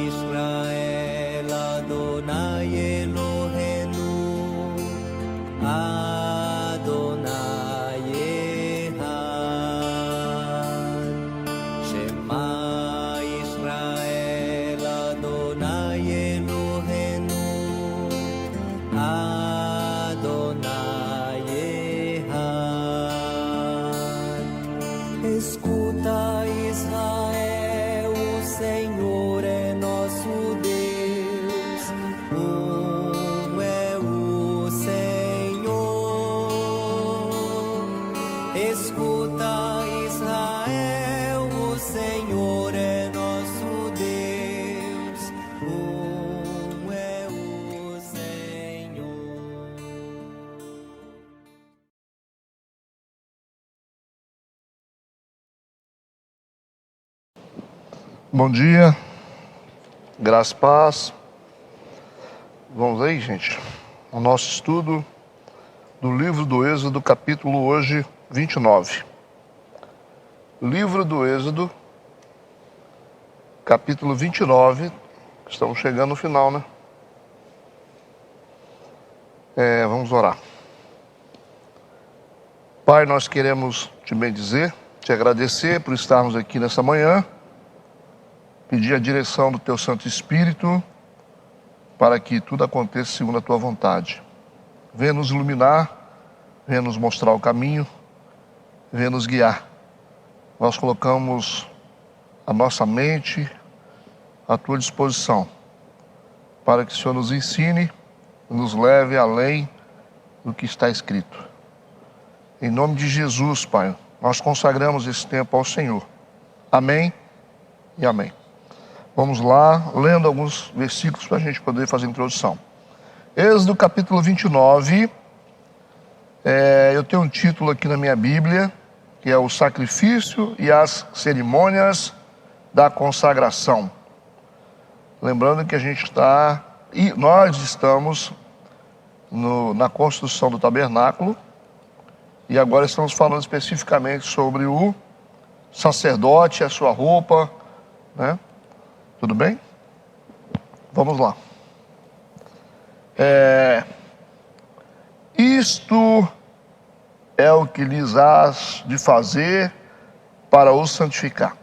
Israel Adonai Eloheinu Adonai Echad. Shema Israel Adonai Eloheinu Adonai Echad. Escuta, Israel, o Senhor é nosso Deus, é o Senhor. Escuta, Israel, o Senhor é nosso Deus, é o Senhor. Bom dia, graça e paz. Vamos aí, gente, o nosso estudo do livro do Êxodo, capítulo hoje 29. Livro do Êxodo, capítulo 29. Estamos chegando no final, né? Vamos orar. Pai, nós queremos te bendizer, te agradecer por estarmos aqui nessa manhã. Pedir a direção do Teu Santo Espírito para que tudo aconteça segundo a Tua vontade. Venha nos iluminar, venha nos mostrar o caminho, venha nos guiar. Nós colocamos a nossa mente à Tua disposição para que o Senhor nos ensine, nos leve além do que está escrito. Em nome de Jesus, Pai, nós consagramos esse tempo ao Senhor. Amém e amém. Vamos lá, lendo alguns versículos para a gente poder fazer a introdução. Êxodo capítulo 29, eu tenho um título aqui na minha Bíblia, que é o sacrifício e as cerimônias da consagração. Lembrando que nós estamos na construção do tabernáculo, e agora estamos falando especificamente sobre o sacerdote, a sua roupa, né? Tudo bem? Vamos lá. Isto é o que lhes hás de fazer para os santificar,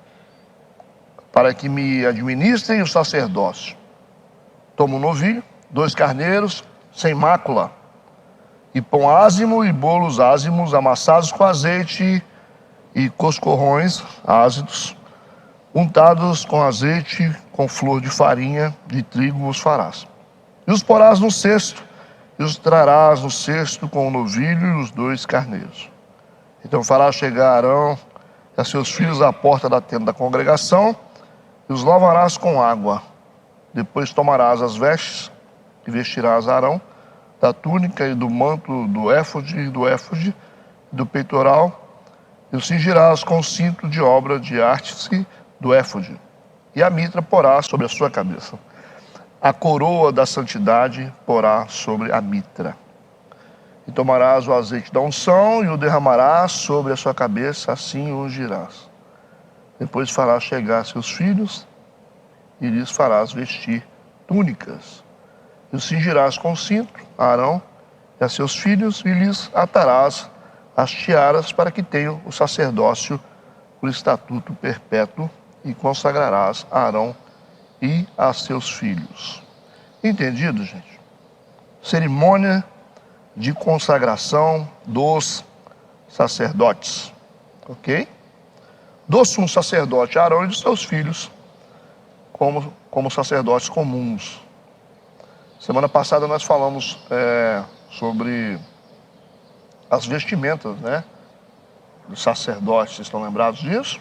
para que me administrem o sacerdócio. Toma um novilho, 2 carneiros, sem mácula, e pão ázimo e bolos ázimos amassados com azeite e coscorrões ázidos, untados com azeite, com flor de farinha de trigo os farás. E os porás no cesto, e os trarás no cesto com o novilho e os 2 carneiros. Então farás chegar Arão e a seus filhos à porta da tenda da congregação, e os lavarás com água. Depois tomarás as vestes, e vestirás Arão, da túnica e do manto do éfode, do peitoral, e o cingirás com o cinto de obra de arte do éfode, e a mitra porá sobre a sua cabeça. A coroa da santidade porá sobre a mitra. E tomarás o azeite da unção e o derramarás sobre a sua cabeça, assim o ungirás. Depois farás chegar seus filhos e lhes farás vestir túnicas. E os cingirás com cinto a Arão e a seus filhos e lhes atarás as tiaras para que tenham o sacerdócio por estatuto perpétuo, e consagrarás a Arão e a seus filhos. Entendido, gente? Cerimônia de consagração dos sacerdotes. Ok? Do sumo sacerdote Arão e de seus filhos, como sacerdotes comuns. Semana passada nós falamos sobre as vestimentas, né, dos sacerdotes. Vocês estão lembrados disso?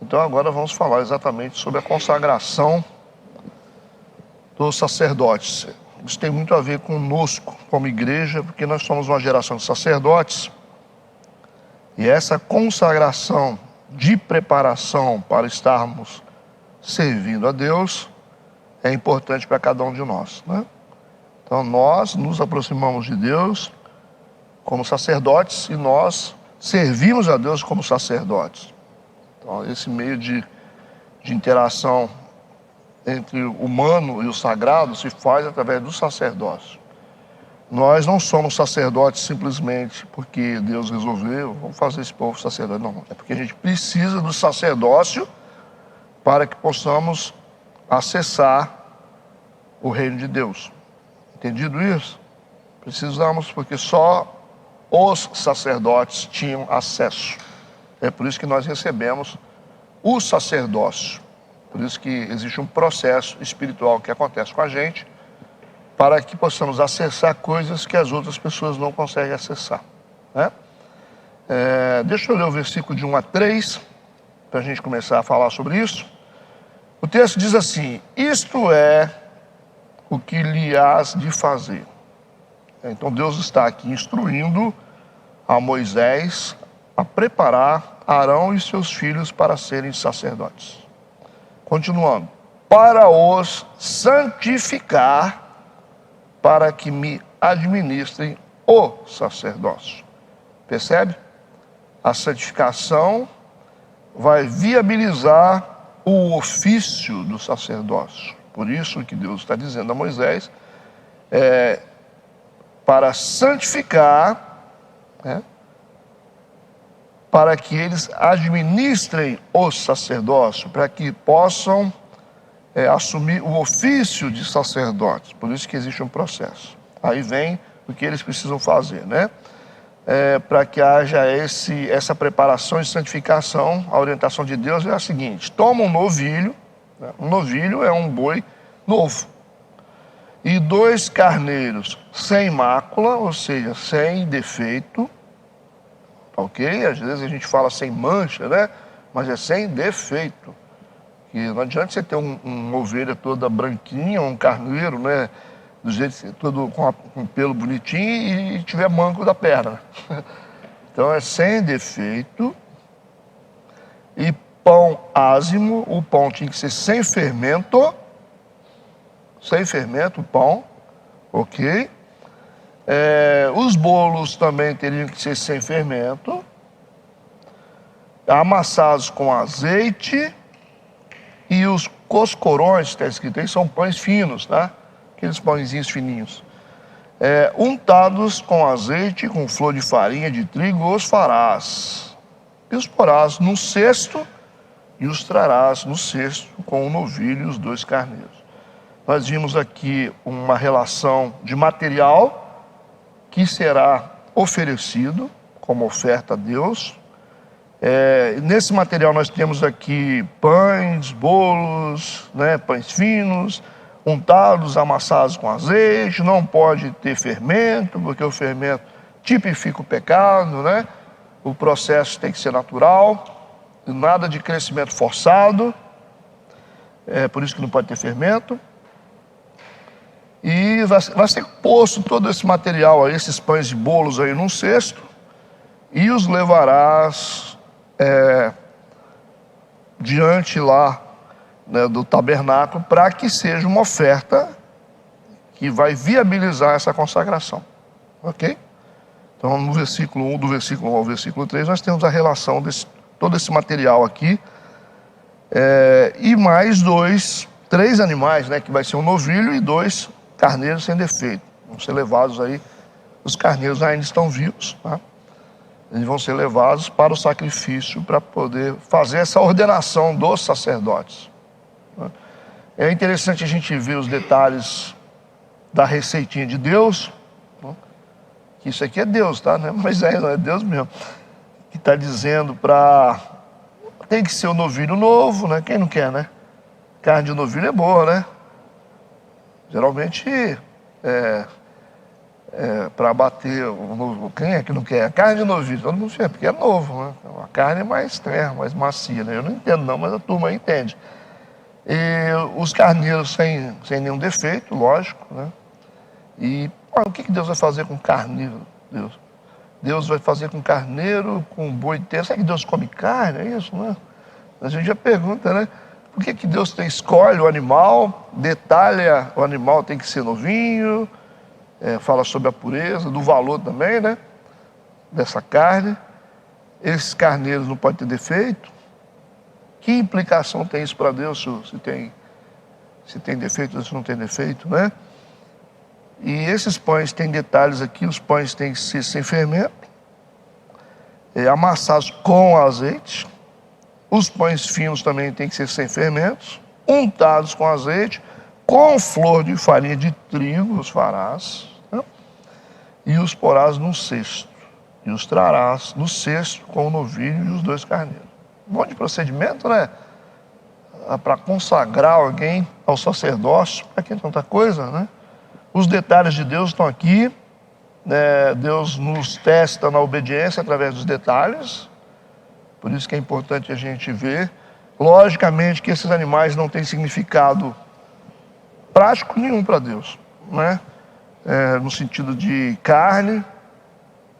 Então agora vamos falar exatamente sobre a consagração dos sacerdotes. Isso tem muito a ver conosco, como igreja, porque nós somos uma geração de sacerdotes. E essa consagração de preparação para estarmos servindo a Deus é importante para cada um de nós, né? Então nós nos aproximamos de Deus como sacerdotes e nós servimos a Deus como sacerdotes. Então esse meio de de interação entre o humano e o sagrado se faz através do sacerdócio. Nós não somos sacerdotes simplesmente porque Deus resolveu, vamos fazer esse povo sacerdote. Não, é porque a gente precisa do sacerdócio para que possamos acessar o reino de Deus. Entendido isso? Precisamos, porque só os sacerdotes tinham acesso. É por isso que nós recebemos o sacerdócio. Por isso que existe um processo espiritual que acontece com a gente, para que possamos acessar coisas que as outras pessoas não conseguem acessar, né? Deixa eu ler o versículo de 1 a 3, para a gente começar a falar sobre isso. O texto diz assim: isto é o que lhe hás de fazer. Então Deus está aqui instruindo a Moisés a preparar Arão e seus filhos para serem sacerdotes. Continuando: para os santificar, para que me administrem o sacerdócio. Percebe? A santificação vai viabilizar o ofício do sacerdócio. Por isso que Deus está dizendo a Moisés, para santificar, né, para que eles administrem o sacerdócio, para que possam assumir o ofício de sacerdotes. Por isso que existe um processo. Aí vem o que eles precisam fazer, né? Para que haja essa preparação e santificação. A orientação de Deus é a seguinte: toma um novilho, né? Um novilho é um boi novo, e 2 carneiros sem mácula, ou seja, sem defeito, ok? Às vezes a gente fala sem mancha, né? Mas é sem defeito. E não adianta você ter uma ovelha toda branquinha, um carneiro, né, do jeito todo com pelo bonitinho e tiver manco da perna. Então é sem defeito. E pão ázimo, o pão tinha que ser sem fermento, o pão, ok? Os bolos também teriam que ser sem fermento, amassados com azeite. E os coscorões, está escrito aí, são pães finos, tá? Aqueles pãezinhos fininhos. Untados com azeite, com flor de farinha de trigo, os farás. E os porás num cesto, e os trarás no cesto com o novilho e os 2 carneiros. Nós vimos aqui uma relação de material que será oferecido como oferta a Deus. Nesse material nós temos aqui pães, bolos, né, pães finos, untados, amassados com azeite. Não pode ter fermento, porque o fermento tipifica o pecado, né? O processo tem que ser natural, nada de crescimento forçado, por isso que não pode ter fermento. E vai ser posto todo esse material, aí, esses pães e bolos aí num cesto, e os levarás diante lá, né, do tabernáculo, para que seja uma oferta que vai viabilizar essa consagração, ok? Então no versículo 1, do versículo 1 ao versículo 3, nós temos a relação desse todo esse material aqui, e mais 3 animais, né, que vai ser um novilho e 2 carneiros sem defeito. Vão ser levados aí, os carneiros ainda estão vivos, tá? Eles vão ser levados para o sacrifício, para poder fazer essa ordenação dos sacerdotes. É interessante a gente ver os detalhes da receitinha de Deus, que isso aqui é Deus, tá? Não é Moisés, não é Deus mesmo, que está dizendo tem que ser um novilho novo, né? Quem não quer, né? Carne de novilho é boa, né? Geralmente para bater, quem é que não quer? A carne de novilho, todo mundo quer, porque é novo, né? A carne é mais terra, mais macia, né? Eu não entendo não, mas a turma aí entende. E os carneiros sem nenhum defeito, lógico, né? E o que Deus vai fazer com carneiro? Deus vai fazer com carneiro, com boi inteiro. Será que Deus come carne? É isso, né? A gente já pergunta, né? Por que Deus escolhe o animal, detalha, o animal tem que ser novinho, fala sobre a pureza, do valor também, né? Dessa carne. Esses carneiros não podem ter defeito. Que implicação tem isso para Deus, se tem defeito ou se não tem defeito, né? E esses pães têm detalhes aqui, os pães têm que ser sem fermento, amassados com azeite. Os pães finos também têm que ser sem fermentos, untados com azeite, com flor de farinha de trigo os farás, né? E os porás num cesto, e os trarás no cesto com o novilho e os 2 carneiros. Um monte de procedimento, né? Para consagrar alguém ao sacerdócio, para que tanta coisa, né? Os detalhes de Deus estão aqui, né? Deus nos testa na obediência através dos detalhes, por isso que é importante a gente ver. Logicamente que esses animais não têm significado prático nenhum para Deus, né? No sentido de carne,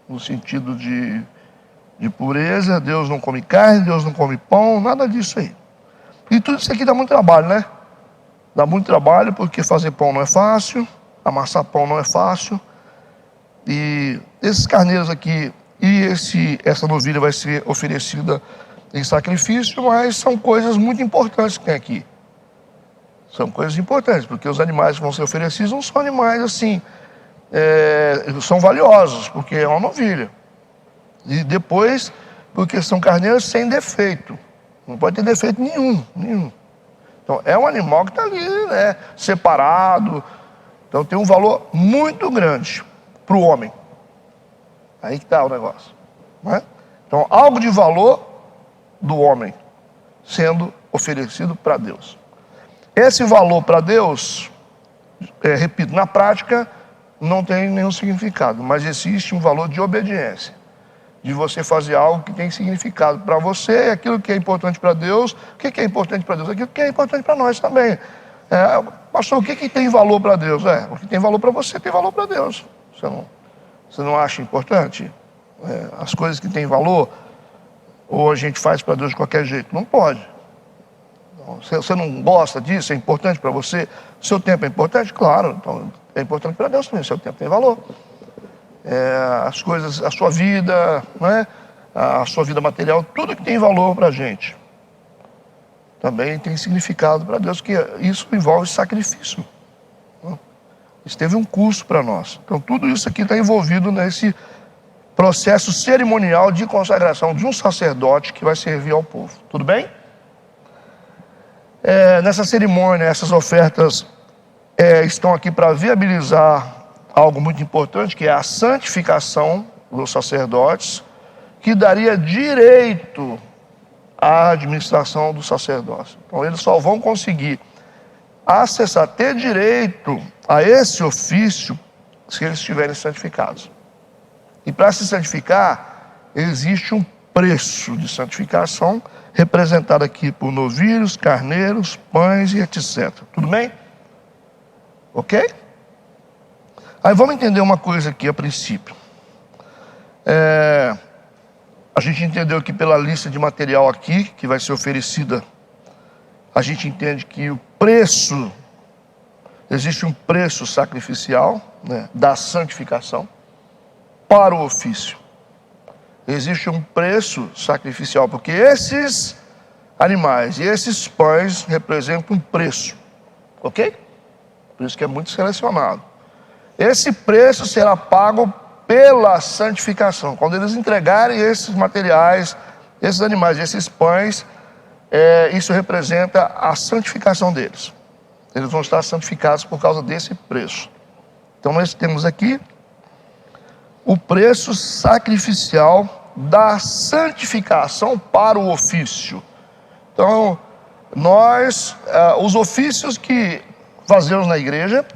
no sentido de pureza. Deus não come carne, Deus não come pão, nada disso aí. E tudo isso aqui dá muito trabalho, né? Dá muito trabalho, porque fazer pão não é fácil, amassar pão não é fácil. E esses carneiros aqui e essa novilha vai ser oferecida em sacrifício, mas são coisas muito importantes que tem aqui. São coisas importantes, porque os animais que vão ser oferecidos não são animais assim, são valiosos, porque é uma novilha. E depois, porque são carneiros sem defeito. Não pode ter defeito nenhum. Então, é um animal que está ali, né, separado. Então, tem um valor muito grande para o homem. Aí que está o negócio, né? Então, algo de valor do homem sendo oferecido para Deus. Esse valor para Deus, repito, na prática, não tem nenhum significado, mas existe um valor de obediência. De você fazer algo que tem significado para você, aquilo que é importante para Deus. O que é importante para Deus? Aquilo que é importante para nós também. Pastor, o que tem valor para Deus? O que tem valor para você tem valor para Deus. Você não acha importante? As coisas que têm valor, ou a gente faz para Deus de qualquer jeito? Não pode. Você não gosta disso? É importante para você? Seu tempo é importante? Claro, então é importante para Deus também. Seu tempo tem valor. As coisas, a sua vida, né? A sua vida material, tudo que tem valor para a gente também tem significado para Deus, que isso envolve sacrifício, né? Isso teve um custo para nós. Então tudo isso aqui está envolvido nesse processo cerimonial de consagração de um sacerdote que vai servir ao povo. Tudo bem? Nessa cerimônia, essas ofertas estão aqui para viabilizar algo muito importante, que é a santificação dos sacerdotes, que daria direito à administração do sacerdócio. Então, eles só vão conseguir acessar, ter direito a esse ofício, se eles estiverem santificados. E para se santificar, existe um preço de santificação, representado aqui por novilhos, carneiros, pães e etc. Tudo bem? Ok? Aí vamos entender uma coisa aqui a princípio. A gente entendeu que pela lista de material aqui, que vai ser oferecida, a gente entende que o preço, existe um preço sacrificial, né, da santificação para o ofício. Existe um preço sacrificial, porque esses animais e esses pães representam um preço, ok? Por isso que é muito selecionado. Esse preço será pago pela santificação. Quando eles entregarem esses materiais, esses animais, esses pães, isso representa a santificação deles. Eles vão estar santificados por causa desse preço. Então nós temos aqui o preço sacrificial da santificação para o ofício. Então, os ofícios que fazemos na igreja,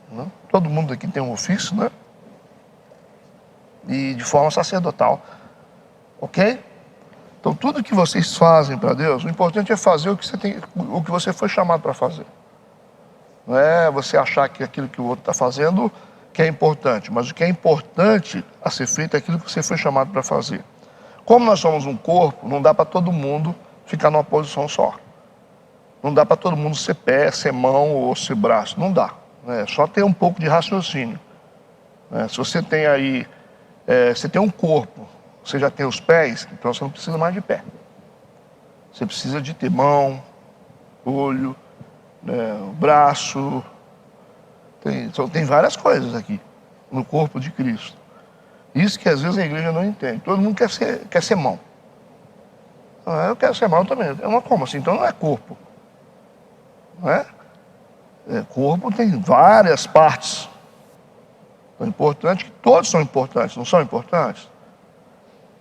né? Todo mundo aqui tem um ofício, né? E de forma sacerdotal, ok? Então, tudo que vocês fazem para Deus, o importante é fazer o que você foi chamado para fazer. Não é você achar que aquilo que o outro está fazendo que é importante, mas o que é importante a ser feito é aquilo que você foi chamado para fazer. Como nós somos um corpo, não dá para todo mundo ficar numa posição só. Não dá para todo mundo ser pé, ser mão ou ser braço. Não dá. É só ter um pouco de raciocínio. Se você tem aí, você tem um corpo, você já tem os pés, então você não precisa mais de pé. Você precisa de ter mão, olho, né, braço. Tem várias coisas aqui no corpo de Cristo. Isso que às vezes a igreja não entende. Todo mundo quer ser mão. Eu quero ser mão também. Como assim? Então não é corpo. Não é? Corpo tem várias partes. É importante que todos são importantes, não são importantes?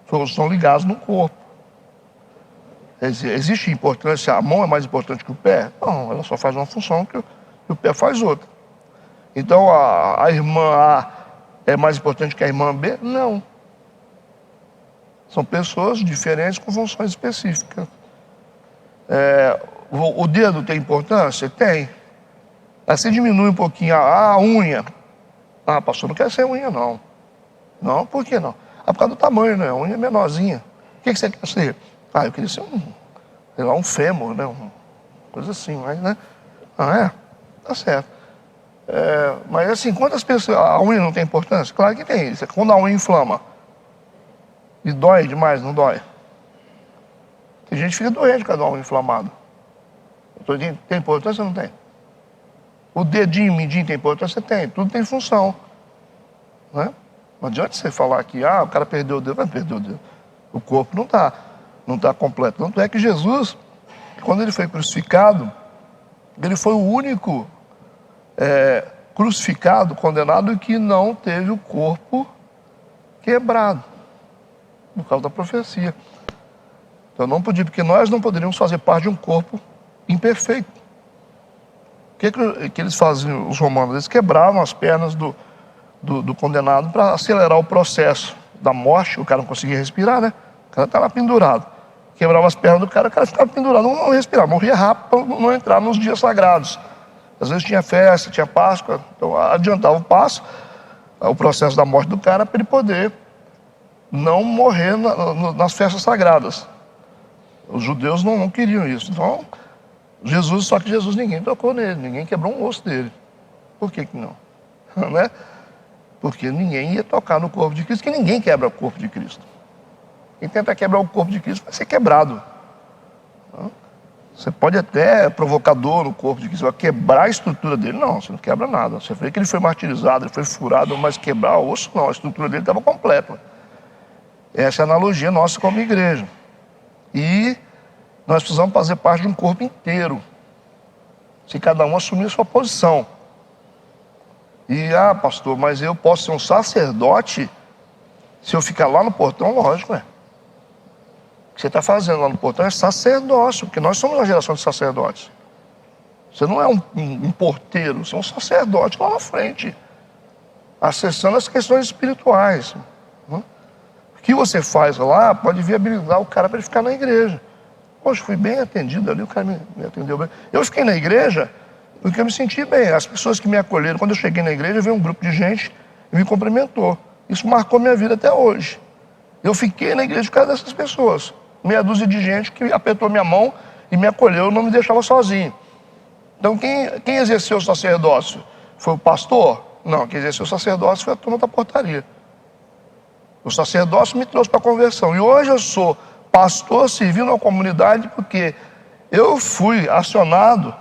Todos estão ligados no corpo. Existe importância, a mão é mais importante que o pé? Não, ela só faz uma função que o pé faz outra. Então a irmã A é mais importante que a irmã B? Não. São pessoas diferentes com funções específicas. O dedo tem importância? Tem. Assim diminui um pouquinho a unha. Pastor, não quer ser unha, não. Não, por que não? Por causa do tamanho, né? A unha é menorzinha. O que você quer ser? Eu queria ser um fêmur, né? Uma coisa assim, mas, né? Tá certo. Mas assim, quantas pessoas... A unha não tem importância? Claro que tem. Quando a unha inflama, e dói demais, não dói? Tem gente que fica doente com a unha inflamada. Tem importância ou não tem? O dedinho, mindinho tem importância? Tem. Tudo tem função. Né? Não adianta você falar que o cara perdeu o dedo. Vai perder o dedo. O corpo não está completo. Tanto é que Jesus, quando ele foi crucificado, ele foi o único crucificado, condenado, que não teve o corpo quebrado. Por causa da profecia. Então não podia, porque nós não poderíamos fazer parte de um corpo imperfeito. O que eles faziam, os romanos? Eles quebravam as pernas do condenado para acelerar o processo da morte. O cara não conseguia respirar, né? O cara estava pendurado. Quebrava as pernas do cara, o cara ficava pendurado, não respirava, morria rápido para não entrar nos dias sagrados. Às vezes tinha festa, tinha Páscoa, então adiantava o processo da morte do cara para ele poder não morrer nas festas sagradas. Os judeus não queriam isso. Então, só que Jesus ninguém tocou nele, ninguém quebrou um osso dele. Por que não? Né? Porque ninguém ia tocar no corpo de Cristo, que ninguém quebra o corpo de Cristo. Quem tenta quebrar o corpo de Cristo vai ser quebrado. Você pode até provocar dor no corpo de Cristo, vai quebrar a estrutura dele. Não, você não quebra nada. Você vê que ele foi martirizado, ele foi furado, mas quebrar o osso não, a estrutura dele estava completa. Essa é a analogia nossa como igreja. E nós precisamos fazer parte de um corpo inteiro. Se cada um assumir a sua posição. E, pastor, mas eu posso ser um sacerdote se eu ficar lá no portão? Lógico, O que você está fazendo lá no portão é sacerdócio, porque nós somos uma geração de sacerdotes. Você não é um porteiro, você é um sacerdote lá na frente, acessando as questões espirituais. O que você faz lá pode viabilizar o cara para ele ficar na igreja. Poxa, fui bem atendido ali, o cara me atendeu bem. Eu fiquei na igreja porque eu me senti bem. As pessoas que me acolheram, quando eu cheguei na igreja, veio um grupo de gente e me cumprimentou. Isso marcou minha vida até hoje. Eu fiquei na igreja por causa dessas pessoas. Meia dúzia de gente que apertou minha mão e me acolheu, não me deixava sozinho. Então quem exerceu o sacerdócio? Foi o pastor? Não, quem exerceu o sacerdócio foi a turma da portaria. O sacerdócio me trouxe para a conversão. E hoje eu sou pastor servindo a comunidade porque eu fui acionado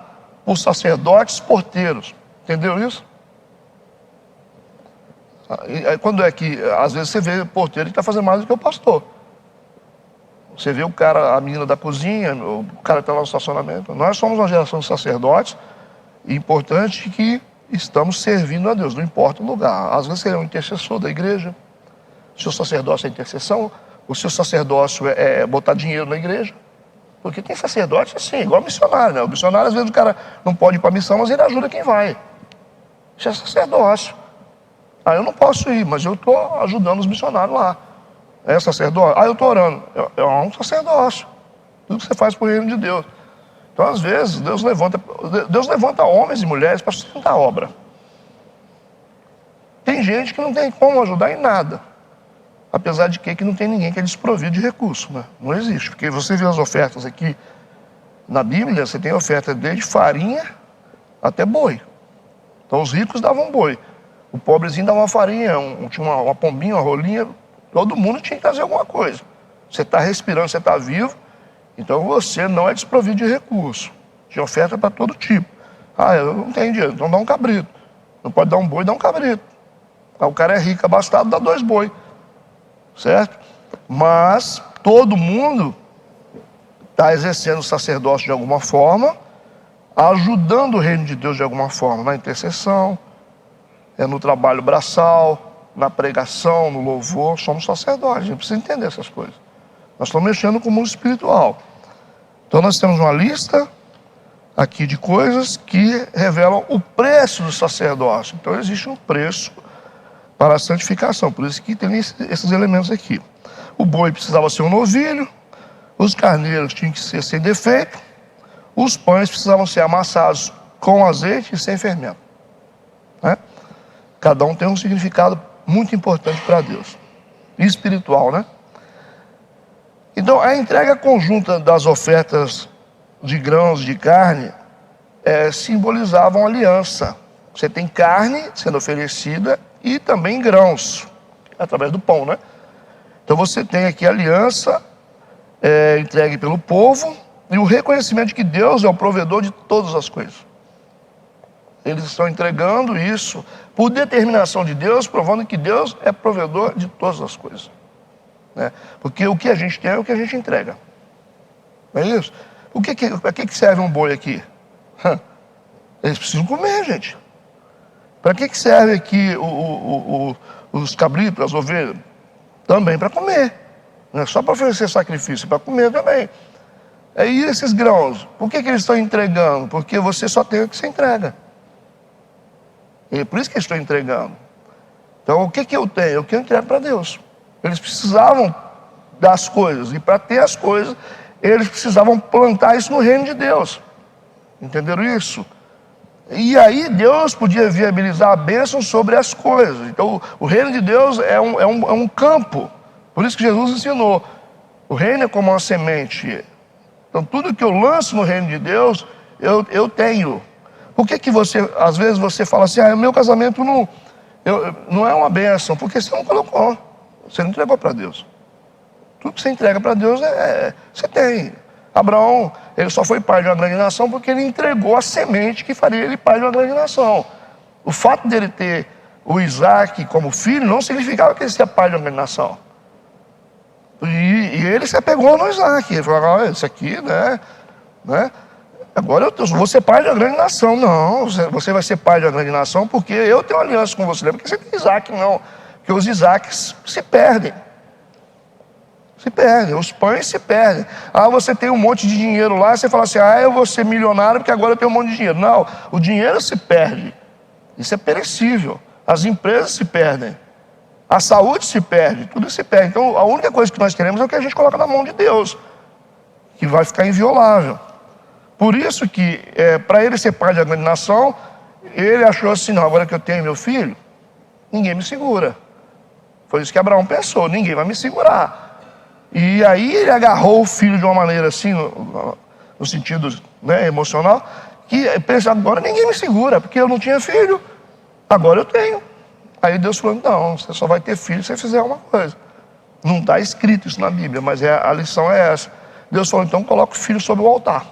por sacerdotes porteiros. Entendeu isso? Quando é que, às vezes você vê porteiro que está fazendo mais do que o pastor. Você vê a menina da cozinha, o cara que está lá no estacionamento. Nós somos uma geração de sacerdotes, e importante que estamos servindo a Deus, não importa o lugar. Às vezes você é um intercessor da igreja, o seu sacerdócio é intercessão, o seu sacerdócio é botar dinheiro na igreja. Porque tem sacerdote assim, igual missionário, né? O missionário, às vezes, o cara não pode ir para a missão, mas ele ajuda quem vai. Isso é sacerdócio. Eu não posso ir, mas eu estou ajudando os missionários lá. É sacerdócio? Eu estou orando. É um sacerdócio. Tudo que você faz por reino de Deus. Então, às vezes, Deus levanta homens e mulheres para sustentar a obra. Tem gente que não tem como ajudar em nada. Apesar de que não tem ninguém que é desprovido de recurso, né? Não existe. Porque você vê as ofertas aqui na Bíblia, você tem oferta desde farinha até boi. Então os ricos davam boi. O pobrezinho dava uma farinha, tinha uma pombinha, uma rolinha. Todo mundo tinha que trazer alguma coisa. Você está respirando, você está vivo, Então você não é desprovido de recurso. Tinha oferta para todo tipo. Ah, eu não tenho dinheiro, então dá um cabrito. Não pode dar um boi, dá um cabrito. Ah, o cara é rico, abastado, dá 2 boi. Certo? Mas todo mundo está exercendo o sacerdócio de alguma forma, ajudando o reino de Deus de alguma forma, na intercessão, no trabalho braçal, na pregação, no louvor. Somos sacerdotes, a gente precisa entender essas coisas. Nós estamos mexendo com o mundo espiritual. Então nós temos uma lista aqui de coisas que revelam o preço do sacerdócio. Então existe um preço para a santificação, por isso que tem esses elementos aqui. O boi precisava ser um novilho, os carneiros tinham que ser sem defeito, os pães precisavam ser amassados com azeite e sem fermento. Né? Cada um tem um significado muito importante para Deus. Espiritual, né? Então, a entrega conjunta das ofertas de grãos, de carne, simbolizavam aliança. Você tem carne sendo oferecida e também grãos, através do pão, né? Então você tem aqui a aliança entregue pelo povo e o reconhecimento de que Deus é o provedor de todas as coisas. Eles estão entregando isso por determinação de Deus, provando que Deus é provedor de todas as coisas. Né? Porque o que a gente tem é o que a gente entrega. Não é isso? Para que serve um boi aqui? Eles precisam comer, gente. Para que serve aqui os cabritos, as ovelhas? Também para comer. Não é só para oferecer sacrifício, é para comer também. E esses grãos, por que eles estão entregando? Porque você só tem o que você entrega. E por isso que eles estão entregando. Então o que eu tenho? O que eu entrego para Deus. Eles precisavam das coisas. E para ter as coisas, eles precisavam plantar isso no reino de Deus. Entenderam isso? E aí Deus podia viabilizar a bênção sobre as coisas. Então o reino de Deus é um campo. Por isso que Jesus ensinou. O reino é como uma semente. Então tudo que eu lanço no reino de Deus, eu tenho. Por que você, às vezes você fala assim, meu casamento não é uma bênção? Porque você não colocou. Você não entregou para Deus. Tudo que você entrega para Deus, você tem. Abraão, ele só foi pai de uma grande nação porque ele entregou a semente que faria ele pai de uma grande nação. O fato dele ter o Isaac como filho não significava que ele seria pai de uma grande nação. E ele se apegou no Isaac. Ele falou, isso aqui, né? Agora eu vou ser pai de uma grande nação. Não, você vai ser pai de uma grande nação porque eu tenho uma aliança com você. Não é porque você tem Isaac, não. Porque os Isaques se perdem. Se perdem, os pães se perdem. Você tem um monte de dinheiro lá, você fala assim, eu vou ser milionário porque agora eu tenho um monte de dinheiro. Não, o dinheiro se perde. Isso é perecível. As empresas se perdem. A saúde se perde, tudo se perde. Então a única coisa que nós queremos é o que a gente coloca na mão de Deus, que vai ficar inviolável. Por isso que, para ele ser pai de uma grande nação, ele achou assim, não, agora que eu tenho meu filho, ninguém me segura. Foi isso que Abraão pensou, ninguém vai me segurar. E aí ele agarrou o filho de uma maneira assim, no sentido emocional, que pensa, agora ninguém me segura, porque eu não tinha filho, agora eu tenho. Aí Deus falou, não, você só vai ter filho se você fizer uma coisa. Não está escrito isso na Bíblia, mas a lição é essa. Deus falou, então coloca o filho sobre o altar.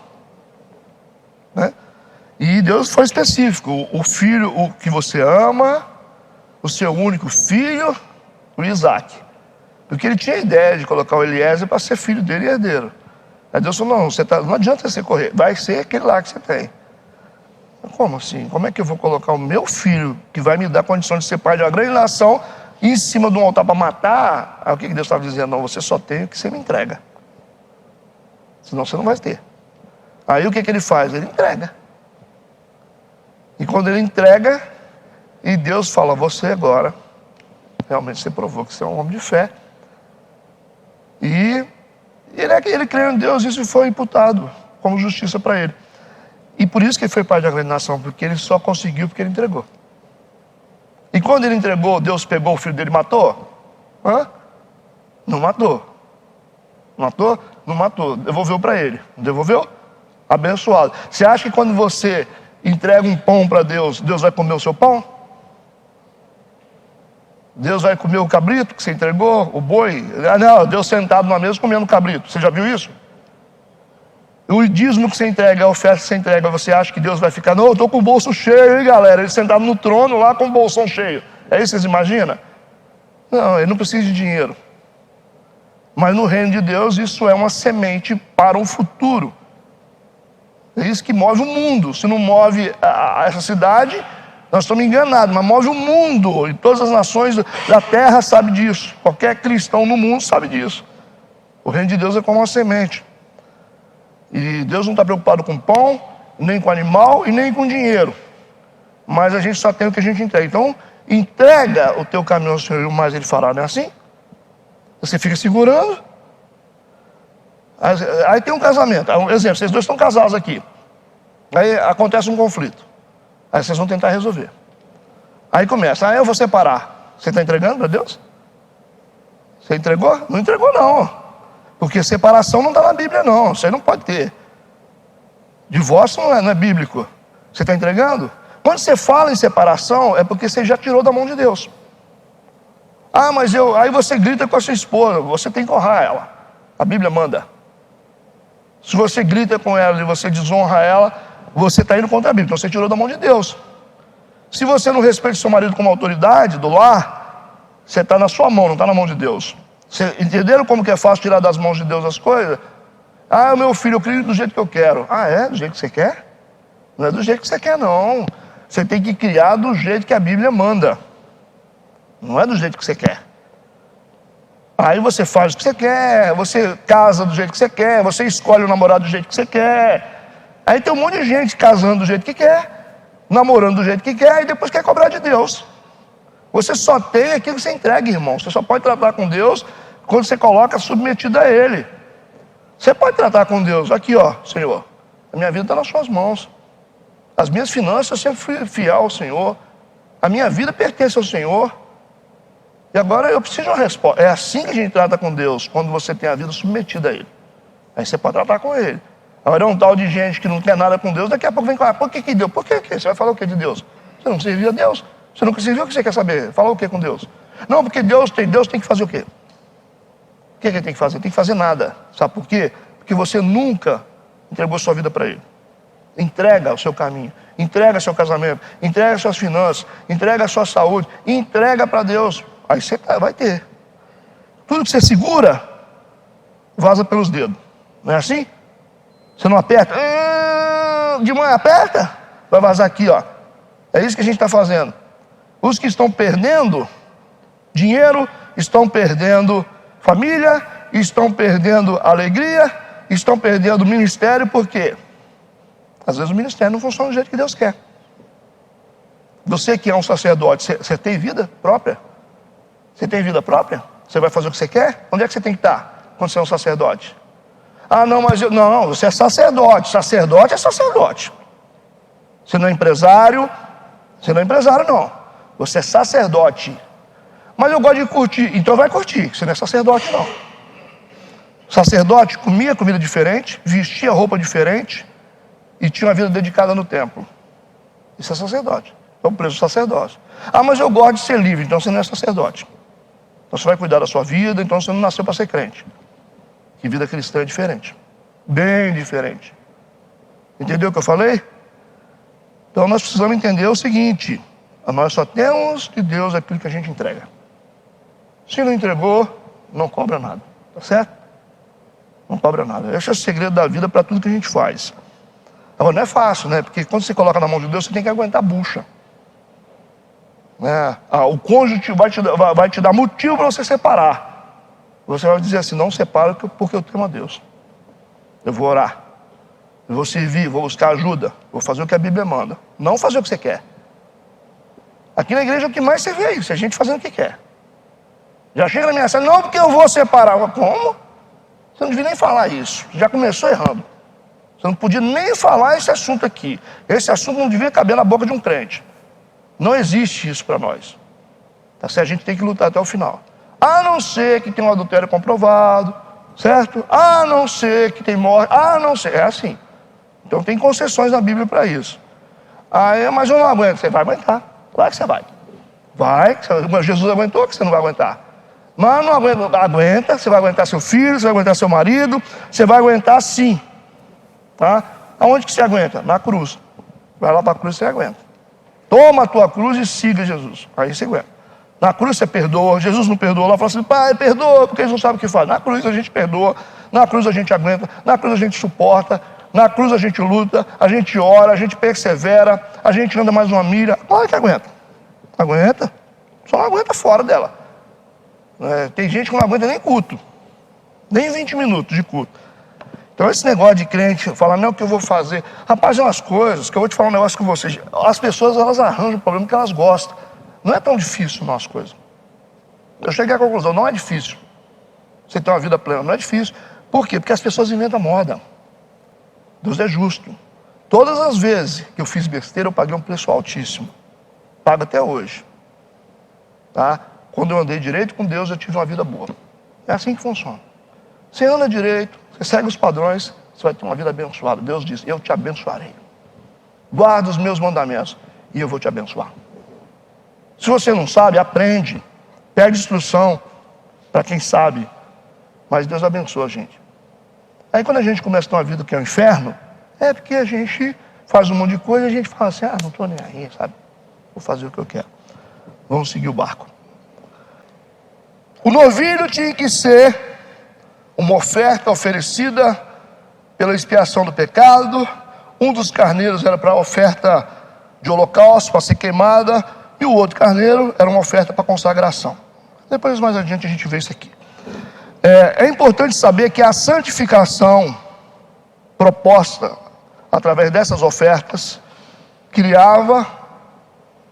Né? E Deus foi específico, o filho o que você ama, o seu único filho, o Isaac. Porque ele tinha a ideia de colocar o Eliezer para ser filho dele e herdeiro. Aí Deus falou, não adianta você correr, vai ser aquele lá que você tem. Como assim? Como é que eu vou colocar o meu filho, que vai me dar condição de ser pai de uma grande nação, em cima de um altar para matar? Aí o que Deus estava dizendo? Não, você só tem o que você me entrega. Senão você não vai ter. Aí o que ele faz? Ele entrega. E quando ele entrega, e Deus fala, você agora, realmente você provou que você é um homem de fé. E ele creu em Deus, isso foi imputado como justiça para ele. E por isso que ele foi pai de uma grande nação, porque ele só conseguiu porque ele entregou. E quando ele entregou, Deus pegou o filho dele e matou? Não matou. Matou? Não matou. Devolveu para ele. Não devolveu? Abençoado. Você acha que quando você entrega um pão para Deus, Deus vai comer o seu pão? Deus vai comer o cabrito que você entregou, o boi? Não, Deus sentado na mesa comendo cabrito. Você já viu isso? O dízimo que você entrega, a oferta que você entrega, você acha que Deus vai ficar, não, eu estou com o bolso cheio, hein, galera? Ele sentado no trono lá com o bolsão cheio. É isso que vocês imaginam? Não, ele não precisa de dinheiro. Mas no reino de Deus, isso é uma semente para um futuro. É isso que move o mundo. Se não move essa cidade, nós estamos enganados, mas move o mundo. E todas as nações da terra sabem disso. Qualquer cristão no mundo sabe disso. O reino de Deus é como uma semente. E Deus não está preocupado com pão, nem com animal e nem com dinheiro. Mas a gente só tem o que a gente entrega. Então, entrega o teu caminho ao Senhor e o mais Ele fará, não é assim? Você fica segurando. Aí tem um casamento. Um exemplo, vocês dois estão casados aqui. Aí acontece um conflito. Aí vocês vão tentar resolver. Aí começa, eu vou separar. Você está entregando para Deus? Você entregou? Não entregou não. Porque separação não está na Bíblia não. Isso aí não pode ter. Divórcio não é bíblico. Você está entregando? Quando você fala em separação, é porque você já tirou da mão de Deus. Mas aí você grita com a sua esposa. Você tem que honrar ela. A Bíblia manda. Se você grita com ela e você desonra ela, você está indo contra a Bíblia. Então você tirou da mão de Deus. Se você não respeita seu marido como autoridade do lar, você está na sua mão, não está na mão de Deus. Entenderam como que é fácil tirar das mãos de Deus as coisas? Meu filho, eu crio do jeito que eu quero. É? Do jeito que você quer? Não é do jeito que você quer, não. Você tem que criar do jeito que a Bíblia manda. Não é do jeito que você quer. Aí você faz o que você quer, você casa do jeito que você quer, você escolhe o namorado do jeito que você quer. Aí tem um monte de gente casando do jeito que quer, namorando do jeito que quer, e depois quer cobrar de Deus. Você só tem aquilo que você entrega, irmão. Você só pode tratar com Deus quando você coloca submetido a Ele. Você pode tratar com Deus, aqui Senhor, a minha vida está nas suas mãos. As minhas finanças eu sempre fui fiel ao Senhor. A minha vida pertence ao Senhor. E agora eu preciso de uma resposta. É assim que a gente trata com Deus, quando você tem a vida submetida a Ele. Aí você pode tratar com Ele. Agora é um tal de gente que não quer nada com Deus, daqui a pouco vem com por que Deus? Por que? Você vai falar o que de Deus? Você não serviu a Deus. Você nunca serviu, o que você quer saber? Falar o que com Deus? Não, porque Deus tem que fazer o quê? O que ele tem que fazer? Tem que fazer nada. Sabe por quê? Porque você nunca entregou sua vida para Ele. Entrega o seu caminho, entrega seu casamento, entrega suas finanças, entrega a sua saúde, entrega para Deus. Aí você vai ter. Tudo que você segura, vaza pelos dedos. Não é assim? Você não aperta. De manhã aperta, vai vazar aqui, É isso que a gente está fazendo. Os que estão perdendo dinheiro, estão perdendo família, estão perdendo alegria, estão perdendo ministério, por quê? Às vezes o ministério não funciona do jeito que Deus quer. Você que é um sacerdote, você tem vida própria? Você tem vida própria? Você vai fazer o que você quer? Onde é que você tem que estar quando você é um sacerdote? Não, mas não, você é sacerdote. Sacerdote é sacerdote. Você não é empresário? Você não é empresário, não. Você é sacerdote. Mas eu gosto de curtir. Então vai curtir. Você não é sacerdote, não. Sacerdote comia comida diferente, vestia roupa diferente e tinha uma vida dedicada no templo. Isso é sacerdote. É o preço do sacerdócio. Mas eu gosto de ser livre. Então você não é sacerdote. Então você vai cuidar da sua vida. Então você não nasceu para ser crente. Que vida cristã é diferente. Bem diferente. Entendeu o que eu falei? Então nós precisamos entender o seguinte: nós só temos de Deus aquilo que a gente entrega. Se não entregou, não cobra nada. Tá certo? Não cobra nada. Esse é o segredo da vida para tudo que a gente faz. Agora não é fácil, né? Porque quando você coloca na mão de Deus, você tem que aguentar a bucha. O cônjuge vai te dar motivo para você separar. Você vai dizer assim: não separa porque eu temo a Deus. Eu vou orar, eu vou servir, vou buscar ajuda, vou fazer o que a Bíblia manda. Não fazer o que você quer. Aqui na igreja o que mais você vê é isso, a gente fazendo o que quer. Já chega na minha sala: não, porque eu vou separar. Como? Você não devia nem falar isso. Já começou errando. Você não podia nem falar esse assunto aqui. Esse assunto não devia caber na boca de um crente. Não existe isso para nós. Tá certo? A gente tem que lutar até o final. A não ser que tenha um adultério comprovado, certo? A não ser que tem morte, a não ser. É assim. Então tem concessões na Bíblia para isso. Mas eu não aguento. Você vai aguentar. Claro que você vai. Vai. Jesus aguentou, que você não vai aguentar. Mas não aguenta. Você vai aguentar seu filho, você vai aguentar seu marido, você vai aguentar sim. Tá? Aonde que você aguenta? Na cruz. Vai lá para a cruz e você aguenta. Toma a tua cruz e siga Jesus. Aí você aguenta. Na cruz você perdoa. Jesus não perdoa. Lá fala assim, pai, perdoa, porque eles não sabem o que faz. Na cruz a gente perdoa. Na cruz a gente aguenta. Na cruz a gente suporta. Na cruz a gente luta. A gente ora. A gente persevera. A gente anda mais uma milha. Claro que aguenta. Aguenta. Só não aguenta fora dela. Tem gente que não aguenta nem culto. Nem 20 minutos de culto. Então esse negócio de crente, falar, não, o que eu vou fazer? Rapaz, é umas coisas que eu vou te falar um negócio com vocês. As pessoas, elas arranjam o problema que elas gostam. Não é tão difícil nossas coisas. Eu cheguei à conclusão, não é difícil. Você ter uma vida plena, não é difícil. Por quê? Porque as pessoas inventam moda. Deus é justo. Todas as vezes que eu fiz besteira, eu paguei um preço altíssimo. Pago até hoje. Tá? Quando eu andei direito com Deus, eu tive uma vida boa. É assim que funciona. Você anda direito, você segue os padrões, você vai ter uma vida abençoada. Deus diz, eu te abençoarei. Guarda os meus mandamentos e eu vou te abençoar. Se você não sabe, aprende. Pede instrução para quem sabe. Mas Deus abençoa a gente. Aí quando a gente começa a ter uma vida que é um inferno, é porque a gente faz um monte de coisa e a gente fala assim, não estou nem aí, sabe? Vou fazer o que eu quero. Vamos seguir o barco. O novilho tinha que ser uma oferta oferecida pela expiação do pecado. Um dos carneiros era para a oferta de holocausto, para ser queimada, e o outro carneiro era uma oferta para consagração. Depois, mais adiante, a gente vê isso aqui. É importante saber que a santificação proposta através dessas ofertas criava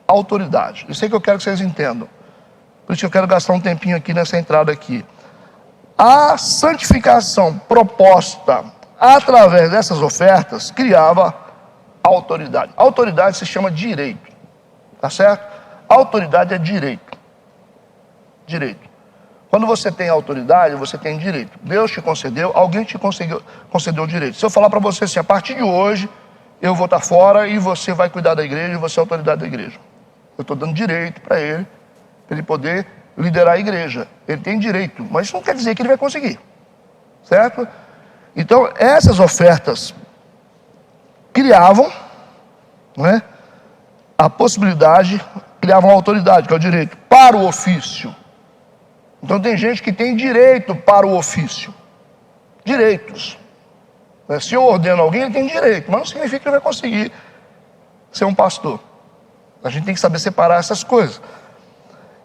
autoridade. Isso é que eu quero que vocês entendam. Por isso que eu quero gastar um tempinho aqui nessa entrada aqui. A santificação proposta através dessas ofertas criava autoridade. Autoridade se chama direito, tá certo? Autoridade é direito. Direito. Quando você tem autoridade, você tem direito. Deus te concedeu, alguém te concedeu o direito. Se eu falar para você assim, a partir de hoje, eu vou estar fora e você vai cuidar da igreja e você é a autoridade da igreja. Eu estou dando direito para ele poder liderar a igreja. Ele tem direito, mas isso não quer dizer que ele vai conseguir. Certo? Então, essas ofertas criavam, né, a possibilidade, criavam a autoridade, que é o direito, para o ofício. Então tem gente que tem direito para o ofício. Direitos. Se eu ordeno alguém, ele tem direito, mas não significa que ele vai conseguir ser um pastor. A gente tem que saber separar essas coisas.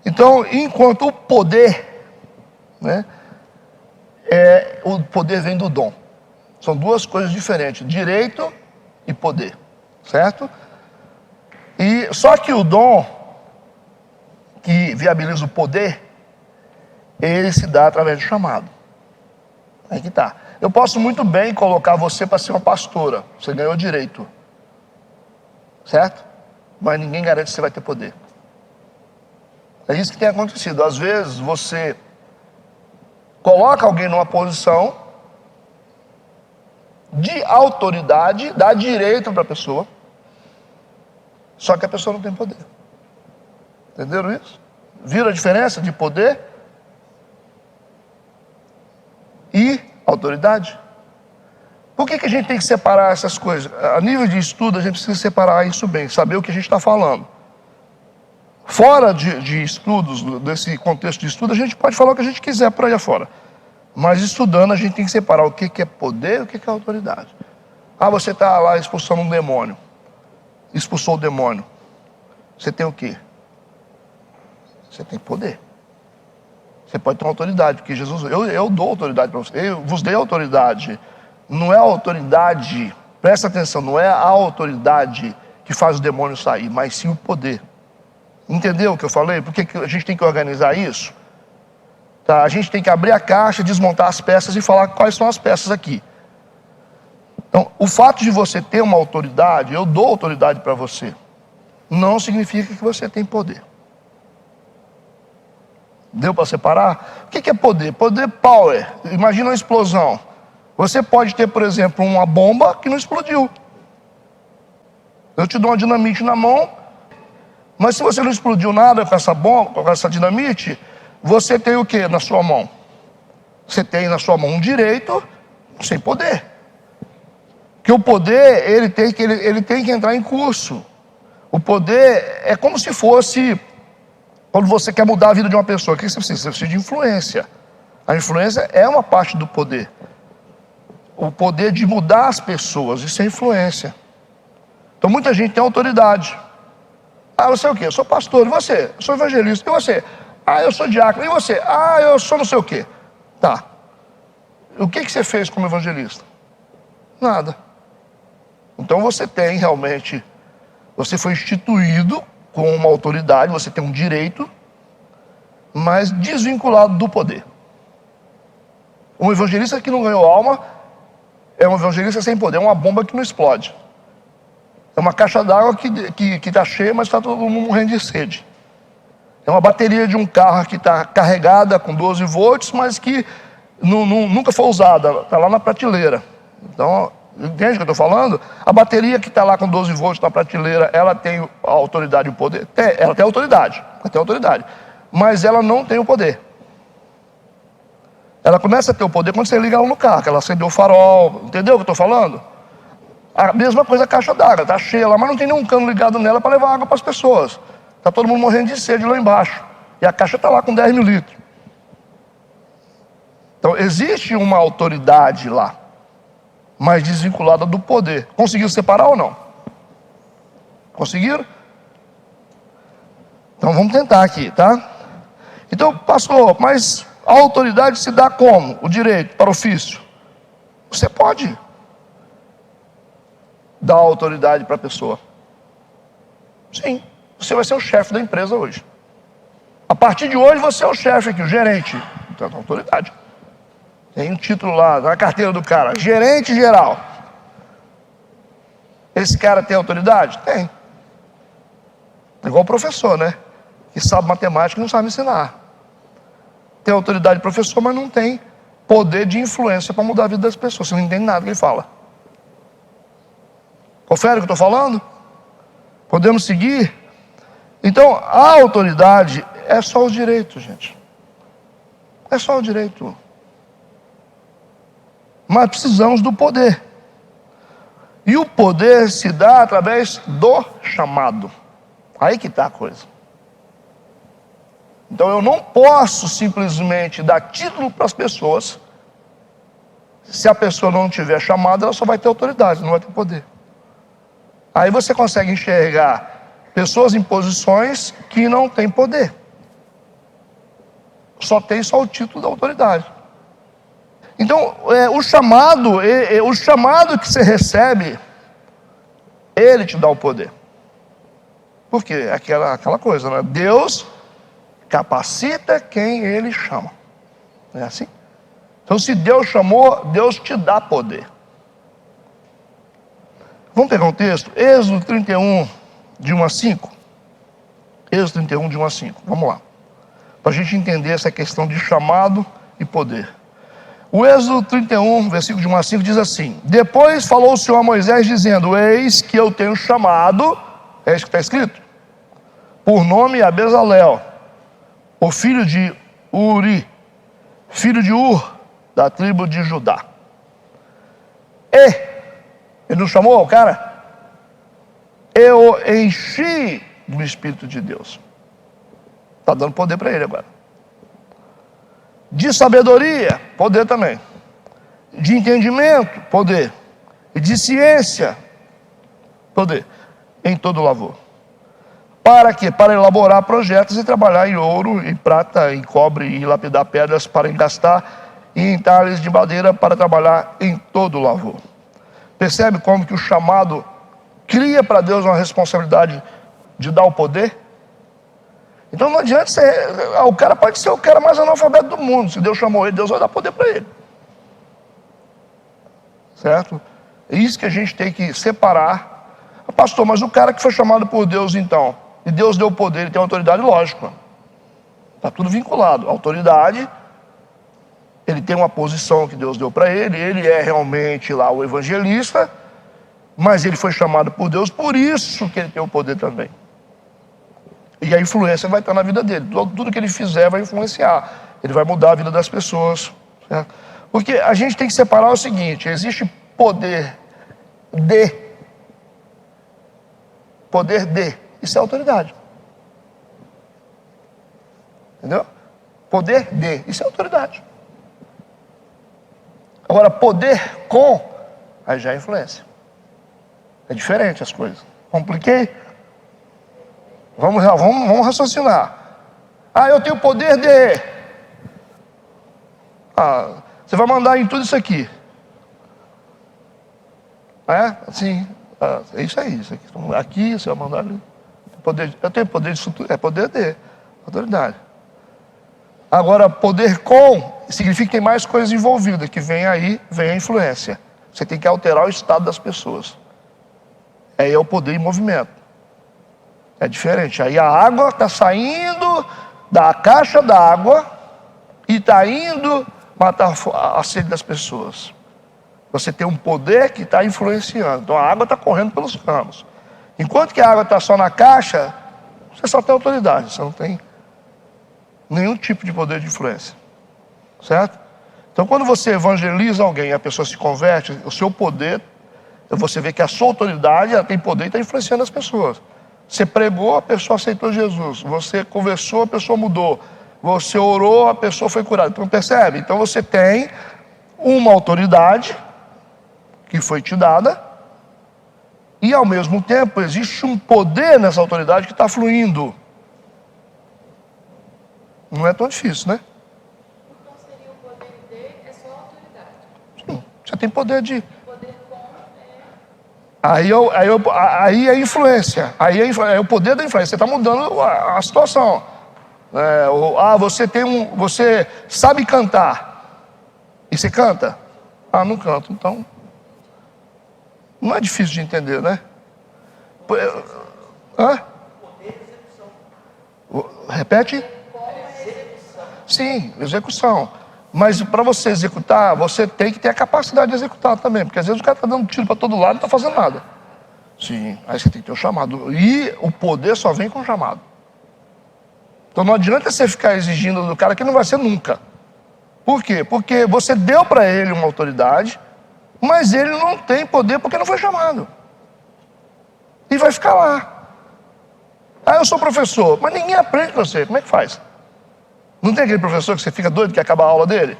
Então, enquanto o poder, né, o poder vem do dom. São duas coisas diferentes, direito e poder, certo? E só que o dom que viabiliza o poder, ele se dá através do chamado. Aí que tá. Eu posso muito bem colocar você para ser uma pastora, você ganhou direito, certo? Mas ninguém garante que você vai ter poder. É isso que tem acontecido. Às vezes você coloca alguém numa posição de autoridade, dá direito para a pessoa, só que a pessoa não tem poder. Entenderam isso? Viram a diferença de poder e autoridade? Por que a gente tem que separar essas coisas? A nível de estudo, a gente precisa separar isso bem, saber o que a gente está falando. Fora de estudos, desse contexto de estudo, a gente pode falar o que a gente quiser por aí afora. Mas estudando, a gente tem que separar o que é poder e o que é autoridade. Você está lá expulsando um demônio. Expulsou o demônio. Você tem o quê? Você tem poder. Você pode ter uma autoridade, porque Jesus, eu dou autoridade para você. Eu vos dei autoridade. Não é a autoridade, presta atenção, não é a autoridade que faz o demônio sair, mas sim o poder. Entendeu o que eu falei? Por que a gente tem que organizar isso? Tá? A gente tem que abrir a caixa, desmontar as peças e falar quais são as peças aqui. Então, o fato de você ter uma autoridade, eu dou autoridade para você, não significa que você tem poder. Deu para separar? O que é poder? Poder, power. Imagina uma explosão. Você pode ter, por exemplo, uma bomba que não explodiu. Eu te dou uma dinamite na mão, mas se você não explodiu nada com essa bomba, com essa dinamite, você tem o que na sua mão? Você tem na sua mão um direito sem poder. que o poder, ele tem que entrar em curso. O poder é como se fosse, quando você quer mudar a vida de uma pessoa, o que você precisa? Você precisa de influência. A influência é uma parte do poder. O poder de mudar as pessoas, isso é influência. Então muita gente tem autoridade. Ah, você é o quê? Eu sou pastor. E você? Eu sou evangelista. E você? Ah, eu sou diácono. E você? Ah, eu sou não sei o quê. Tá. O que você fez como evangelista? Nada. Então você tem realmente, você foi instituído com uma autoridade, você tem um direito, mas desvinculado do poder. Um evangelista que não ganhou alma é um evangelista sem poder, é uma bomba que não explode. É uma caixa d'água que está cheia, mas está todo mundo morrendo de sede. É uma bateria de um carro que está carregada com 12 volts, mas que nunca foi usada, está lá na prateleira. Então, entende o que eu estou falando? A bateria que está lá com 12 volts na prateleira, ela tem a autoridade e o poder? Ela tem autoridade, mas ela não tem o poder. Ela começa a ter o poder quando você liga ela no carro, que ela acendeu o farol, entendeu o que eu estou falando? A mesma coisa a caixa d'água, está cheia lá, mas não tem nenhum cano ligado nela para levar água para as pessoas. Está todo mundo morrendo de sede lá embaixo. E a caixa está lá com 10 mil litros. Então existe uma autoridade lá, mas desvinculada do poder. Conseguiram separar ou não? Conseguiram? Então vamos tentar aqui, tá? Então, pastor, mas a autoridade se dá como? O direito para ofício. Você pode dar autoridade para a pessoa. Sim, você vai ser o chefe da empresa hoje. A partir de hoje você é o chefe aqui, o gerente. Então tem autoridade. Tem um título lá na carteira do cara, gerente geral. Esse cara tem autoridade? Tem. É igual o professor, né? Que sabe matemática e não sabe ensinar. Tem autoridade de professor, mas não tem poder de influência para mudar a vida das pessoas. Você não entende nada que ele fala. Confere o que eu estou falando? Podemos seguir? Então, a autoridade é só o direito, gente. É só o direito. Mas precisamos do poder. E o poder se dá através do chamado. Aí que está a coisa. Então eu não posso simplesmente dar título para as pessoas. Se a pessoa não tiver chamado, ela só vai ter autoridade, não vai ter poder. Aí você consegue enxergar pessoas em posições que não têm poder. Só tem o título da autoridade. Então, o chamado que você recebe, ele te dá o poder. Por quê? Aquela coisa, né? Deus capacita quem ele chama. Não é assim? Então, se Deus chamou, Deus te dá poder. Vamos pegar um texto? Êxodo 31, de 1 a 5. Êxodo 31, de 1 a 5. Vamos lá. Para a gente entender essa questão de chamado e poder. O Êxodo 31, versículo de 1 a 5 diz assim: Depois falou o Senhor a Moisés dizendo: Eis que eu tenho chamado, é isso que está escrito, por nome a Bezalel, o filho de Uri, filho de Ur, da tribo de Judá. Ele não chamou o cara? Eu enchi do Espírito de Deus. Está dando poder para ele agora. De sabedoria, poder também. De entendimento, poder. E de ciência, poder. Em todo lavor. Para quê? Para elaborar projetos e trabalhar em ouro, em prata, em cobre e lapidar pedras para engastar, e em talhas de madeira para trabalhar em todo lavor. Percebe como que o chamado cria para Deus uma responsabilidade de dar o poder? Então não adianta o cara pode ser o cara mais analfabeto do mundo. Se Deus chamou ele, Deus vai dar poder para ele. Certo? É isso que a gente tem que separar. Pastor, mas o cara que foi chamado por Deus então, e Deus deu poder, ele tem autoridade, lógico. Está tudo vinculado. A autoridade, ele tem uma posição que Deus deu para ele, ele é realmente lá o evangelista, mas ele foi chamado por Deus, por isso que ele tem o poder também. E a influência vai estar na vida dele. Tudo que ele fizer vai influenciar. Ele vai mudar a vida das pessoas. Certo? Porque a gente tem que separar o seguinte: existe poder de. Poder de. Isso é autoridade. Entendeu? Poder de. Isso é autoridade. Agora, poder com, aí já é influência. É diferente as coisas. Compliquei? Vamos raciocinar. Eu tenho poder de. Você vai mandar em tudo isso aqui. Assim. É isso aí. Isso aqui. Aqui você vai mandar ali. Eu tenho poder de futuro. É poder de. Autoridade. Agora, poder com significa que tem mais coisas envolvidas, que vem aí, vem a influência. Você tem que alterar o estado das pessoas. Aí é o poder em movimento. É diferente. Aí a água está saindo da caixa d'água e está indo matar a sede das pessoas. Você tem um poder que está influenciando. Então a água está correndo pelos canos. Enquanto que a água está só na caixa, você só tem autoridade. Você não tem nenhum tipo de poder de influência. Certo? Então quando você evangeliza alguém e a pessoa se converte, o seu poder, você vê que a sua autoridade, ela tem poder e está influenciando as pessoas. Você pregou, a pessoa aceitou Jesus. Você conversou, a pessoa mudou. Você orou, a pessoa foi curada. Então percebe? Então você tem uma autoridade que foi te dada e ao mesmo tempo existe um poder nessa autoridade que está fluindo. Não é tão difícil, né? Então seria o poder de, é só autoridade. Sim, você tem poder de. Poder com Aí é influência. Aí é o poder da influência. Você está mudando a situação. Você sabe cantar. E você canta? Não canto. Então, não é difícil de entender, né? Repete? Sim, execução. Mas para você executar, você tem que ter a capacidade de executar também. Porque às vezes o cara está dando tiro para todo lado e não está fazendo nada. Sim, aí você tem que ter o chamado. E o poder só vem com o chamado. Então não adianta você ficar exigindo do cara que não vai ser nunca. Por quê? Porque você deu para ele uma autoridade, mas ele não tem poder porque não foi chamado. E vai ficar lá. Eu sou professor, mas ninguém aprende com você. Como é que faz? Não tem aquele professor que você fica doido que acaba a aula dele?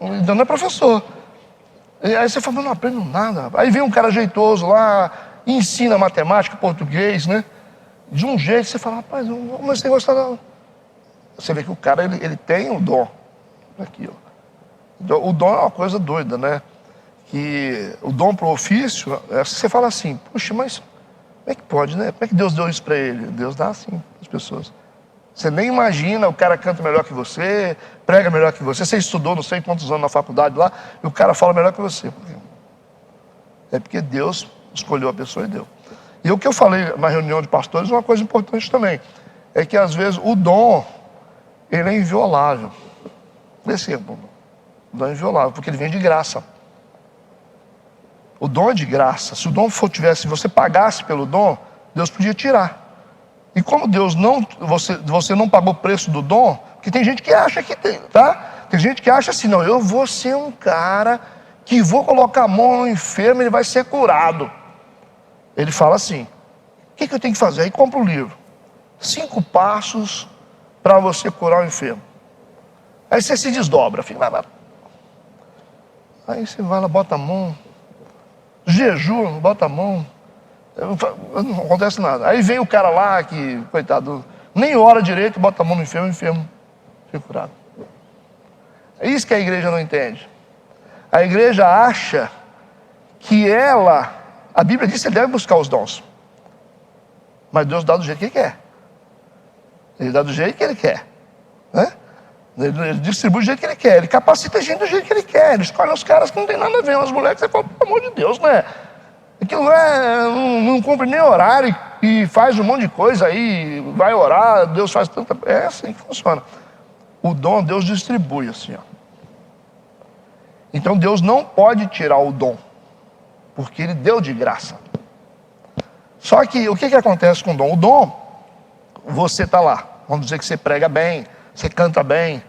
Então não é professor. E aí você fala, mas não aprendo nada. Aí vem um cara jeitoso lá, ensina matemática, português, né? De um jeito, você fala, rapaz, eu não comecei a gostar não. Você vê que o cara, ele tem o dom. Aqui, ó. O dom é uma coisa doida, né? Que o dom para o ofício, você fala assim, puxa, mas como é que pode, né? Como é que Deus deu isso para ele? Deus dá assim para as pessoas. Você nem imagina, o cara canta melhor que você, prega melhor que você estudou não sei quantos anos na faculdade lá, e o cara fala melhor que você. Por quê? É porque Deus escolheu a pessoa e deu. E o que eu falei na reunião de pastores, uma coisa importante também, é que às vezes o dom, ele é inviolável. O dom é inviolável, porque ele vem de graça. O dom é de graça. Se o dom se você pagasse pelo dom, Deus podia tirar. E como Deus não, você não pagou o preço do dom, porque tem gente que acha que tem, tá? Tem gente que acha assim, não, eu vou ser um cara que vou colocar a mão no enfermo e ele vai ser curado. Ele fala assim, o que eu tenho que fazer? Aí compra um livro. 5 passos para você curar o enfermo. Aí você se desdobra, filho. Aí você vai lá, bota a mão. Jejum, bota a mão. Não acontece nada. Aí vem o cara lá que, coitado, nem ora direito, bota a mão no enfermo, o enfermo fica curado. É isso que a igreja não entende. A igreja acha que a Bíblia diz que você deve buscar os dons. Mas Deus dá do jeito que Ele quer. Ele dá do jeito que Ele quer. Né? Ele distribui do jeito que Ele quer. Ele capacita a gente do jeito que Ele quer. Ele escolhe os caras que não tem nada a ver. Umas mulheres que você fala, pelo amor de Deus, né? Aquilo não cumpre nem horário e faz um monte de coisa aí, vai orar, Deus faz tanta... É assim que funciona. O dom Deus distribui assim, ó. Então Deus não pode tirar o dom, porque Ele deu de graça. Só que o que acontece com o dom? O dom, você está lá, vamos dizer que você prega bem, você canta bem,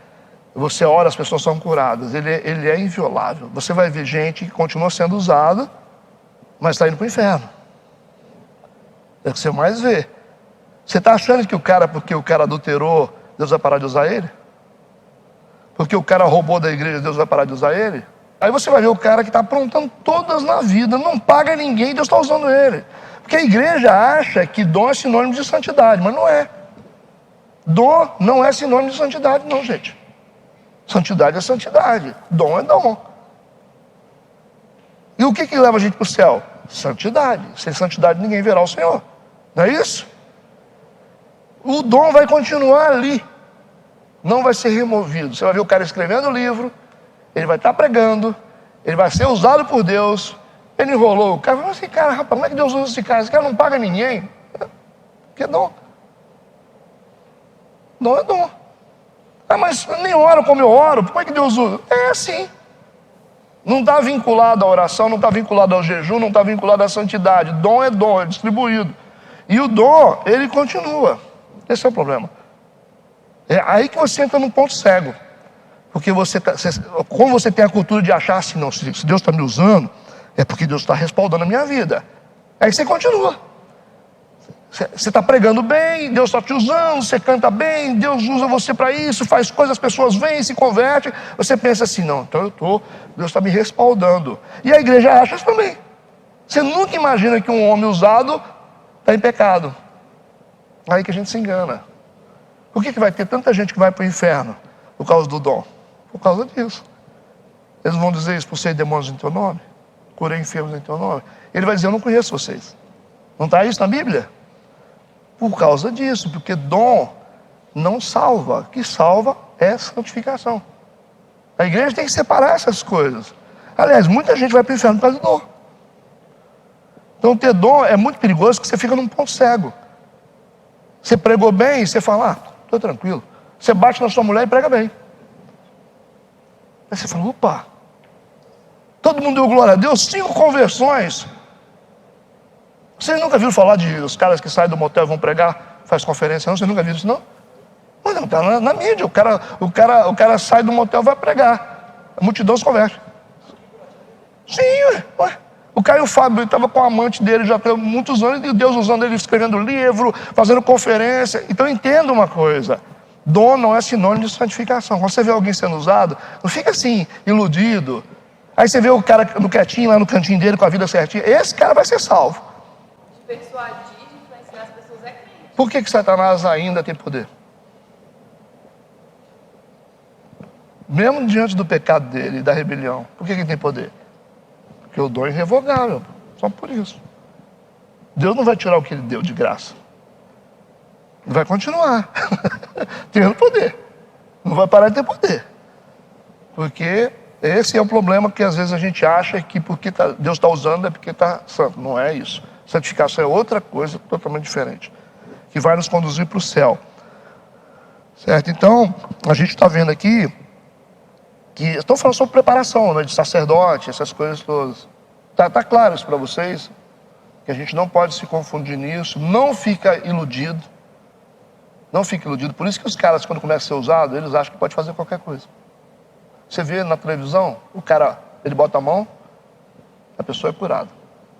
você ora, as pessoas são curadas, ele é inviolável. Você vai ver gente que continua sendo usada mas está indo para o inferno. É o que você mais vê. Você está achando que o cara, porque o cara adulterou, Deus vai parar de usar ele? Porque o cara roubou da igreja, Deus vai parar de usar ele? Aí você vai ver o cara que está aprontando todas na vida, não paga ninguém, Deus está usando ele. Porque a igreja acha que dom é sinônimo de santidade, mas não é. Dom não é sinônimo de santidade, não, gente. Santidade é santidade, dom é dom. E o que leva a gente para o céu? Santidade. Sem santidade ninguém verá o Senhor. Não é isso? O dom vai continuar ali. Não vai ser removido. Você vai ver o cara escrevendo o livro, ele vai estar pregando, ele vai ser usado por Deus. Ele enrolou o cara, falou assim, cara, rapaz, como é que Deus usa esse cara? Esse cara não paga ninguém. Que é dom. Dom é dom. Ah, mas nem oro como eu oro, como é que Deus usa? É assim. Não está vinculado à oração, não está vinculado ao jejum, não está vinculado à santidade. Dom, é distribuído. E o dom, ele continua. Esse é o problema. É aí que você entra num ponto cego. Porque como você tem a cultura de achar assim, não, se Deus está me usando, é porque Deus está respaldando a minha vida. Aí você continua. Você está pregando bem, Deus está te usando, você canta bem, Deus usa você para isso, faz coisas, as pessoas vêm, se convertem. Você pensa assim, não, então Deus está me respaldando. E a igreja acha isso também. Você nunca imagina que um homem usado está em pecado. Aí que a gente se engana. Por que vai ter tanta gente que vai para o inferno por causa do dom? Por causa disso. Eles vão dizer, expulsei demônios em teu nome, curei enfermos em teu nome. Ele vai dizer, eu não conheço vocês. Não está isso na Bíblia? Por causa disso, porque dom não salva. O que salva é santificação. A igreja tem que separar essas coisas. Aliás, muita gente vai para o inferno por causa do dom. Então ter dom é muito perigoso, porque você fica num ponto cego. Você pregou bem, você fala, estou tranquilo. Você bate na sua mulher e prega bem. Aí você fala, opa, todo mundo deu glória a Deus, 5 conversões. Vocês nunca viram falar de os caras que saem do motel e vão pregar, faz conferência, não? Vocês nunca viram isso, não? Mas não, tá na mídia, o cara sai do motel e vai pregar. A multidão se converte. Sim, ué. O Caio Fábio estava com a amante dele já há muitos anos, e Deus usando ele, escrevendo livro, fazendo conferência. Então entenda uma coisa, dom não é sinônimo de santificação. Quando você vê alguém sendo usado, não fica assim, iludido. Aí você vê o cara no quietinho, lá no cantinho dele, com a vida certinha, esse cara vai ser salvo. Persuadir, influenciar as pessoas é crente. Por que Satanás ainda tem poder? Mesmo diante do pecado dele e da rebelião, por que ele tem poder? Porque o dom é irrevogável, só por isso. Deus não vai tirar o que ele deu de graça. Ele vai continuar tendo poder. Não vai parar de ter poder. Porque esse é o problema que às vezes a gente acha que porque Deus está usando é porque está santo. Não é isso. Santificação é outra coisa totalmente diferente, que vai nos conduzir para o céu. Certo? Então, a gente está vendo aqui que estou falando sobre preparação, né, de sacerdote, essas coisas todas. Tá claro isso para vocês? Que a gente não pode se confundir nisso. Não fica iludido. Não fica iludido. Por isso que os caras, quando começam a ser usados, eles acham que pode fazer qualquer coisa. Você vê na televisão, o cara, ele bota a mão, a pessoa é curada.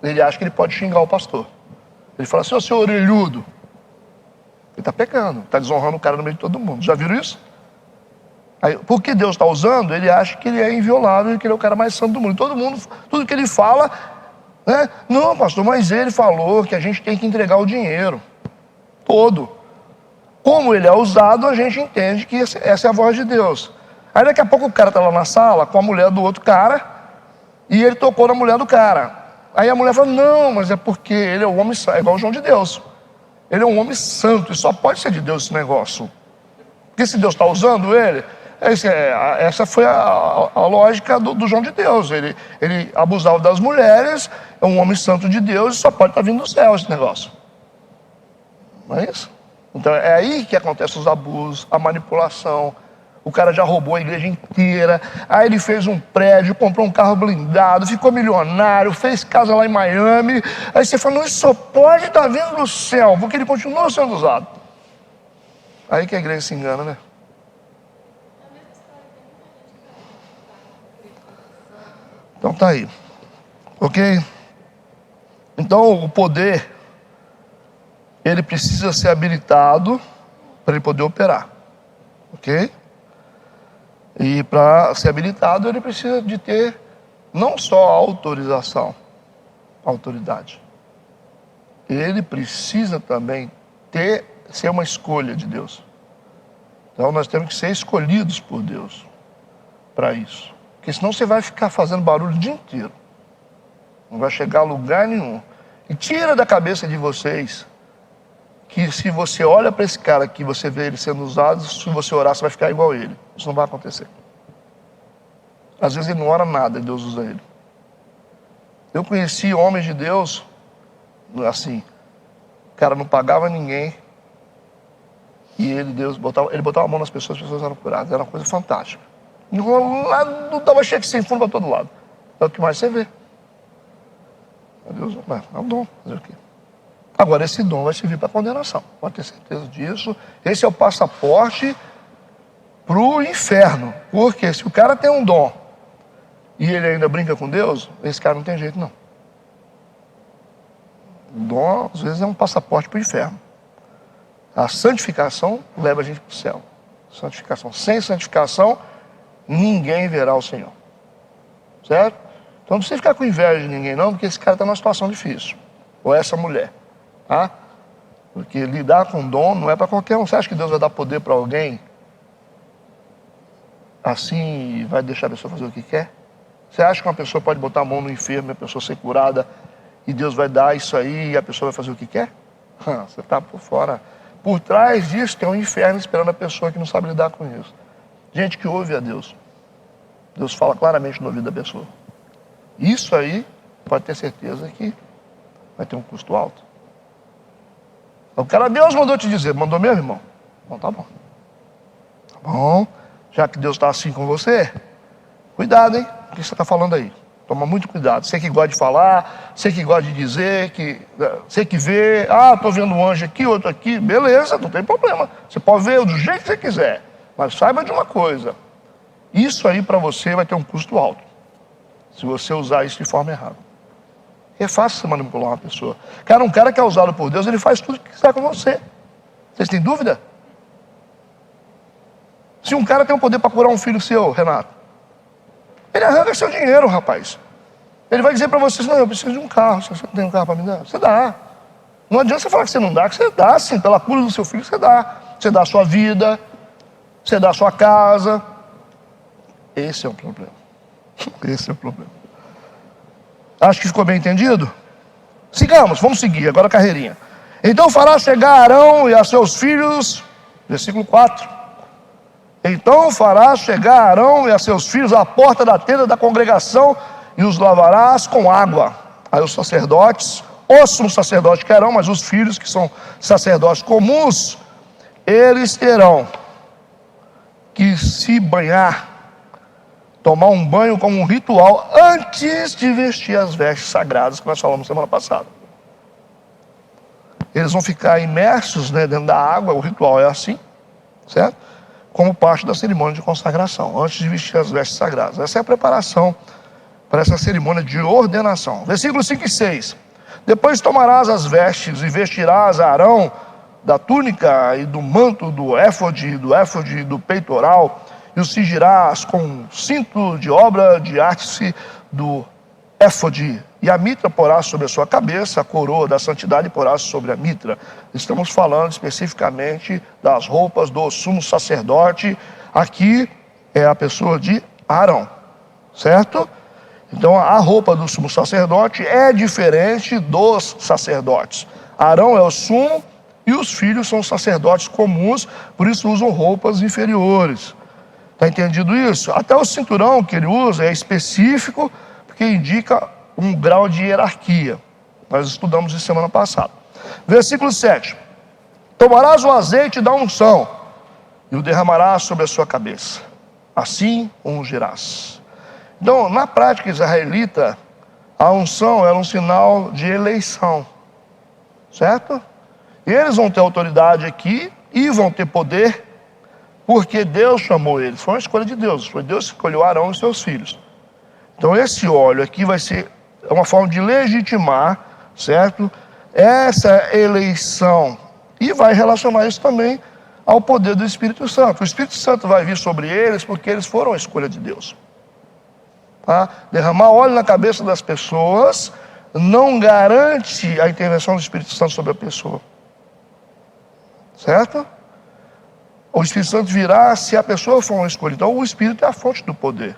Ele acha que ele pode xingar o pastor. Ele fala assim, ô seu orelhudo. Ele está pecando, está desonrando o cara no meio de todo mundo. Já viram isso? Aí, porque Deus está usando, ele acha que ele é inviolável, que ele é o cara mais santo do mundo. Todo mundo, tudo que ele fala, né? Não, pastor, mas ele falou que a gente tem que entregar o dinheiro. Todo. Como ele é usado, a gente entende que essa é a voz de Deus. Aí daqui a pouco o cara está lá na sala com a mulher do outro cara, e ele tocou na mulher do cara. Aí a mulher fala, não, mas é porque ele é um homem santo, é igual o João de Deus. Ele é um homem santo, e só pode ser de Deus esse negócio. Porque se Deus está usando ele, essa foi a lógica do João de Deus. Ele abusava das mulheres, é um homem santo de Deus, e só pode estar vindo do céu esse negócio. Não é isso? Então é aí que acontecem os abusos, a manipulação. O cara já roubou a igreja inteira, aí ele fez um prédio, comprou um carro blindado, ficou milionário, fez casa lá em Miami. Aí você fala, não, isso só pode estar vindo do céu, porque ele continua sendo usado. Aí que a igreja se engana, né? Então tá aí, ok? Então, o poder, ele precisa ser habilitado para ele poder operar, ok? E para ser habilitado, ele precisa de ter não só autorização, autoridade. Ele precisa também ser uma escolha de Deus. Então nós temos que ser escolhidos por Deus para isso. Porque senão você vai ficar fazendo barulho o dia inteiro. Não vai chegar a lugar nenhum. E tira da cabeça de vocês que se você olha para esse cara aqui, você vê ele sendo usado, se você orar, você vai ficar igual a ele. Isso não vai acontecer. Às vezes ele não ora nada e Deus usa ele. Eu conheci homens de Deus, assim, o cara não pagava ninguém, e Deus botava a mão nas pessoas, as pessoas eram curadas. Era uma coisa fantástica. Não dava cheque sem fundo para todo lado. É o que mais você vê. Deus, é um dom, fazer o quê? Agora, esse dom vai servir para condenação, pode ter certeza disso. Esse é o passaporte para o inferno. Porque se o cara tem um dom e ele ainda brinca com Deus, esse cara não tem jeito, não. O dom, às vezes, é um passaporte para o inferno. A santificação leva a gente para o céu. Santificação. Sem santificação, ninguém verá o Senhor. Certo? Então não precisa ficar com inveja de ninguém, não, porque esse cara está numa situação difícil. Ou essa mulher. Tá? Porque lidar com dom não é para qualquer um. Você acha que Deus vai dar poder para alguém assim e vai deixar a pessoa fazer o que quer? Você acha que uma pessoa pode botar a mão no enfermo e a pessoa ser curada e Deus vai dar isso aí e a pessoa vai fazer o que quer? Você está por fora. Por trás disso tem um inferno esperando a pessoa que não sabe lidar com isso. Gente que ouve a Deus. Deus fala claramente no ouvido da pessoa. Isso aí pode ter certeza que vai ter um custo alto. O cara, Deus mandou te dizer. Mandou mesmo, irmão? Bom, tá bom. Tá bom. Já que Deus está assim com você, cuidado, hein? O que você está falando aí? Toma muito cuidado. Você que gosta de falar, você que gosta de dizer, você que vê, estou vendo um anjo aqui, outro aqui, beleza, não tem problema. Você pode ver do jeito que você quiser. Mas saiba de uma coisa, isso aí para você vai ter um custo alto, se você usar isso de forma errada. É fácil você manipular uma pessoa. Um cara que é usado por Deus, ele faz tudo o que quiser com você. Vocês têm dúvida? Se um cara tem o poder para curar um filho seu, Renato, ele arranca seu dinheiro, rapaz. Ele vai dizer para você, não, eu preciso de um carro, você tem um carro para me dar? Você dá. Não adianta você falar que você não dá, que você dá sim, pela cura do seu filho você dá. Você dá a sua vida, você dá a sua casa. Esse é o problema. Esse é o problema. Acho que ficou bem entendido? Sigamos, vamos seguir, agora a carreirinha. Então fará chegar Arão e a seus filhos, versículo 4. Então fará chegar Arão e a seus filhos à porta da tenda da congregação e os lavarás com água. Aí os sacerdotes, o sumo sacerdote que Arão, mas os filhos que são sacerdotes comuns, eles terão que se banhar, tomar um banho como um ritual antes de vestir as vestes sagradas que nós falamos semana passada. Eles vão ficar imersos, dentro da água, o ritual é assim, certo? Como parte da cerimônia de consagração, antes de vestir as vestes sagradas. Essa é a preparação para essa cerimônia de ordenação. Versículos 5 e 6. Depois tomarás as vestes e vestirás a Arão da túnica e do manto do éfode do peitoral, e o cingirás com um cinto de obra de arte do éfode, e a mitra porás sobre a sua cabeça, a coroa da santidade porás sobre a mitra. Estamos falando especificamente das roupas do sumo sacerdote. Aqui é a pessoa de Arão, certo? Então a roupa do sumo sacerdote é diferente dos sacerdotes. Arão é o sumo e os filhos são sacerdotes comuns, por isso usam roupas inferiores. Está entendido isso? Até o cinturão que ele usa é específico, porque indica um grau de hierarquia. Nós estudamos isso semana passada. Versículo 7. Tomarás o azeite da unção e o derramarás sobre a sua cabeça. Assim o ungirás. Então, na prática israelita, a unção era um sinal de eleição. Certo? E eles vão ter autoridade aqui e vão ter poder, porque Deus chamou eles. Foi uma escolha de Deus. Foi Deus que escolheu Arão e seus filhos. Então esse óleo aqui vai ser uma forma de legitimar certo? Essa eleição. E vai relacionar isso também ao poder do Espírito Santo. O Espírito Santo vai vir sobre eles porque eles foram a escolha de Deus. Tá? Derramar óleo na cabeça das pessoas não garante a intervenção do Espírito Santo sobre a pessoa. Certo? O Espírito Santo virá se a pessoa for uma escolha. Então o Espírito é a fonte do poder.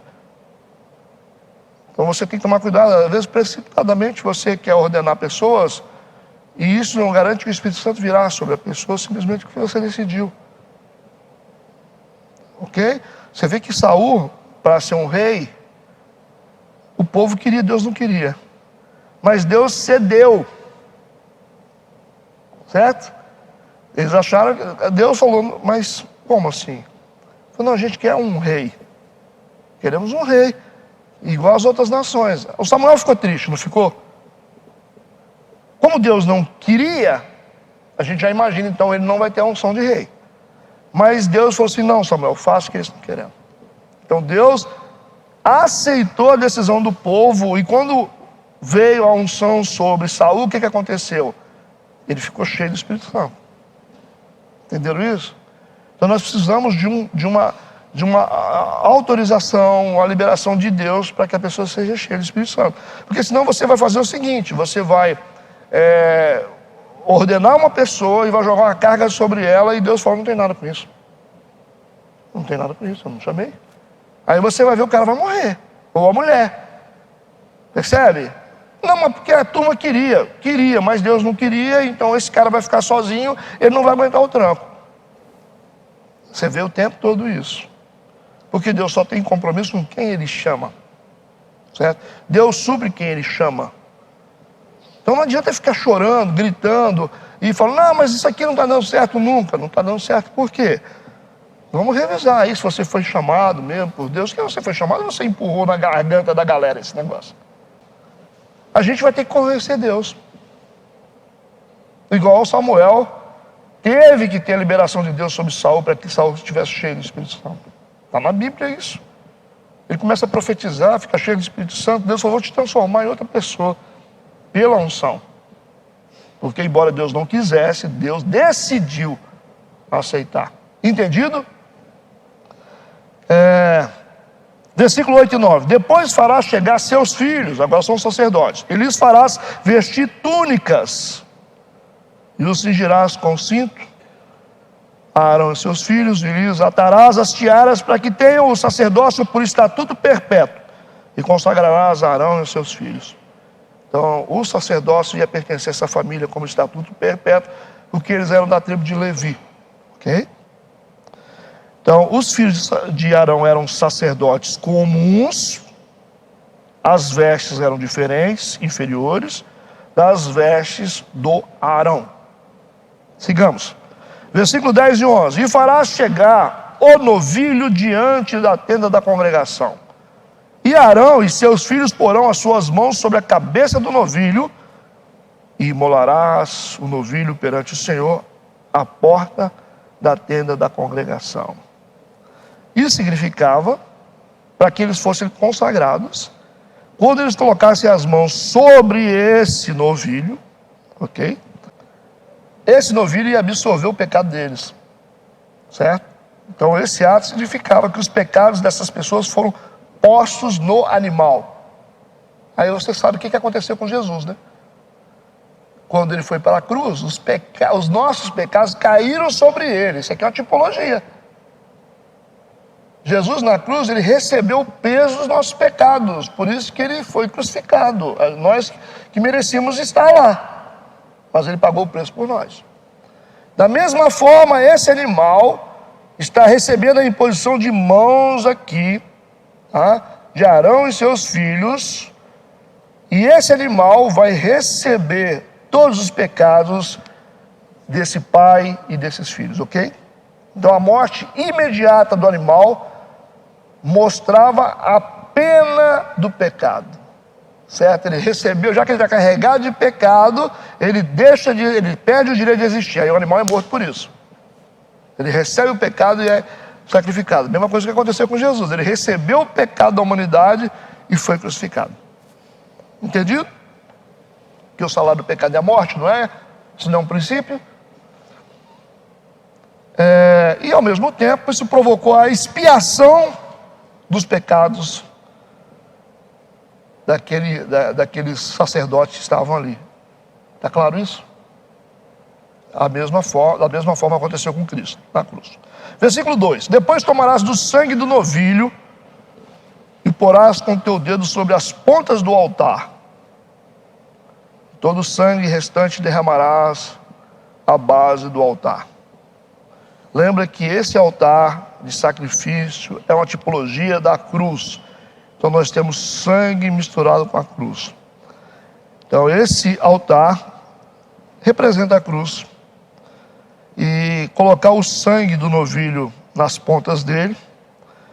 Então você tem que tomar cuidado. Às vezes precipitadamente você quer ordenar pessoas e isso não garante que o Espírito Santo virá sobre a pessoa simplesmente porque você decidiu. Ok? Você vê que Saul, para ser um rei, o povo queria, Deus não queria. Mas Deus cedeu. Certo? Eles acharam que Deus falou, mas como assim? Falou, não, a gente quer um rei. Queremos um rei, igual às outras nações. O Samuel ficou triste, não ficou? Como Deus não queria, a gente já imagina, então ele não vai ter a unção de rei. Mas Deus falou assim, não, Samuel, faça o que eles estão querendo. Então Deus aceitou a decisão do povo, e quando veio a unção sobre Saul, o que aconteceu? Ele ficou cheio do Espírito Santo. Entenderam isso? Então nós precisamos de uma autorização, uma liberação de Deus para que a pessoa seja cheia do Espírito Santo. Porque senão você vai fazer o seguinte, você vai ordenar uma pessoa e vai jogar uma carga sobre ela e Deus fala, não tem nada com isso. Não tem nada com isso, eu não chamei. Aí você vai ver o cara vai morrer, ou a mulher. Percebe? Não, mas porque a turma queria, mas Deus não queria, então esse cara vai ficar sozinho, ele não vai aguentar o tranco. Você vê o tempo todo isso. Porque Deus só tem compromisso com quem Ele chama. Certo? Deus supre quem Ele chama. Então não adianta ficar chorando, gritando e falando, não, mas isso aqui não está dando certo nunca. Não está dando certo por quê? Vamos revisar aí se você foi chamado mesmo por Deus. Que você foi chamado ou você empurrou na garganta da galera esse negócio? A gente vai ter que conhecer Deus. Igual Samuel teve que ter a liberação de Deus sobre Saul para que Saul estivesse cheio do Espírito Santo. Está na Bíblia isso. Ele começa a profetizar, fica cheio do Espírito Santo. Deus falou, vou te transformar em outra pessoa pela unção. Porque embora Deus não quisesse, Deus decidiu aceitar. Entendido? Versículo 8 e 9. Depois farás chegar seus filhos, agora são sacerdotes, e lhes farás vestir túnicas, e os cingirás com cinto, Arão e seus filhos, e lhes atarás as tiaras para que tenham o sacerdócio por estatuto perpétuo, e consagrarás a Arão e seus filhos. Então, o sacerdócio ia pertencer a essa família como estatuto perpétuo, porque eles eram da tribo de Levi. Ok? Então, os filhos de Arão eram sacerdotes comuns, as vestes eram diferentes, inferiores, das vestes do Arão. Sigamos. Versículo 10 e 11. E farás chegar o novilho diante da tenda da congregação. E Arão e seus filhos porão as suas mãos sobre a cabeça do novilho, e imolarás o novilho perante o Senhor à porta da tenda da congregação. Isso significava, para que eles fossem consagrados, quando eles colocassem as mãos sobre esse novilho, ok? Esse novilho ia absorver o pecado deles, certo? Então esse ato significava que os pecados dessas pessoas foram postos no animal. Aí você sabe o que aconteceu com Jesus, né? Quando ele foi para a cruz, os nossos pecados caíram sobre ele. Isso aqui é uma tipologia. Jesus na cruz, ele recebeu o peso dos nossos pecados, por isso que ele foi crucificado. Nós que merecíamos estar lá, mas ele pagou o preço por nós. Da mesma forma, esse animal está recebendo a imposição de mãos aqui, tá? De Arão e seus filhos, e esse animal vai receber todos os pecados desse pai e desses filhos, ok? Então a morte imediata do animal mostrava a pena do pecado, certo? Ele recebeu, já que ele está carregado de pecado, ele perde o direito de existir, aí o animal é morto por isso. Ele recebe o pecado e é sacrificado. Mesma coisa que aconteceu com Jesus, ele recebeu o pecado da humanidade e foi crucificado. Entendido? que o salário do pecado é a morte, não é? Isso não é um princípio. E ao mesmo tempo isso provocou a expiação dos pecados daqueles sacerdotes que estavam ali. Está claro isso? Da mesma forma aconteceu com Cristo na cruz. Versículo 2: depois tomarás do sangue do novilho e porás com teu dedo sobre as pontas do altar. Todo o sangue restante derramarás à base do altar. Lembra que esse altar de sacrifício é uma tipologia da cruz. Então nós temos sangue misturado com a cruz. Então esse altar representa a cruz. E colocar o sangue do novilho nas pontas dele,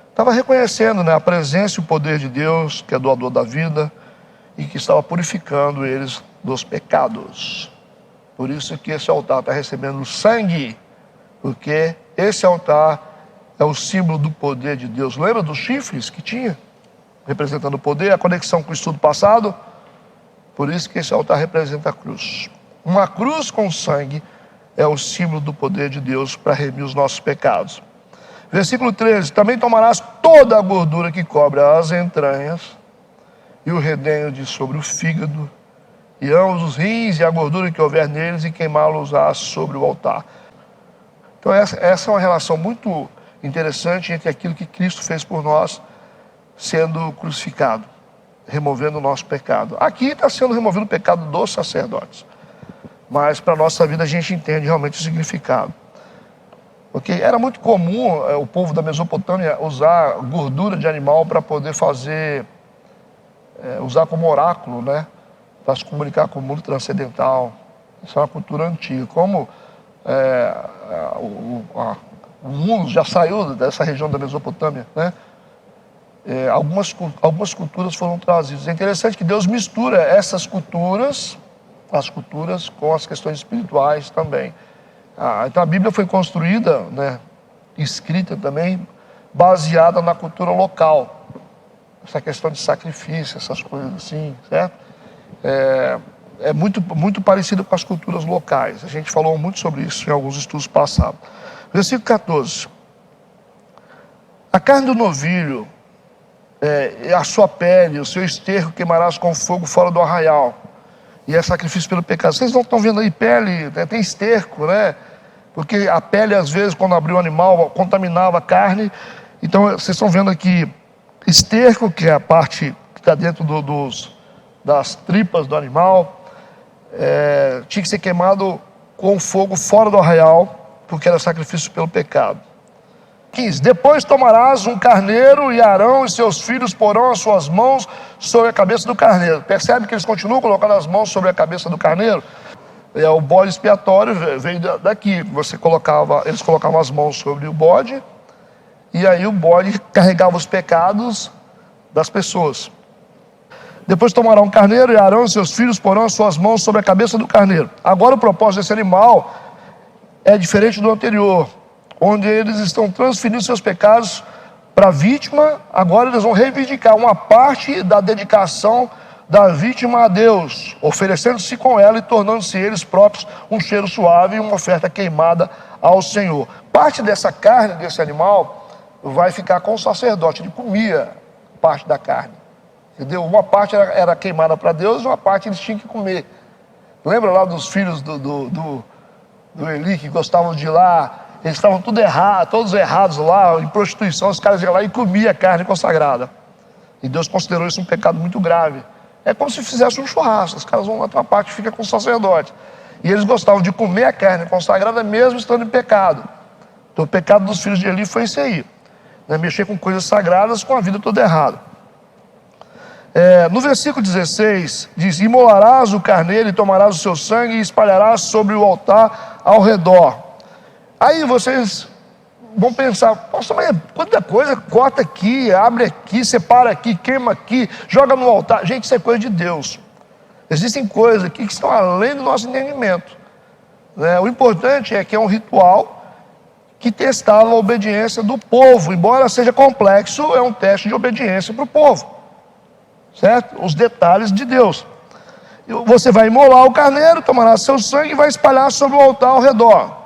estava reconhecendo, né, a presença e o poder de Deus, que é doador da vida, e que estava purificando eles dos pecados. Por isso que esse altar está recebendo sangue, porque esse altar é o símbolo do poder de Deus. Lembra dos chifres que tinha, representando o poder, a conexão com o estudo passado? Por isso que esse altar representa a cruz. Uma cruz com sangue é o símbolo do poder de Deus para remir os nossos pecados. Versículo 13: também tomarás toda a gordura que cobre as entranhas, e o redenho de sobre o fígado, e ambos os rins e a gordura que houver neles, e queimá-los-ás sobre o altar. Então essa é uma relação muito interessante entre aquilo que Cristo fez por nós, sendo crucificado, removendo o nosso pecado. Aqui está sendo removido o pecado dos sacerdotes, mas para a nossa vida a gente entende realmente o significado. Porque era muito comum o povo da Mesopotâmia usar gordura de animal para poder fazer, usar como oráculo, né? Para se comunicar com o mundo transcendental. Isso é uma cultura antiga. Como o mundo já saiu dessa região da Mesopotâmia, né? Algumas culturas foram trazidas. É interessante que Deus mistura essas culturas, as culturas, com as questões espirituais também. Então a Bíblia foi construída, né, escrita também, baseada na cultura local. Essa questão de sacrifício, essas coisas assim, certo? É muito parecido com as culturas locais. A gente falou muito sobre isso em alguns estudos passados. Versículo 14. A carne do novilho, a sua pele, o seu esterco queimarás com fogo fora do arraial. E é sacrifício pelo pecado. Vocês não estão vendo aí pele, né? Tem esterco, né? Porque a pele, às vezes, quando abriu o animal, contaminava a carne. Então, vocês estão vendo aqui esterco, que é a parte que está dentro das tripas do animal. Tinha que ser queimado com fogo fora do arraial, porque era sacrifício pelo pecado. 15. Depois tomarás um carneiro, e Arão e seus filhos porão as suas mãos sobre a cabeça do carneiro. Percebe que eles continuam colocando as mãos sobre a cabeça do carneiro? O bode expiatório veio daqui. Eles colocavam as mãos sobre o bode, e aí o bode carregava os pecados das pessoas. Depois tomará um carneiro, e Arão e seus filhos porão as suas mãos sobre a cabeça do carneiro. Agora o propósito desse animal é diferente do anterior, onde eles estão transferindo seus pecados para a vítima. Agora eles vão reivindicar uma parte da dedicação da vítima a Deus, oferecendo-se com ela e tornando-se eles próprios um cheiro suave e uma oferta queimada ao Senhor. Parte dessa carne, desse animal, vai ficar com o sacerdote. Ele comia parte da carne, entendeu? Uma parte era queimada para Deus, uma parte eles tinham que comer. Lembra lá dos filhos do Eli, que gostavam de ir lá? Eles estavam todos errados lá, em prostituição. Os caras iam lá e comiam a carne consagrada. E Deus considerou isso um pecado muito grave. É como se fizesse um churrasco. Os caras vão lá, uma parte fica com o sacerdote. E eles gostavam de comer a carne consagrada mesmo estando em pecado. Então o pecado dos filhos de Eli foi esse aí, né? Mexer com coisas sagradas com a vida toda errada. No versículo 16 diz: imolarás o carneiro e tomarás o seu sangue e espalharás sobre o altar ao redor. Aí vocês vão pensar: nossa, mas quanta coisa, corta aqui, abre aqui, separa aqui, queima aqui, joga no altar. Gente, isso é coisa de Deus. Existem coisas aqui que estão além do nosso entendimento, né? O importante é que é um ritual que testava a obediência do povo. Embora seja complexo, é um teste de obediência para o povo, certo? Os detalhes de Deus. Você vai imolar o carneiro, tomará seu sangue e vai espalhar sobre o altar ao redor.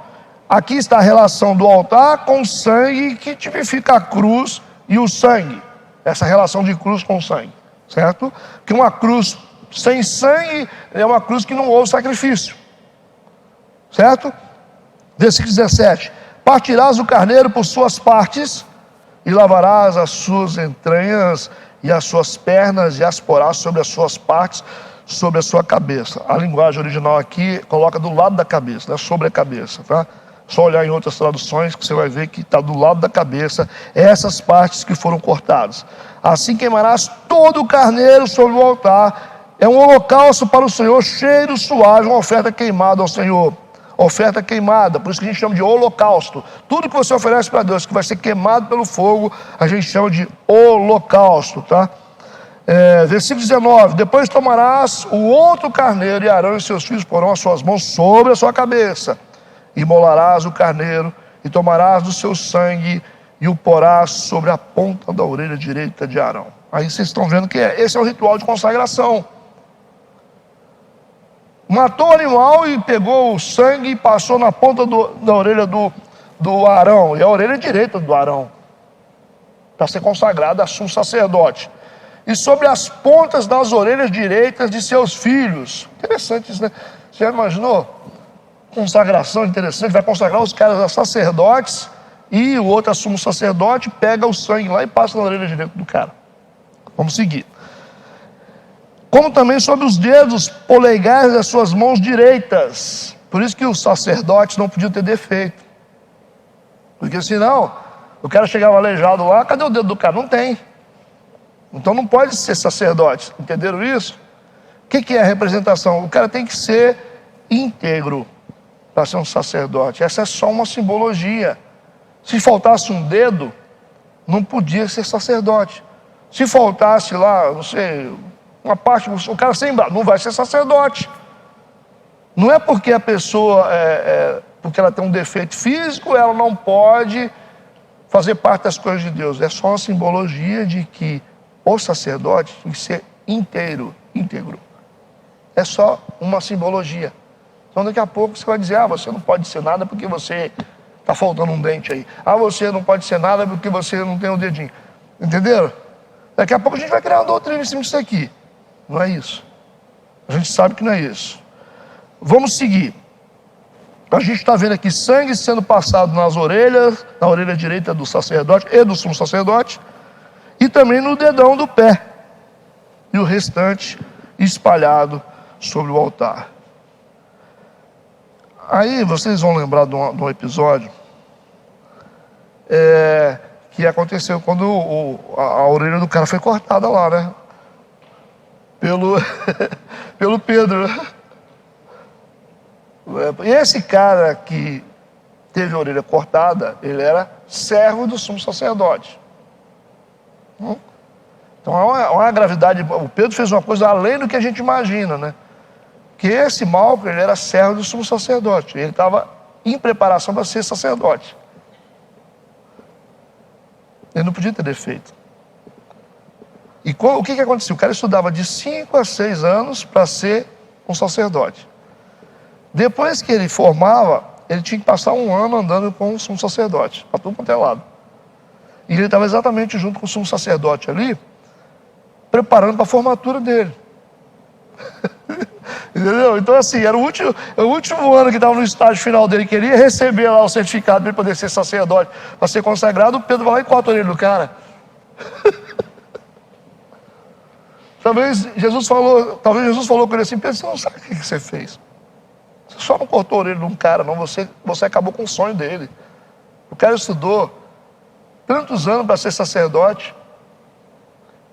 Aqui está a relação do altar com o sangue, que tipifica a cruz e o sangue. Essa relação de cruz com sangue, certo? Que uma cruz sem sangue é uma cruz que não houve sacrifício, certo? Versículo 17: partirás o carneiro por suas partes e lavarás as suas entranhas e as suas pernas e as porás sobre as suas partes, sobre a sua cabeça. A linguagem original aqui coloca do lado da cabeça, né? Sobre a cabeça, tá? Só olhar em outras traduções que você vai ver que está do lado da cabeça essas partes que foram cortadas. Assim queimarás todo o carneiro sobre o altar. É um holocausto para o Senhor, cheiro suave, uma oferta queimada ao Senhor. Oferta queimada, por isso que a gente chama de holocausto. Tudo que você oferece para Deus, que vai ser queimado pelo fogo, a gente chama de holocausto, tá? Versículo 19: depois tomarás o outro carneiro, e Arão e seus filhos porão as suas mãos sobre a sua cabeça. Imolarás o carneiro, e tomarás do seu sangue, e o porás sobre a ponta da orelha direita de Arão. Aí vocês estão vendo que esse é o ritual de consagração. Matou o animal e pegou o sangue e passou na ponta da orelha do Arão, e a orelha direita do Arão, para ser consagrado a sumo sacerdote. E sobre as pontas das orelhas direitas de seus filhos. Interessante isso, né? Você já imaginou? Consagração interessante, vai consagrar os caras a sacerdotes, e o outro sumo sacerdote pega o sangue lá e passa na orelha direita do cara. Vamos seguir. Como também sobre os dedos polegares das suas mãos direitas. Por isso que os sacerdotes não podiam ter defeito, porque senão o cara chegava aleijado lá, cadê o dedo do cara? Não tem. Então não pode ser sacerdote. Entenderam isso? O que é a representação? O cara tem que ser íntegro para ser um sacerdote. Essa é só uma simbologia. Se faltasse um dedo, não podia ser sacerdote. Se faltasse lá, não sei, uma parte, o cara sem braço, não vai ser sacerdote. Não é porque a pessoa, porque ela tem um defeito físico, ela não pode fazer parte das coisas de Deus. É só uma simbologia de que o sacerdote tem que ser íntegro. É só uma simbologia. Então daqui a pouco você vai dizer, você não pode ser nada porque você está faltando um dente aí. Você não pode ser nada porque você não tem um dedinho. Entenderam? Daqui a pouco a gente vai criar uma doutrina em cima disso aqui. Não é isso. A gente sabe que não é isso. Vamos seguir. A gente está vendo aqui sangue sendo passado nas orelhas, na orelha direita do sacerdote e do sumo sacerdote, e também no dedão do pé, e o restante espalhado sobre o altar. Aí vocês vão lembrar de um episódio que aconteceu quando a orelha do cara foi cortada lá, né? Pelo Pedro, né? E esse cara que teve a orelha cortada, ele era servo do sumo sacerdote. Então é uma gravidade. O Pedro fez uma coisa além do que a gente imagina, né? Que esse Malco, ele era servo do sumo sacerdote. Ele estava em preparação para ser sacerdote. Ele não podia ter defeito. E o que aconteceu? O cara estudava de 5 a 6 anos para ser um sacerdote. Depois que ele formava, ele tinha que passar 1 ano andando com o sumo sacerdote, para tudo quanto é lado. E ele estava exatamente junto com o sumo sacerdote ali, preparando para a formatura dele. Entendeu? Então assim, era o último ano que estava no estágio final dele, queria receber lá o certificado para ele poder ser sacerdote, para ser consagrado. O Pedro vai lá e corta a orelha do cara. Talvez Jesus falou com ele assim: Pedro, você não sabe o que você fez. Você só não cortou a orelha de um cara, não. Você acabou com o sonho dele. O cara estudou tantos anos para ser sacerdote.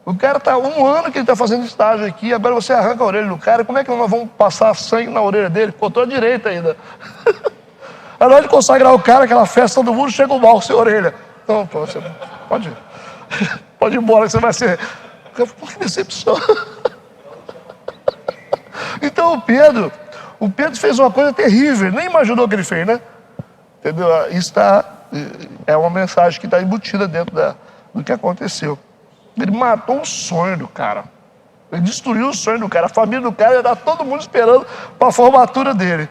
O cara está 1 ano que ele está fazendo estágio aqui, agora você arranca a orelha do cara. Como é que nós vamos passar sangue na orelha dele? Cortou a direita ainda. A hora de consagrar o cara, aquela festa, todo mundo chega o mal sem orelha. Então, você pode ir embora, que você vai ser... Que decepção. Então o Pedro fez uma coisa terrível, nem imaginou o que ele fez, né? Entendeu? Isso é uma mensagem que está embutida dentro do que aconteceu. Ele matou um sonho do cara. Ele destruiu o sonho do cara. A família do cara ia dar todo mundo esperando para a formatura dele.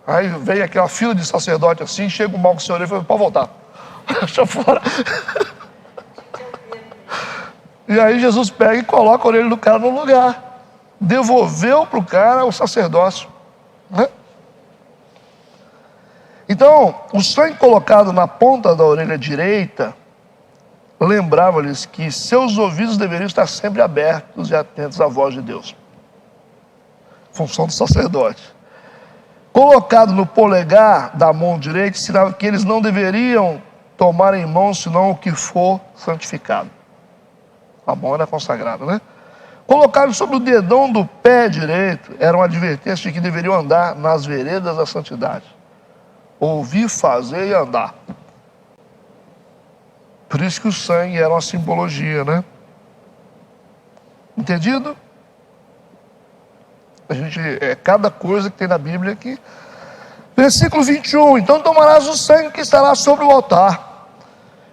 Aí vem aquela fila de sacerdote assim, chega o mal com o senhor e fala, pode voltar. Deixa fora. E aí Jesus pega e coloca a orelha do cara no lugar. Devolveu para o cara o sacerdócio. Né? Então, o sangue colocado na ponta da orelha direita lembrava-lhes que seus ouvidos deveriam estar sempre abertos e atentos à voz de Deus. Função do sacerdote. Colocado no polegar da mão direita, ensinava que eles não deveriam tomar em mão senão o que for santificado. A mão era consagrada, né? Colocado sobre o dedão do pé direito, era uma advertência de que deveriam andar nas veredas da santidade. Ouvir, fazer e andar. Por isso que o sangue era uma simbologia, né? Entendido? Cada coisa que tem na Bíblia aqui. Versículo 21. Então tomarás o sangue que estará sobre o altar,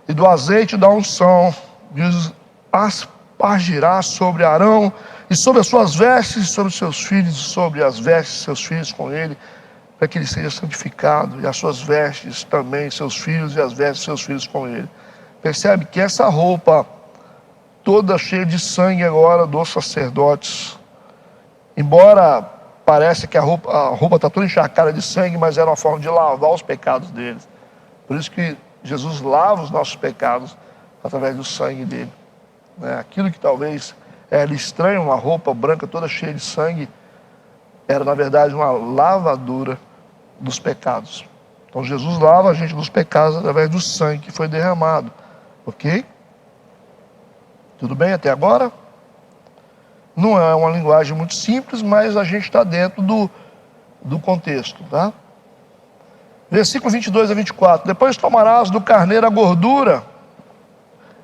e do azeite da unção, e os aspargirás sobre Arão, e sobre as suas vestes, e sobre os seus filhos, e sobre as vestes de seus filhos com ele, para que ele seja santificado, e as suas vestes também, seus filhos, e as vestes de seus filhos com ele. Percebe que essa roupa, toda cheia de sangue agora dos sacerdotes, embora pareça que a roupa está toda encharcada de sangue, mas era uma forma de lavar os pecados deles. Por isso que Jesus lava os nossos pecados através do sangue dele. Aquilo que talvez era estranho, uma roupa branca toda cheia de sangue, era na verdade uma lavadura dos pecados. Então Jesus lava a gente dos pecados através do sangue que foi derramado. Ok? Tudo bem até agora? Não é uma linguagem muito simples, mas a gente está dentro do contexto, tá? Versículo 22 a 24. Depois tomarás do carneiro a gordura,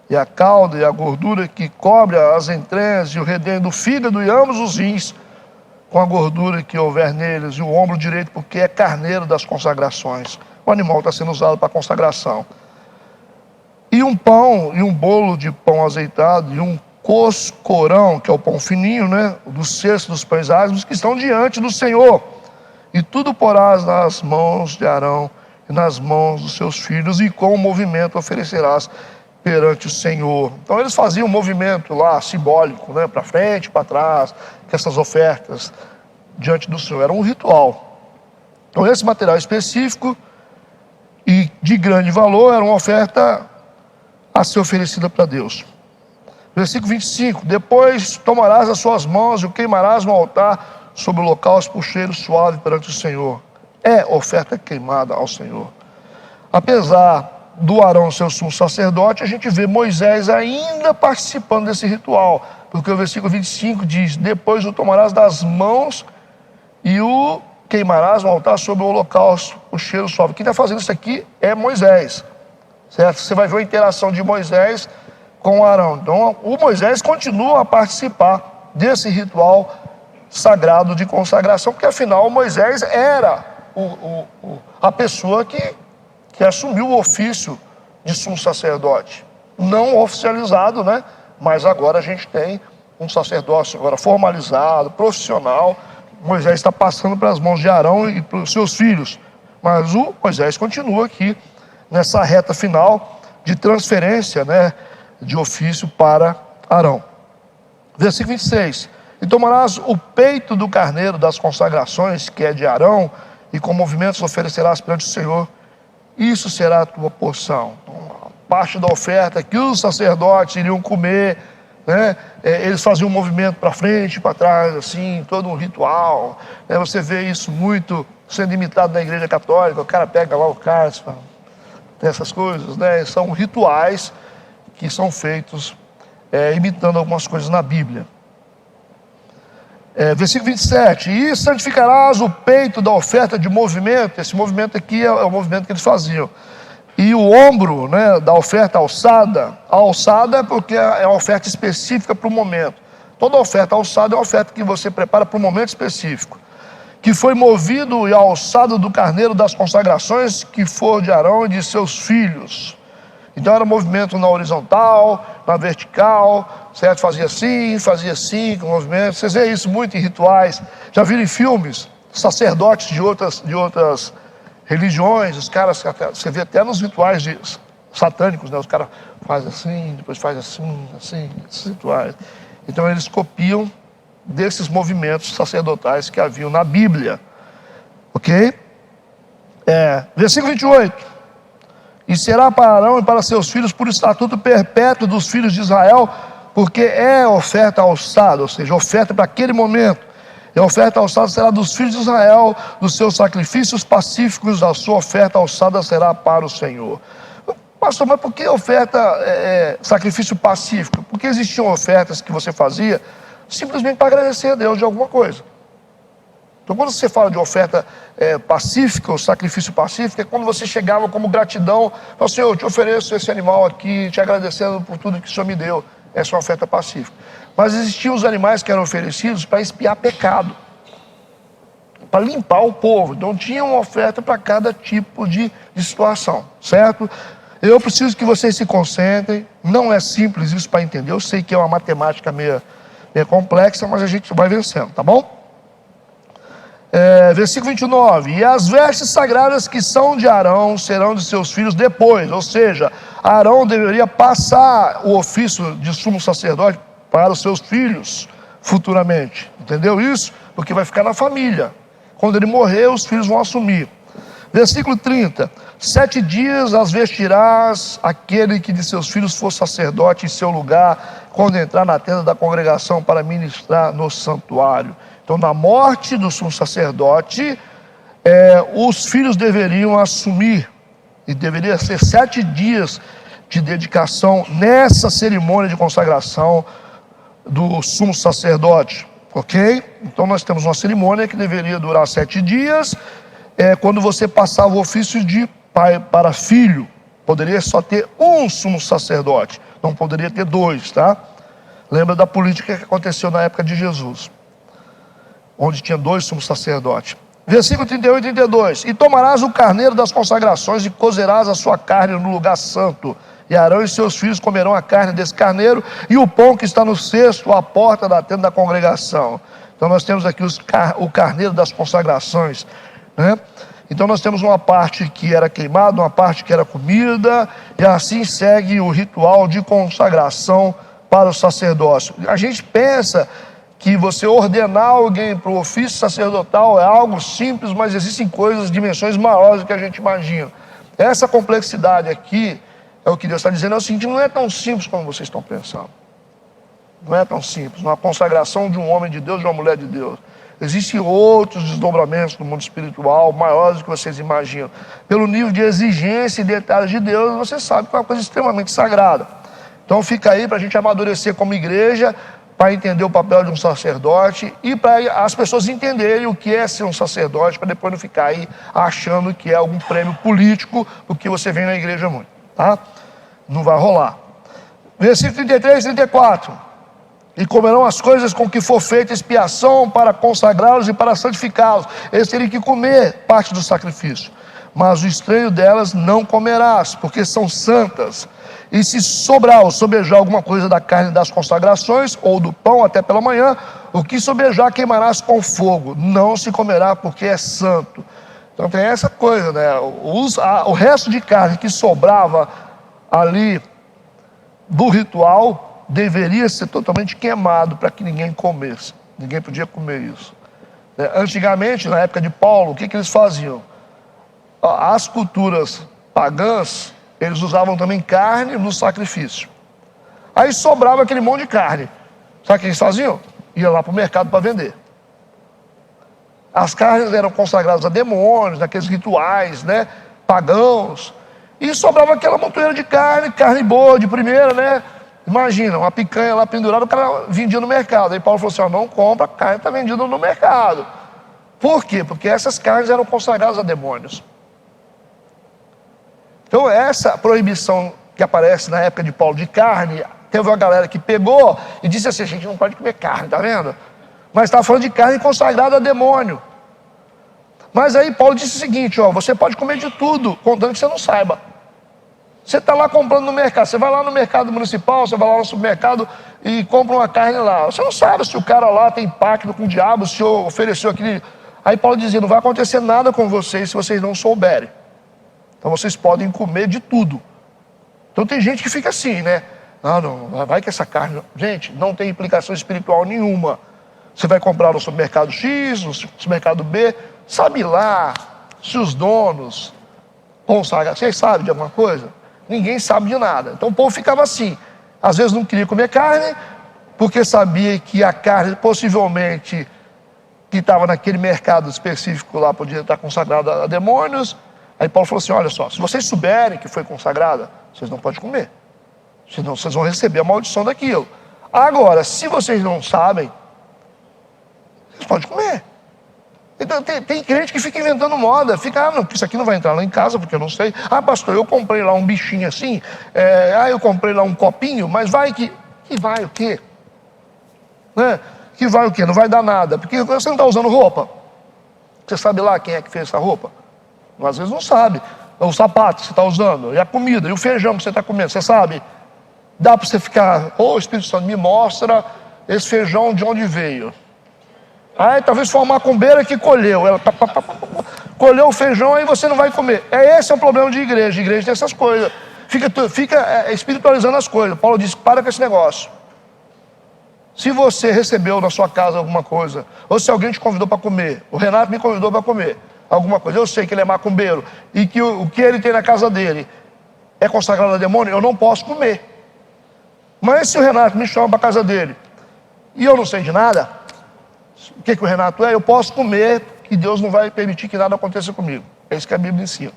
e a cauda e a gordura que cobre as entranhas, e o redenho do fígado e ambos os rins, com a gordura que houver neles, e o ombro direito, porque é carneiro das consagrações. O animal está sendo usado para consagração. E um pão, e um bolo de pão azeitado, e um coscorão, que é o pão fininho, né? Dos cestos dos pães ázimos, que estão diante do Senhor. E tudo porás nas mãos de Arão, e nas mãos dos seus filhos, e com o movimento oferecerás perante o Senhor. Então eles faziam um movimento lá, simbólico, né? Para frente, para trás, com essas ofertas diante do Senhor. Era um ritual. Então esse material específico e de grande valor era uma oferta a ser oferecida para Deus. Versículo 25. Depois tomarás as suas mãos e o queimarás no altar sobre o holocausto por cheiro suave perante o Senhor. É oferta queimada ao Senhor. Apesar do Arão ser o sumo sacerdote, a gente vê Moisés ainda participando desse ritual, porque o versículo 25 diz: depois o tomarás das mãos e o queimarás no altar sobre o holocausto, o cheiro suave. Quem está fazendo isso aqui é Moisés, certo? Você vai ver a interação de Moisés com Arão. Então o Moisés continua a participar desse ritual sagrado de consagração, porque afinal Moisés era a pessoa que assumiu o ofício de sumo sacerdote, não oficializado, né? Mas agora a gente tem um sacerdócio agora formalizado, profissional. Moisés está passando para as mãos de Arão e para os seus filhos, mas o Moisés continua aqui nessa reta final de transferência, né, de ofício para Arão. Versículo 26. E tomarás o peito do carneiro das consagrações, que é de Arão, e com movimentos oferecerás perante o Senhor. Isso será a tua porção. Então, parte da oferta que os sacerdotes iriam comer, né? Eles faziam um movimento para frente, para trás, assim, todo um ritual. Você vê isso muito sendo imitado na igreja católica. O cara pega lá o cálice, tem essas coisas, né? São rituais que são feitos imitando algumas coisas na Bíblia. Versículo 27. E santificarás o peito da oferta de movimento. Esse movimento aqui é o movimento que eles faziam. E o ombro, né, da oferta alçada. A alçada é porque é uma oferta específica para o momento. Toda oferta alçada é uma oferta que você prepara para um momento específico. Que foi movido e alçado do carneiro das consagrações, que for de Arão e de seus filhos. Então era movimento na horizontal, na vertical, certo? Fazia assim, com movimento. Vocês veem isso muito em rituais. Já viram em filmes? Sacerdotes de outras religiões, os caras, você vê até nos rituais satânicos, né? Os caras fazem assim, depois fazem assim, esses rituais. Então eles copiam desses movimentos sacerdotais que haviam na Bíblia. Ok? Versículo 28. E será para Arão e para seus filhos por estatuto perpétuo dos filhos de Israel, porque é oferta alçada, ou seja, oferta para aquele momento. E a oferta alçada será dos filhos de Israel, dos seus sacrifícios pacíficos, a sua oferta alçada será para o Senhor. Pastor, mas por que oferta sacrifício pacífico? Porque existiam ofertas que você fazia simplesmente para agradecer a Deus de alguma coisa. Então, quando você fala de oferta pacífica, ou sacrifício pacífico, é quando você chegava como gratidão, falou: Senhor, eu te ofereço esse animal aqui, te agradecendo por tudo que o Senhor me deu. Essa é uma oferta pacífica. Mas existiam os animais que eram oferecidos para expiar pecado, para limpar o povo. Então tinha uma oferta para cada tipo de situação, certo? Eu preciso que vocês se concentrem. Não é simples isso para entender. Eu sei que é uma matemática meio complexa, mas a gente vai vencendo, tá bom? Versículo 29. E as vestes sagradas que são de Arão serão de seus filhos depois. Ou seja, Arão deveria passar o ofício de sumo sacerdote para os seus filhos futuramente. Entendeu isso? Porque vai ficar na família. Quando ele morrer, os filhos vão assumir. Versículo 30. 7 dias as vestirás aquele que de seus filhos for sacerdote em seu lugar, quando entrar na tenda da congregação para ministrar no santuário. Então, na morte do sumo sacerdote, os filhos deveriam assumir, e deveria ser 7 dias de dedicação nessa cerimônia de consagração do sumo sacerdote, ok? Então nós temos uma cerimônia que deveria durar 7 dias, quando você passava o ofício de pai para filho, poderia só ter um sumo sacerdote, não poderia ter 2, tá? Lembra da política que aconteceu na época de Jesus, onde tinha 2 sumos sacerdotes. Versículo 31 e 32. E tomarás o carneiro das consagrações e cozerás a sua carne no lugar santo. E Arão e seus filhos comerão a carne desse carneiro e o pão que está no cesto à porta da tenda da congregação. Então nós temos aqui o carneiro das consagrações, né? Então nós temos uma parte que era queimada, uma parte que era comida, e assim segue o ritual de consagração para o sacerdócio. A gente pensa que você ordenar alguém para o ofício sacerdotal é algo simples, mas existem coisas, dimensões maiores do que a gente imagina. Essa complexidade aqui, é o que Deus está dizendo, é o seguinte: não é tão simples como vocês estão pensando. Não é tão simples. Uma consagração de um homem de Deus, de uma mulher de Deus. Existem outros desdobramentos do mundo espiritual, maiores do que vocês imaginam. Pelo nível de exigência e detalhes de Deus, você sabe que é uma coisa extremamente sagrada. Então fica aí para a gente amadurecer como igreja, para entender o papel de um sacerdote e para as pessoas entenderem o que é ser um sacerdote, para depois não ficar aí achando que é algum prêmio político, porque você vem na igreja muito, tá? Não vai rolar. Versículo 33 e 34. E comerão as coisas com que for feita expiação para consagrá-los e para santificá-los. Eles teriam que comer parte do sacrifício. Mas o estranho delas não comerás, porque são santas. E se sobrar ou sobejar alguma coisa da carne das consagrações, ou do pão até pela manhã, o que sobejar queimarás com fogo. Não se comerá, porque é santo. Então tem essa coisa, né? O resto de carne que sobrava ali do ritual deveria ser totalmente queimado para que ninguém comesse. Ninguém podia comer isso. Antigamente, na época de Paulo, o que eles faziam? As culturas pagãs, eles usavam também carne no sacrifício. Aí sobrava aquele monte de carne. Sabe o que eles faziam? Ia lá para o mercado para vender. As carnes eram consagradas a demônios, naqueles rituais, né, pagãos. E sobrava aquela montoeira de carne boa, de primeira, né? Imagina, uma picanha lá pendurada, o cara vendia no mercado. Aí Paulo falou assim: não compra, a carne está vendida no mercado. Por quê? Porque essas carnes eram consagradas a demônios. Então essa proibição que aparece na época de Paulo de carne, teve uma galera que pegou e disse assim: a gente não pode comer carne, tá vendo? Mas estava falando de carne consagrada a demônio. Mas aí Paulo disse o seguinte: você pode comer de tudo, contando que você não saiba. Você está lá comprando no mercado, você vai lá no mercado municipal, você vai lá no supermercado e compra uma carne lá. Você não sabe se o cara lá tem pacto com o diabo, se ofereceu aquele... Aí Paulo dizia, não vai acontecer nada com vocês se vocês não souberem. Então vocês podem comer de tudo. Então tem gente que fica assim, né? Não, vai que essa carne... Gente, não tem implicação espiritual nenhuma. Você vai comprar no supermercado X, no supermercado B, sabe lá se os donos consagrados... Vocês sabem de alguma coisa? Ninguém sabe de nada. Então o povo ficava assim. Às vezes não queria comer carne, porque sabia que a carne possivelmente que estava naquele mercado específico lá podia estar consagrada a demônios. Aí Paulo falou assim, olha só, se vocês souberem que foi consagrada, vocês não podem comer. Senão vocês vão receber a maldição daquilo. Agora, se vocês não sabem, vocês podem comer. Então tem crente que fica inventando moda, fica, não, isso aqui não vai entrar lá em casa, porque eu não sei. Pastor, eu comprei lá um bichinho assim, eu comprei lá um copinho, mas vai que vai o quê? Né? Que vai o quê? Não vai dar nada, porque você não está usando roupa. Você sabe lá quem é que fez essa roupa? Às vezes não sabe. O sapato que você está usando, e a comida, e o feijão que você está comendo, você sabe? Dá para você ficar, o Espírito Santo me mostra esse feijão de onde veio. Talvez foi uma macumbeira que colheu. Ela colheu o feijão, aí você não vai comer. Esse é o problema de igreja. A igreja tem essas coisas. Fica espiritualizando as coisas. Paulo diz, para com esse negócio. Se você recebeu na sua casa alguma coisa, ou se alguém te convidou para comer, o Renato me convidou para comer alguma coisa, eu sei que ele é macumbeiro, e que o que ele tem na casa dele é consagrado a demônio, eu não posso comer. Mas se o Renato me chama para a casa dele, e eu não sei de nada, o que o Renato é? Eu posso comer, que Deus não vai permitir que nada aconteça comigo. É isso que a Bíblia ensina.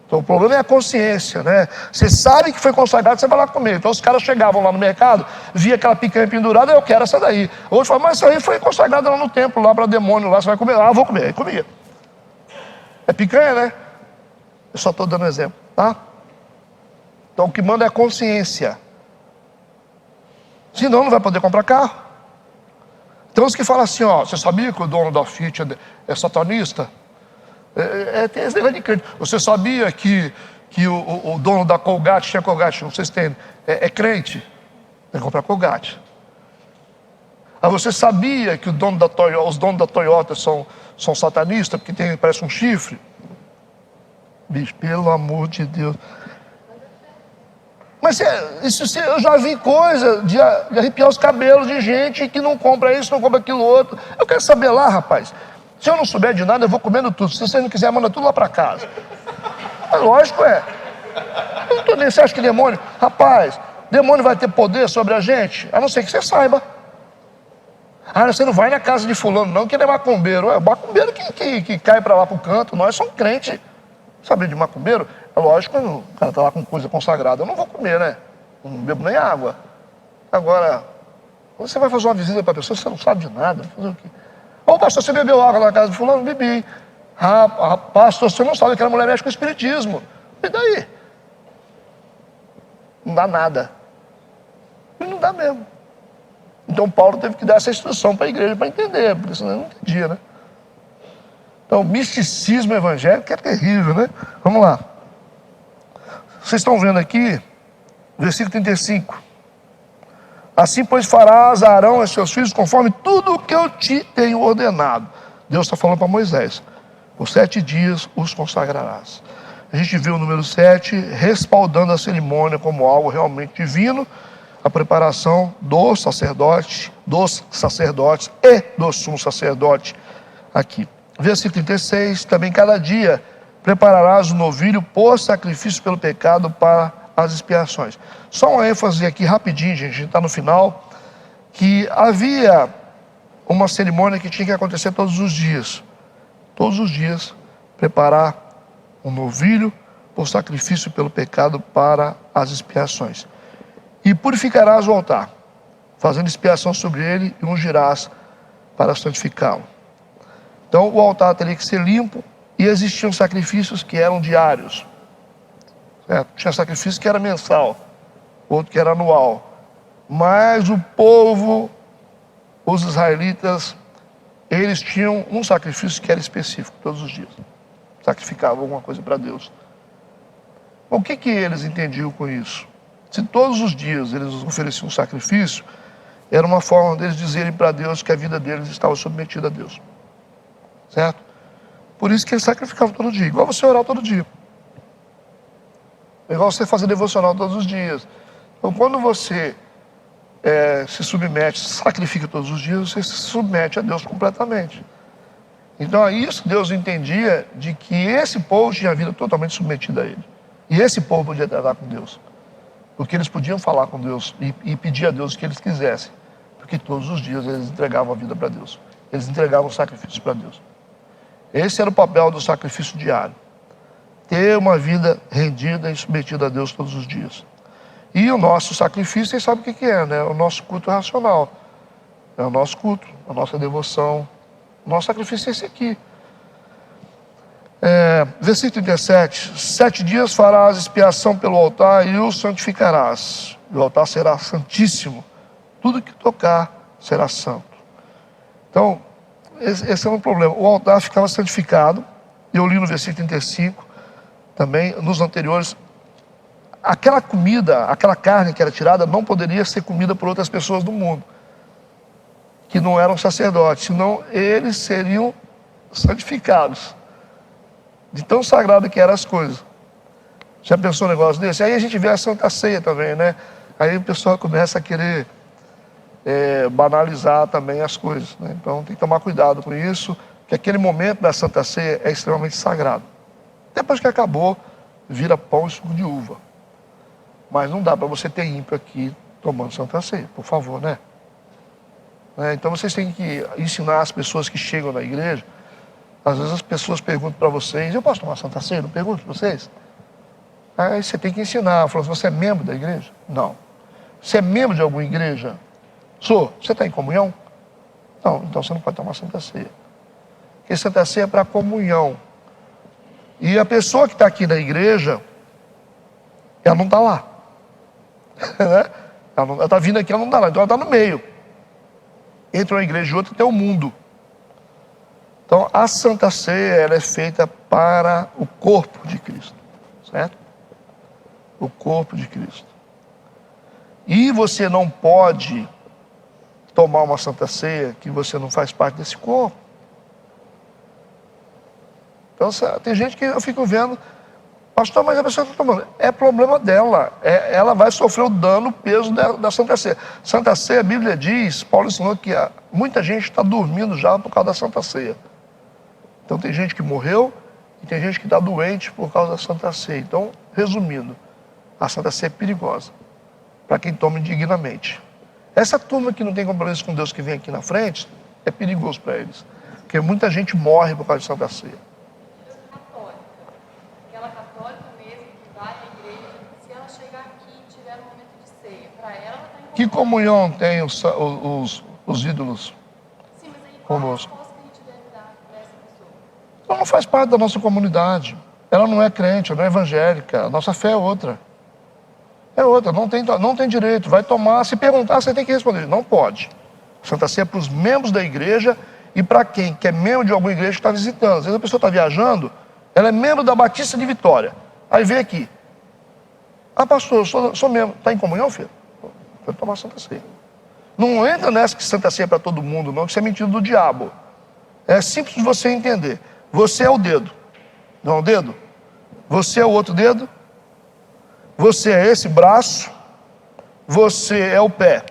Então o problema é a consciência, né? Você sabe que foi consagrado, você vai lá comer. Então os caras chegavam lá no mercado, via aquela picanha pendurada, eu quero essa daí. Outros falavam, mas isso aí foi consagrado lá no templo, lá para demônio, lá você vai comer. Vou comer. Aí comia. É picanha, né? Eu só estou dando exemplo, tá? Então o que manda é a consciência. Senão não vai poder comprar carro. Então os que falam assim, você sabia que o dono da Fiat é satanista? Tem esse negócio de crente. Você sabia que o dono da Colgate, tinha Colgate, não sei se tem, é crente? Tem que comprar Colgate. Você sabia que os donos da Toyota são satanistas, porque parece um chifre? Bicho, pelo amor de Deus. Mas eu já vi coisa de arrepiar os cabelos de gente que não compra isso, não compra aquilo outro. Eu quero saber lá, rapaz. Se eu não souber de nada, eu vou comendo tudo. Se você não quiser, manda tudo lá para casa. Mas lógico, Eu não tô nem... Você acha que demônio... Rapaz, demônio vai ter poder sobre a gente? A não ser que você saiba. Você não vai na casa de fulano, não, que ele é macumbeiro. É o macumbeiro que cai para lá pro canto. Nós somos crentes. Sabe de macumbeiro? É lógico, o cara tá lá com coisa consagrada. Eu não vou comer, né? Eu não bebo nem água. Agora, você vai fazer uma visita para a pessoa, você não sabe de nada. Fazer o quê? Pastor, você bebeu água na casa de fulano? Bebi. Pastor, você não sabe que aquela mulher mexe com o espiritismo. E daí? Não dá nada. E não dá mesmo. Então Paulo teve que dar essa instrução para a igreja para entender, porque senão eu não entendia, né? Então, misticismo evangélico é terrível, né? Vamos lá. Vocês estão vendo aqui, versículo 35. Assim, pois, farás a Arão e seus filhos conforme tudo o que eu te tenho ordenado. Deus está falando para Moisés. Por 7 dias os consagrarás. A gente vê o número 7 respaldando a cerimônia como algo realmente divino, a preparação dos sacerdotes e do sumo sacerdote aqui. Versículo 36, também cada dia prepararás o novilho por sacrifício pelo pecado para as expiações. Só uma ênfase aqui rapidinho, gente, a gente está no final, que havia uma cerimônia que tinha que acontecer todos os dias. Todos os dias, preparar um novilho por sacrifício pelo pecado para as expiações. E purificarás o altar, fazendo expiação sobre ele e ungirás para santificá-lo. Então o altar teria que ser limpo e existiam sacrifícios que eram diários. Certo? Tinha sacrifício que era mensal, outro que era anual. Mas o povo, os israelitas, eles tinham um sacrifício que era específico, todos os dias. Sacrificavam alguma coisa para Deus. O que eles entendiam com isso? Se todos os dias eles ofereciam um sacrifício, era uma forma deles dizerem para Deus que a vida deles estava submetida a Deus. Certo? Por isso que eles sacrificavam todo dia, igual você orar todo dia. É igual você fazer devocional todos os dias. Então, quando você se submete, sacrifica todos os dias, você se submete a Deus completamente. Então, é isso Deus entendia de que esse povo tinha a vida totalmente submetida a Ele. E esse povo podia tratar com Deus. Porque eles podiam falar com Deus e pedir a Deus o que eles quisessem. Porque todos os dias eles entregavam a vida para Deus. Eles entregavam o sacrifício para Deus. Esse era o papel do sacrifício diário. Ter uma vida rendida e submetida a Deus todos os dias. E o nosso sacrifício, vocês sabem o que é, né? O nosso culto racional. É o nosso culto, a nossa devoção. O nosso sacrifício é esse aqui. Versículo 37. 7 dias farás expiação pelo altar e o santificarás. O altar será santíssimo. Tudo que tocar será santo. Então, esse é um problema. O altar ficava santificado. Eu li no versículo 35, também, nos anteriores. Aquela comida, aquela carne que era tirada, não poderia ser comida por outras pessoas do mundo, que não eram sacerdotes, senão eles seriam santificados. De tão sagrado que eram as coisas. Já pensou um negócio desse? Aí a gente vê a Santa Ceia também, né? Aí o pessoal começa a querer banalizar também as coisas, né? Então tem que tomar cuidado com isso, que aquele momento da Santa Ceia é extremamente sagrado. Depois que acabou, vira pão e suco de uva. Mas não dá para você ter ímpio aqui tomando Santa Ceia, por favor, né? Então vocês têm que ensinar as pessoas que chegam na igreja. Às vezes as pessoas perguntam para vocês: eu posso tomar Santa Ceia? Não pergunto para vocês? Aí você tem que ensinar. Falou: você é membro da igreja? Não. Você é membro de alguma igreja? Sou. Você está em comunhão? Não, então você não pode tomar Santa Ceia. Porque Santa Ceia é para comunhão. E a pessoa que está aqui na igreja, ela não está lá. Né? Ela está vindo aqui, ela não está lá. Então ela está no meio. Entre uma igreja e outra tem o mundo. Então a Santa Ceia, ela é feita para o corpo de Cristo. Certo? O corpo de Cristo. E você não pode tomar uma Santa Ceia que você não faz parte desse corpo. Então tem gente que eu fico vendo: pastor, mas a pessoa está tomando. É problema dela. Ela vai sofrer o dano, o peso da Santa Ceia. Santa Ceia, a Bíblia diz, Paulo ensinou que muita gente está dormindo já por causa da Santa Ceia. Então tem gente que morreu e tem gente que está doente por causa da Santa Ceia. Então, resumindo, a Santa Ceia é perigosa para quem toma indignamente. Essa turma que não tem compromisso com Deus, que vem aqui na frente, é perigoso para eles. Porque muita gente morre por causa de Santa Ceia. Católica. Aquela católica mesmo que vai à igreja, se ela chegar aqui e tiver um momento de ceia, para ela está em Que comunhão tem os ídolos? Sim, mas aí qual a conosco? resposta que a gente deve dar para essa pessoa? Ela não faz parte da nossa comunidade. Ela não é crente, ela não é evangélica. A nossa fé é outra. É outra, não tem direito. Vai tomar, se perguntar, você tem que responder. Não pode. Santa Ceia é para os membros da igreja e para quem que é membro de alguma igreja que está visitando. Às vezes a pessoa está viajando, ela é membro da Batista de Vitória. Aí vem aqui: ah, pastor, eu sou membro. Está em comunhão, filho? Vai tomar Santa Ceia. Não entra nessa que Santa Ceia é para todo mundo, não, que isso é mentira do diabo. É simples de você entender. Você é o dedo. Não é o dedo? Você é o outro dedo. Você é esse braço. Você é o pé.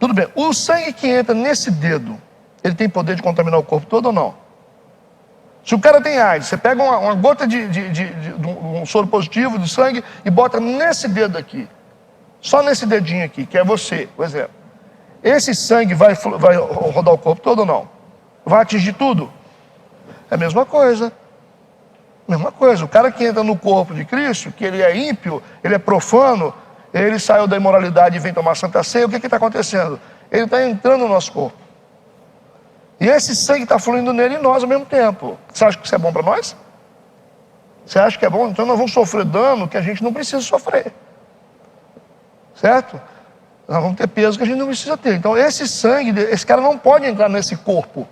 Tudo bem. O sangue que entra nesse dedo, ele tem poder de contaminar o corpo todo ou não? Se o cara tem AIDS, você pega uma gota de um soro positivo de sangue e bota nesse dedo aqui. Só nesse dedinho aqui, que é você, por exemplo. Esse sangue vai rodar o corpo todo ou não? Vai atingir tudo? É a mesma coisa. Mesma coisa. O cara que entra no corpo de Cristo, que ele é ímpio, ele é profano, ele saiu da imoralidade e vem tomar Santa Ceia, o que está acontecendo? Ele está entrando no nosso corpo. E esse sangue está fluindo nele e nós ao mesmo tempo. Você acha que isso é bom para nós? Você acha que é bom? Então nós vamos sofrer dano que a gente não precisa sofrer. Certo? Nós vamos ter peso que a gente não precisa ter. Então esse sangue, esse cara não pode entrar nesse corpo.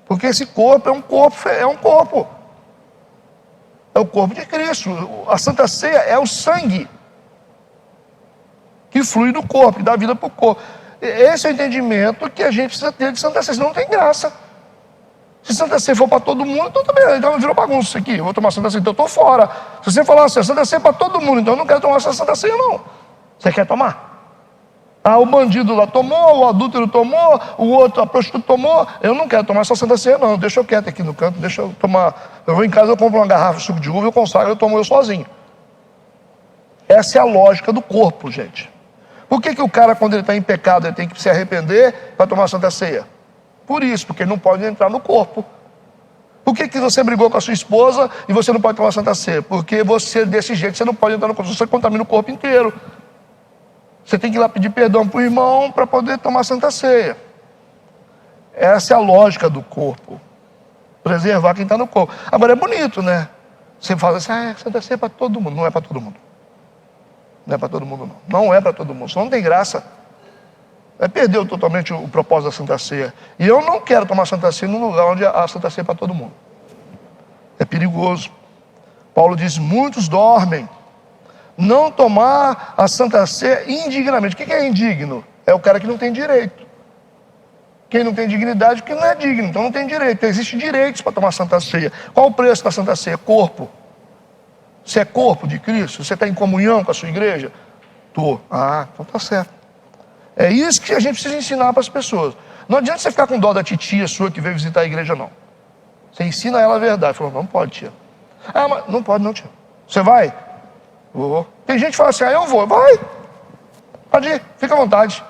Porque esse corpo é um corpo. é o corpo de Cristo. A Santa Ceia é o sangue que flui do corpo, que dá vida para o corpo. Esse é o entendimento que a gente precisa ter de Santa Ceia, senão não tem graça. Se Santa Ceia for para todo mundo, então também, então virou bagunça isso aqui. Eu vou tomar Santa Ceia, então eu estou fora. Se você falar assim, Santa Ceia é para todo mundo, então eu não quero tomar essa Santa Ceia, não. Você quer tomar? O bandido lá tomou, o adúltero tomou, o outro, a prostituta tomou. Eu não quero tomar essa Santa Ceia, não. Deixa eu quieto aqui no canto, deixa eu tomar. Eu vou em casa, eu compro uma garrafa de suco de uva, eu consagro, eu tomo eu sozinho. Essa é a lógica do corpo, gente. Por que o cara, quando ele está em pecado, ele tem que se arrepender para tomar a Santa Ceia? Por isso, porque ele não pode entrar no corpo. Por que você brigou com a sua esposa e você não pode tomar a Santa Ceia? Porque você, desse jeito, você não pode entrar no corpo, você contamina o corpo inteiro. Você tem que ir lá pedir perdão para o irmão para poder tomar a Santa Ceia. Essa é a lógica do corpo. Preservar quem está no corpo. Agora é bonito, né? Você fala assim, Santa Ceia é para todo mundo. Não é para todo mundo. Não é para todo mundo, não. Não é para todo mundo. Senão não tem graça. Perdeu totalmente o propósito da Santa Ceia. E eu não quero tomar Santa Ceia num lugar onde a Santa Ceia é para todo mundo. É perigoso. Paulo diz, muitos dormem. Não tomar a Santa Ceia indignamente. O que é indigno? É o cara que não tem direito. Quem não tem dignidade, porque não é digno, então não tem direito. Existem direitos para tomar Santa Ceia. Qual o preço da Santa Ceia? Corpo. Você é corpo de Cristo? Você está em comunhão com a sua igreja? Estou. Então está certo. É isso que a gente precisa ensinar para as pessoas. Não adianta você ficar com dó da titia sua que veio visitar a igreja, não. Você ensina ela a verdade. Falou, não pode, tia. Mas não pode não, tia. Você vai? Vou. Tem gente que fala assim, eu vou. Vai. Pode ir, fica à vontade.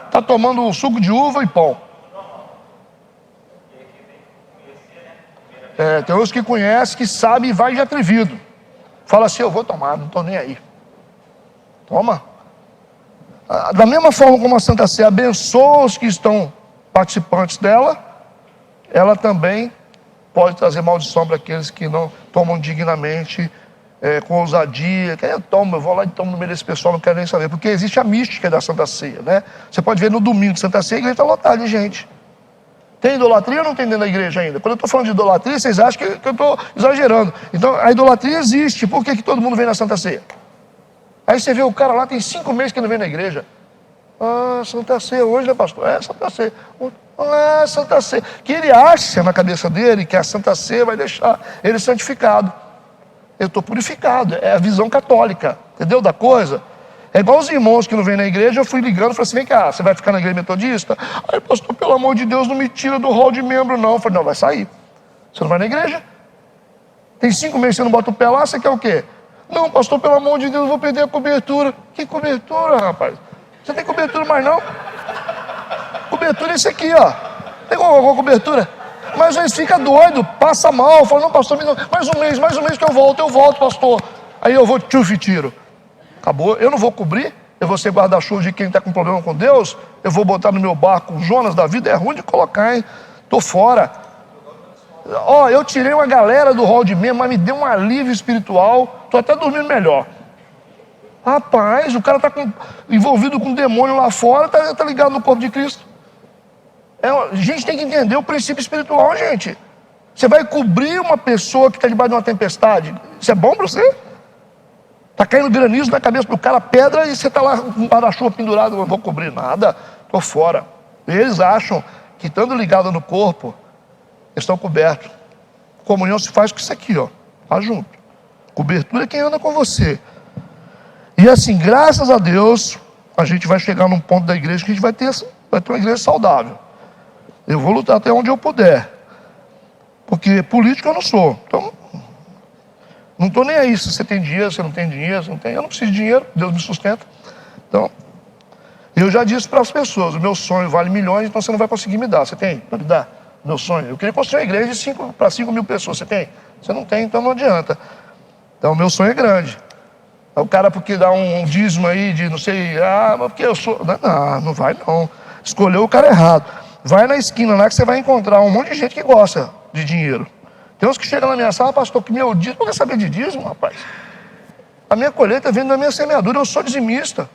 Está tomando suco de uva e pão. Tem uns que conhecem, que sabem e vai de atrevido. Fala assim, eu vou tomar, não estou nem aí. Toma. Da mesma forma como a Santa Ceia abençoa os que estão participantes dela, ela também pode trazer maldição para aqueles que não tomam dignamente, com ousadia. Eu vou lá e tomo no meio desse pessoal, não quero nem saber. Porque existe a mística da Santa Ceia, né? Você pode ver no domingo de Santa Ceia, a igreja está lotada de gente. Tem idolatria ou não tem dentro da igreja ainda? Quando eu estou falando de idolatria, vocês acham que eu estou exagerando. Então, a idolatria existe. Por que todo mundo vem na Santa Ceia? Aí você vê o cara lá, tem 5 meses que não vem na igreja. Santa Ceia hoje, né, pastor? Santa Ceia. Santa Ceia. Que ele acha na cabeça dele que a Santa Ceia vai deixar ele santificado. Eu estou purificado. É a visão católica. Entendeu da coisa? É igual os irmãos que não vêm na igreja, eu fui ligando e falei assim, vem cá, você vai ficar na igreja metodista? Aí, pastor, pelo amor de Deus, não me tira do hall de membro, não. Eu falei, não, vai sair. Você não vai na igreja? Tem 5 meses que você não bota o pé lá, você quer o quê? Não, pastor, pelo amor de Deus, eu vou perder a cobertura. Que cobertura, rapaz? Você tem cobertura mais não? Cobertura é esse aqui, ó. Tem alguma cobertura? Mas eles ficam doidos, passa mal. Fala, não, pastor, mais um mês que eu volto, pastor. Aí eu vou, tiro. Acabou, eu não vou cobrir, eu vou ser guarda-chuva de quem está com problema com Deus, eu vou botar no meu barco o Jonas da vida, é ruim de colocar, hein? Estou fora. Eu tirei uma galera do hall de membro, mas me deu um alívio espiritual, estou até dormindo melhor. Rapaz, o cara está envolvido com um demônio lá fora, está ligado no corpo de Cristo. A gente tem que entender o princípio espiritual, gente. Você vai cobrir uma pessoa que está debaixo de uma tempestade, isso é bom para você? Está caindo granizo na cabeça do cara, pedra, e você está lá com um guarda-chuva pendurado, não vou cobrir nada, estou fora. Eles acham que estando ligado no corpo, estão cobertos. Comunhão se faz com isso aqui, ó, tá junto. Cobertura é quem anda com você. E assim, graças a Deus, a gente vai chegar num ponto da igreja que a gente vai ter uma igreja saudável. Eu vou lutar até onde eu puder. Porque político eu não sou. Então, não estou nem aí se você tem dinheiro, se não tem dinheiro, se não tem. Eu não preciso de dinheiro, Deus me sustenta. Então, eu já disse para as pessoas, o meu sonho vale milhões, então você não vai conseguir me dar. Você tem para me dar? Meu sonho. Eu queria construir uma igreja para 5 mil pessoas. Você tem? Você não tem, então não adianta. Então, o meu sonho é grande. O cara, porque dá um dízimo aí de não sei, mas porque eu sou. Não vai não. Escolheu o cara errado. Vai na esquina lá que você vai encontrar um monte de gente que gosta de dinheiro. Tem uns que chegam na minha sala, pastor, que meu dízimo, não quer saber de dízimo, rapaz. A minha colheita vem da minha semeadura, eu sou dizimista.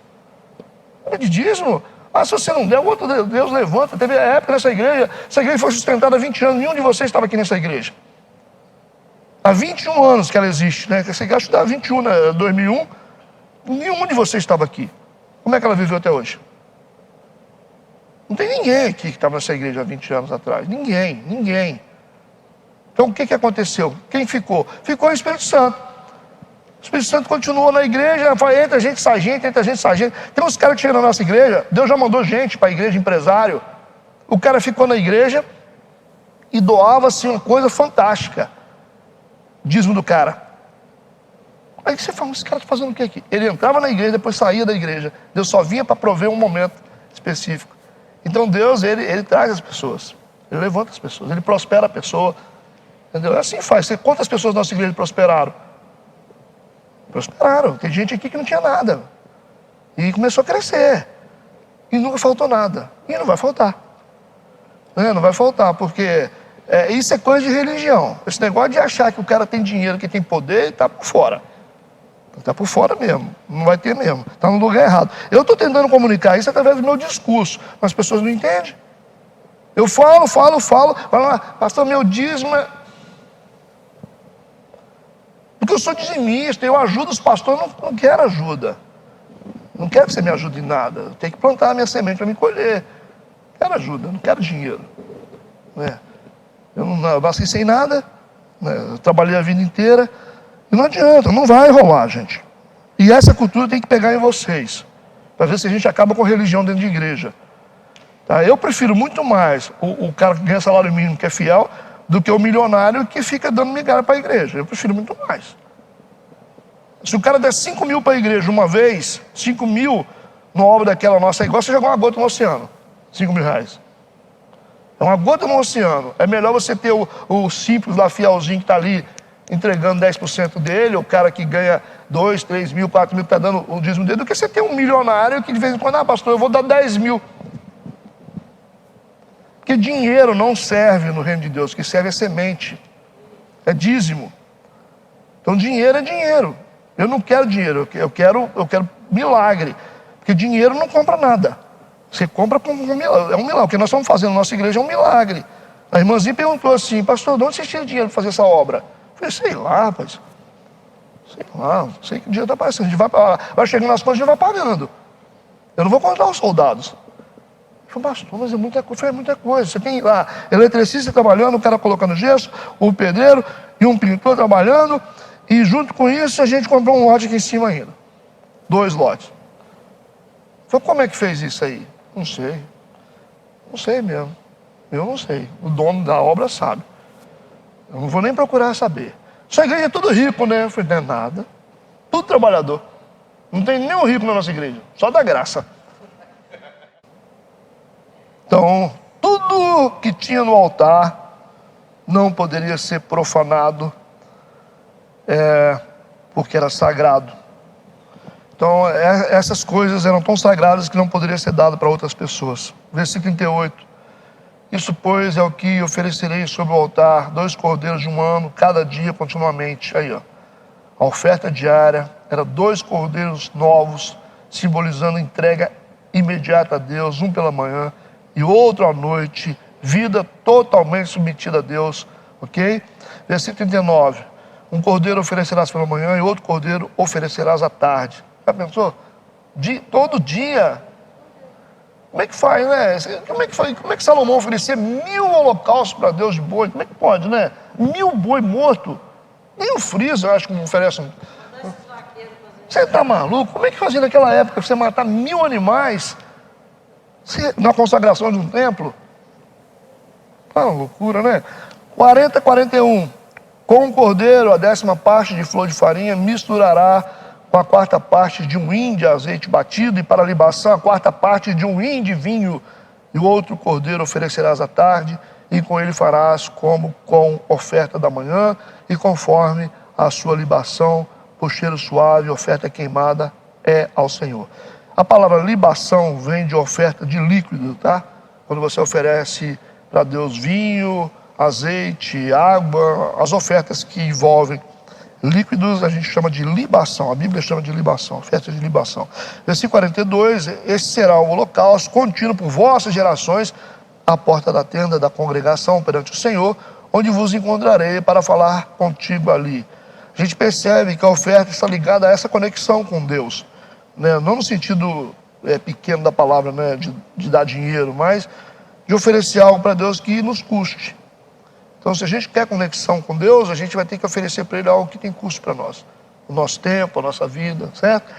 É de dízimo. Ah, se você não der, o outro Deus levanta. Teve a época nessa igreja, essa igreja foi sustentada há 20 anos, nenhum de vocês estava aqui nessa igreja. Há 21 anos que ela existe, né? Essa igreja acho que dá 21, né? 2001, nenhum de vocês estava aqui. Como é que ela viveu até hoje? Não tem ninguém aqui que estava nessa igreja há 20 anos atrás. Ninguém. Então o que aconteceu? Quem ficou? Ficou o Espírito Santo. O Espírito Santo continuou na igreja, entra gente, sai gente, entra gente, sai gente. Tem uns caras que chegam na nossa igreja, Deus já mandou gente para a igreja, empresário. O cara ficou na igreja e doava assim uma coisa fantástica. Dízimo do cara. Aí você fala, esse cara está fazendo o que aqui? Ele entrava na igreja, depois saía da igreja. Deus só vinha para prover um momento específico. Então Deus, ele traz as pessoas. Ele levanta as pessoas, ele prospera a pessoa. Entendeu? Assim faz. Quantas pessoas da nossa igreja prosperaram? Prosperaram. Tem gente aqui que não tinha nada. E começou a crescer. E nunca faltou nada. E não vai faltar. Não vai faltar, porque isso é coisa de religião. Esse negócio de achar que o cara tem dinheiro, que tem poder, ele está por fora. Está por fora mesmo. Não vai ter mesmo. Está no lugar errado. Eu estou tentando comunicar isso através do meu discurso, mas as pessoas não entendem. Eu falo. Falo lá, pastor, meu dízimo é... Porque eu sou dizimista, eu ajudo os pastores, não quero ajuda. Não quero que você me ajude em nada. Eu tenho que plantar a minha semente para me colher. Não quero ajuda, não quero dinheiro. Eu não nasci sem nada, eu trabalhei a vida inteira. E não adianta, não vai rolar, gente. E essa cultura tem que pegar em vocês. Para ver se a gente acaba com religião dentro de igreja. Tá? Eu prefiro muito mais o cara que ganha salário mínimo, que é fiel, do que o milionário que fica dando migalha para a igreja. Eu prefiro muito mais. Se o cara der 5 mil para a igreja uma vez, 5 mil numa obra daquela nossa, é igual você jogar uma gota no oceano. 5 mil reais. É uma gota no oceano. É melhor você ter o simples lá, fielzinho, que está ali entregando 10% dele, o cara que ganha 2, 3 mil, 4 mil, que está dando o dízimo dele, do que você ter um milionário que de vez em quando, pastor, eu vou dar 10 mil. Porque dinheiro não serve no reino de Deus, o que serve é semente, é dízimo. Então dinheiro é dinheiro. Eu não quero dinheiro, eu quero milagre. Porque dinheiro não compra nada. Você compra com um milagre. É um milagre. O que nós estamos fazendo na nossa igreja é um milagre. A irmãzinha perguntou assim, pastor, de onde você tira dinheiro para fazer essa obra? Eu falei, sei lá, rapaz. Sei lá, sei que o dinheiro está aparecendo. A gente vai chegando nas contas, a gente vai pagando. Eu não vou contar os soldados. Eu falei, pastor, mas é muita coisa. É muita coisa. Você tem lá eletricista trabalhando, o cara colocando gesso, um pedreiro e um pintor trabalhando. E junto com isso, a gente comprou um lote aqui em cima ainda. 2 lotes. Eu falei, como é que fez isso aí? Não sei. Não sei mesmo. Eu não sei. O dono da obra sabe. Eu não vou nem procurar saber. Sua igreja é tudo rico, né? Eu falei, não é nada. Tudo trabalhador. Não tem nenhum rico na nossa igreja. Só da graça. Então, tudo que tinha no altar não poderia ser profanado, porque era sagrado. Então, essas coisas eram tão sagradas que não poderia ser dado para outras pessoas. Versículo 38. Isso, pois, é o que oferecerei sobre o altar, 2 cordeiros de 1 ano, cada dia, continuamente. Aí, ó. A oferta diária era 2 cordeiros novos, simbolizando a entrega imediata a Deus, um pela manhã e outro à noite, vida totalmente submetida a Deus, ok? Versículo 39. Um cordeiro oferecerás pela manhã e outro cordeiro oferecerás à tarde. Já pensou? Todo dia. Como é que faz, né? Como é que Salomão oferecia 1000 holocaustos para Deus de boi? Como é que pode, né? 1000 boi morto. Nem o Freeza, eu acho que não oferece um... Você tá maluco? Como é que fazia naquela época você matar 1000 animais na consagração de um templo? Tá uma loucura, né? 41. Com o cordeiro, a 10ª parte de flor de farinha misturará com a 4ª parte de um hin de azeite batido, e para a libação, a 4ª parte de um hin de vinho, e o outro cordeiro oferecerás à tarde, e com ele farás como com oferta da manhã, e conforme a sua libação, por cheiro suave, oferta queimada é ao Senhor. A palavra libação vem de oferta de líquido, tá? Quando você oferece para Deus vinho, azeite, água, as ofertas que envolvem Líquidos a gente chama de libação, a Bíblia chama de libação, festa de libação. Versículo 42, esse será o holocausto contínuo por vossas gerações, à porta da tenda da congregação perante o Senhor, onde vos encontrarei para falar contigo ali. A gente percebe que a oferta está ligada a essa conexão com Deus, né? Não no sentido pequeno da palavra, né? de dar dinheiro, mas de oferecer algo para Deus que nos custe. Então, se a gente quer conexão com Deus, a gente vai ter que oferecer para Ele algo que tem custo para nós. O nosso tempo, a nossa vida, certo?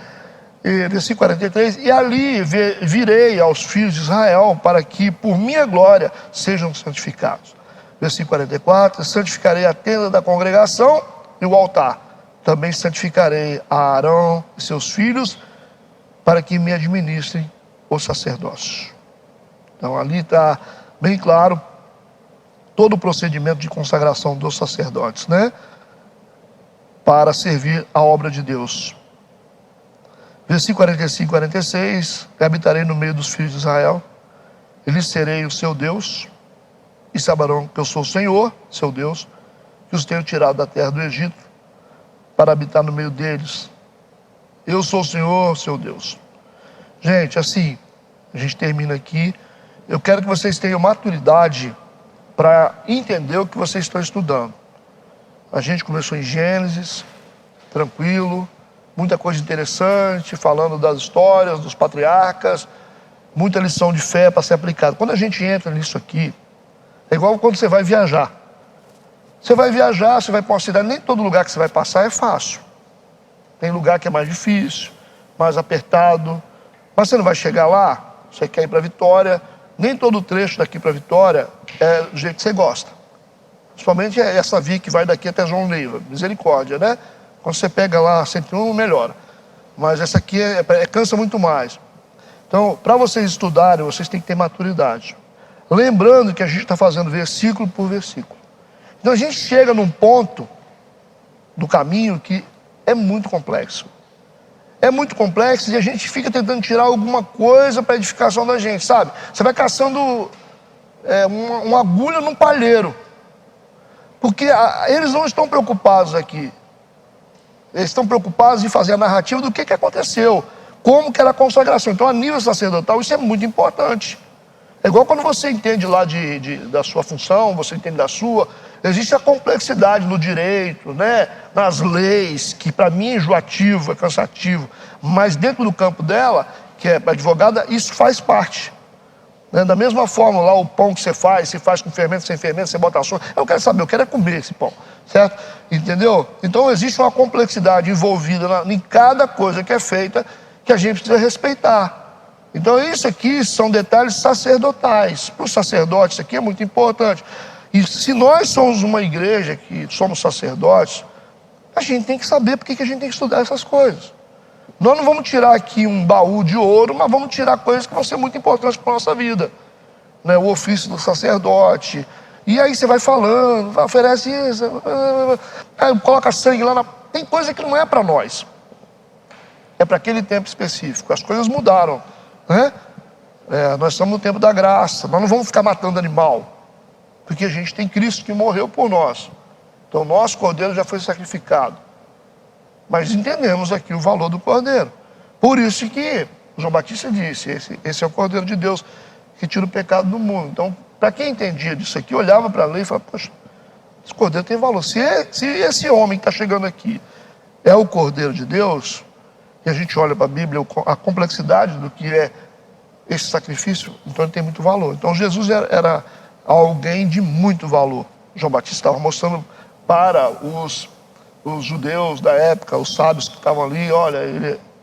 E, versículo 43, e ali virei aos filhos de Israel para que, por minha glória, sejam santificados. Versículo 44, santificarei a tenda da congregação e o altar. Também santificarei a Arão e seus filhos para que me administrem o sacerdócio. Então, ali está bem claro todo o procedimento de consagração dos sacerdotes, né? Para servir a obra de Deus. Versículo 45 e 46, habitarei no meio dos filhos de Israel, e lhes serei o seu Deus, e saberão que eu sou o Senhor, seu Deus, que os tenho tirado da terra do Egito, para habitar no meio deles. Eu sou o Senhor, seu Deus. Gente, assim, a gente termina aqui. Eu quero que vocês tenham maturidade para entender o que vocês estão estudando. A gente começou em Gênesis, tranquilo, muita coisa interessante, falando das histórias, dos patriarcas, muita lição de fé para ser aplicada. Quando a gente entra nisso aqui, é igual quando você vai viajar. Você vai viajar, você vai para uma cidade, nem todo lugar que você vai passar é fácil. Tem lugar que é mais difícil, mais apertado, mas você não vai chegar lá, você quer ir para Vitória, nem todo trecho daqui para Vitória é do jeito que você gosta. Principalmente essa via que vai daqui até João Neiva, misericórdia, né? Quando você pega lá 101, melhora. Mas essa aqui cansa muito mais. Então, para vocês estudarem, vocês têm que ter maturidade. Lembrando que a gente está fazendo versículo por versículo. Então a gente chega num ponto do caminho que é muito complexo. É muito complexo e a gente fica tentando tirar alguma coisa para edificação da gente, sabe? Você vai caçando uma agulha num palheiro. Porque eles não estão preocupados aqui. Eles estão preocupados em fazer a narrativa do que aconteceu. Como que era a consagração. Então, a nível sacerdotal, isso é muito importante. É igual quando você entende lá da sua função, você entende da sua. Existe a complexidade no direito, né? Nas leis, que para mim é enjoativo, é cansativo. Mas dentro do campo dela, que é advogada, isso faz parte. Né? Da mesma forma, lá o pão que você faz, se faz com fermento, sem fermento, você bota açúcar. Eu quero saber, eu quero comer esse pão, certo? Entendeu? Então existe uma complexidade envolvida em cada coisa que é feita, que a gente precisa respeitar. Então isso aqui são detalhes sacerdotais. Para os sacerdotes isso aqui é muito importante. E se nós somos uma igreja que somos sacerdotes, a gente tem que saber porque que a gente tem que estudar essas coisas. Nós não vamos tirar aqui um baú de ouro, mas vamos tirar coisas que vão ser muito importantes para a nossa vida. Né? O ofício do sacerdote. E aí você vai falando, oferece isso, coloca sangue lá. Tem coisa que não é para nós. É para aquele tempo específico. As coisas mudaram. Né? Nós estamos no tempo da graça. Nós não vamos ficar matando animal. Porque a gente tem Cristo que morreu por nós. Então, nosso cordeiro já foi sacrificado. Mas entendemos aqui o valor do cordeiro. Por isso que João Batista disse, esse é o cordeiro de Deus que tira o pecado do mundo. Então, para quem entendia disso aqui, olhava para a lei e falava, poxa, esse cordeiro tem valor. Se esse homem que está chegando aqui é o cordeiro de Deus, e a gente olha para a Bíblia, a complexidade do que é esse sacrifício, então ele tem muito valor. Então, Jesus era alguém de muito valor. João Batista estava mostrando para os judeus da época, os sábios que estavam ali, olha,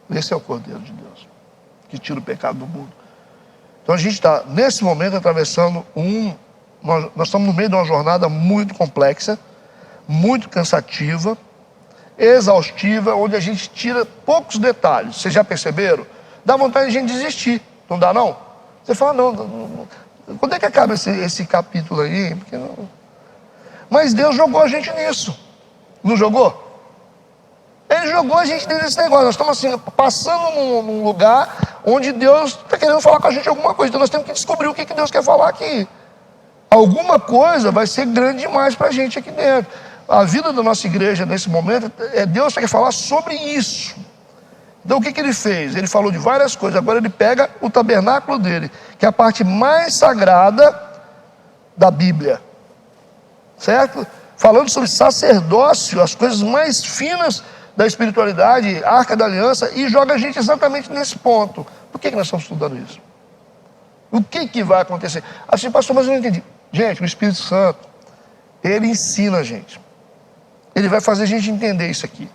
esse é o Cordeiro de Deus, que tira o pecado do mundo. Então a gente está, nesse momento, atravessando nós estamos no meio de uma jornada muito complexa, muito cansativa, exaustiva, onde a gente tira poucos detalhes. Vocês já perceberam? Dá vontade de a gente desistir, não dá não? Você fala, não, quando é que acaba esse capítulo aí? Porque não... Mas Deus jogou a gente nisso. Não jogou? Ele jogou a gente nesse negócio. Nós estamos assim, passando num lugar onde Deus está querendo falar com a gente alguma coisa. Então nós temos que descobrir o que Deus quer falar aqui. Alguma coisa vai ser grande demais para a gente aqui dentro. a vida da nossa igreja nesse momento, Deus quer falar sobre isso. Então o que ele fez? Ele falou de várias coisas. Agora ele pega o tabernáculo dele, que é a parte mais sagrada da Bíblia, certo? Falando sobre sacerdócio, as coisas mais finas da espiritualidade, Arca da Aliança, e joga a gente exatamente nesse ponto. Por que nós estamos estudando isso? O que vai acontecer? Assim, pastor, mas eu não entendi. Gente, o Espírito Santo, ele ensina a gente. Ele vai fazer a gente entender isso aqui.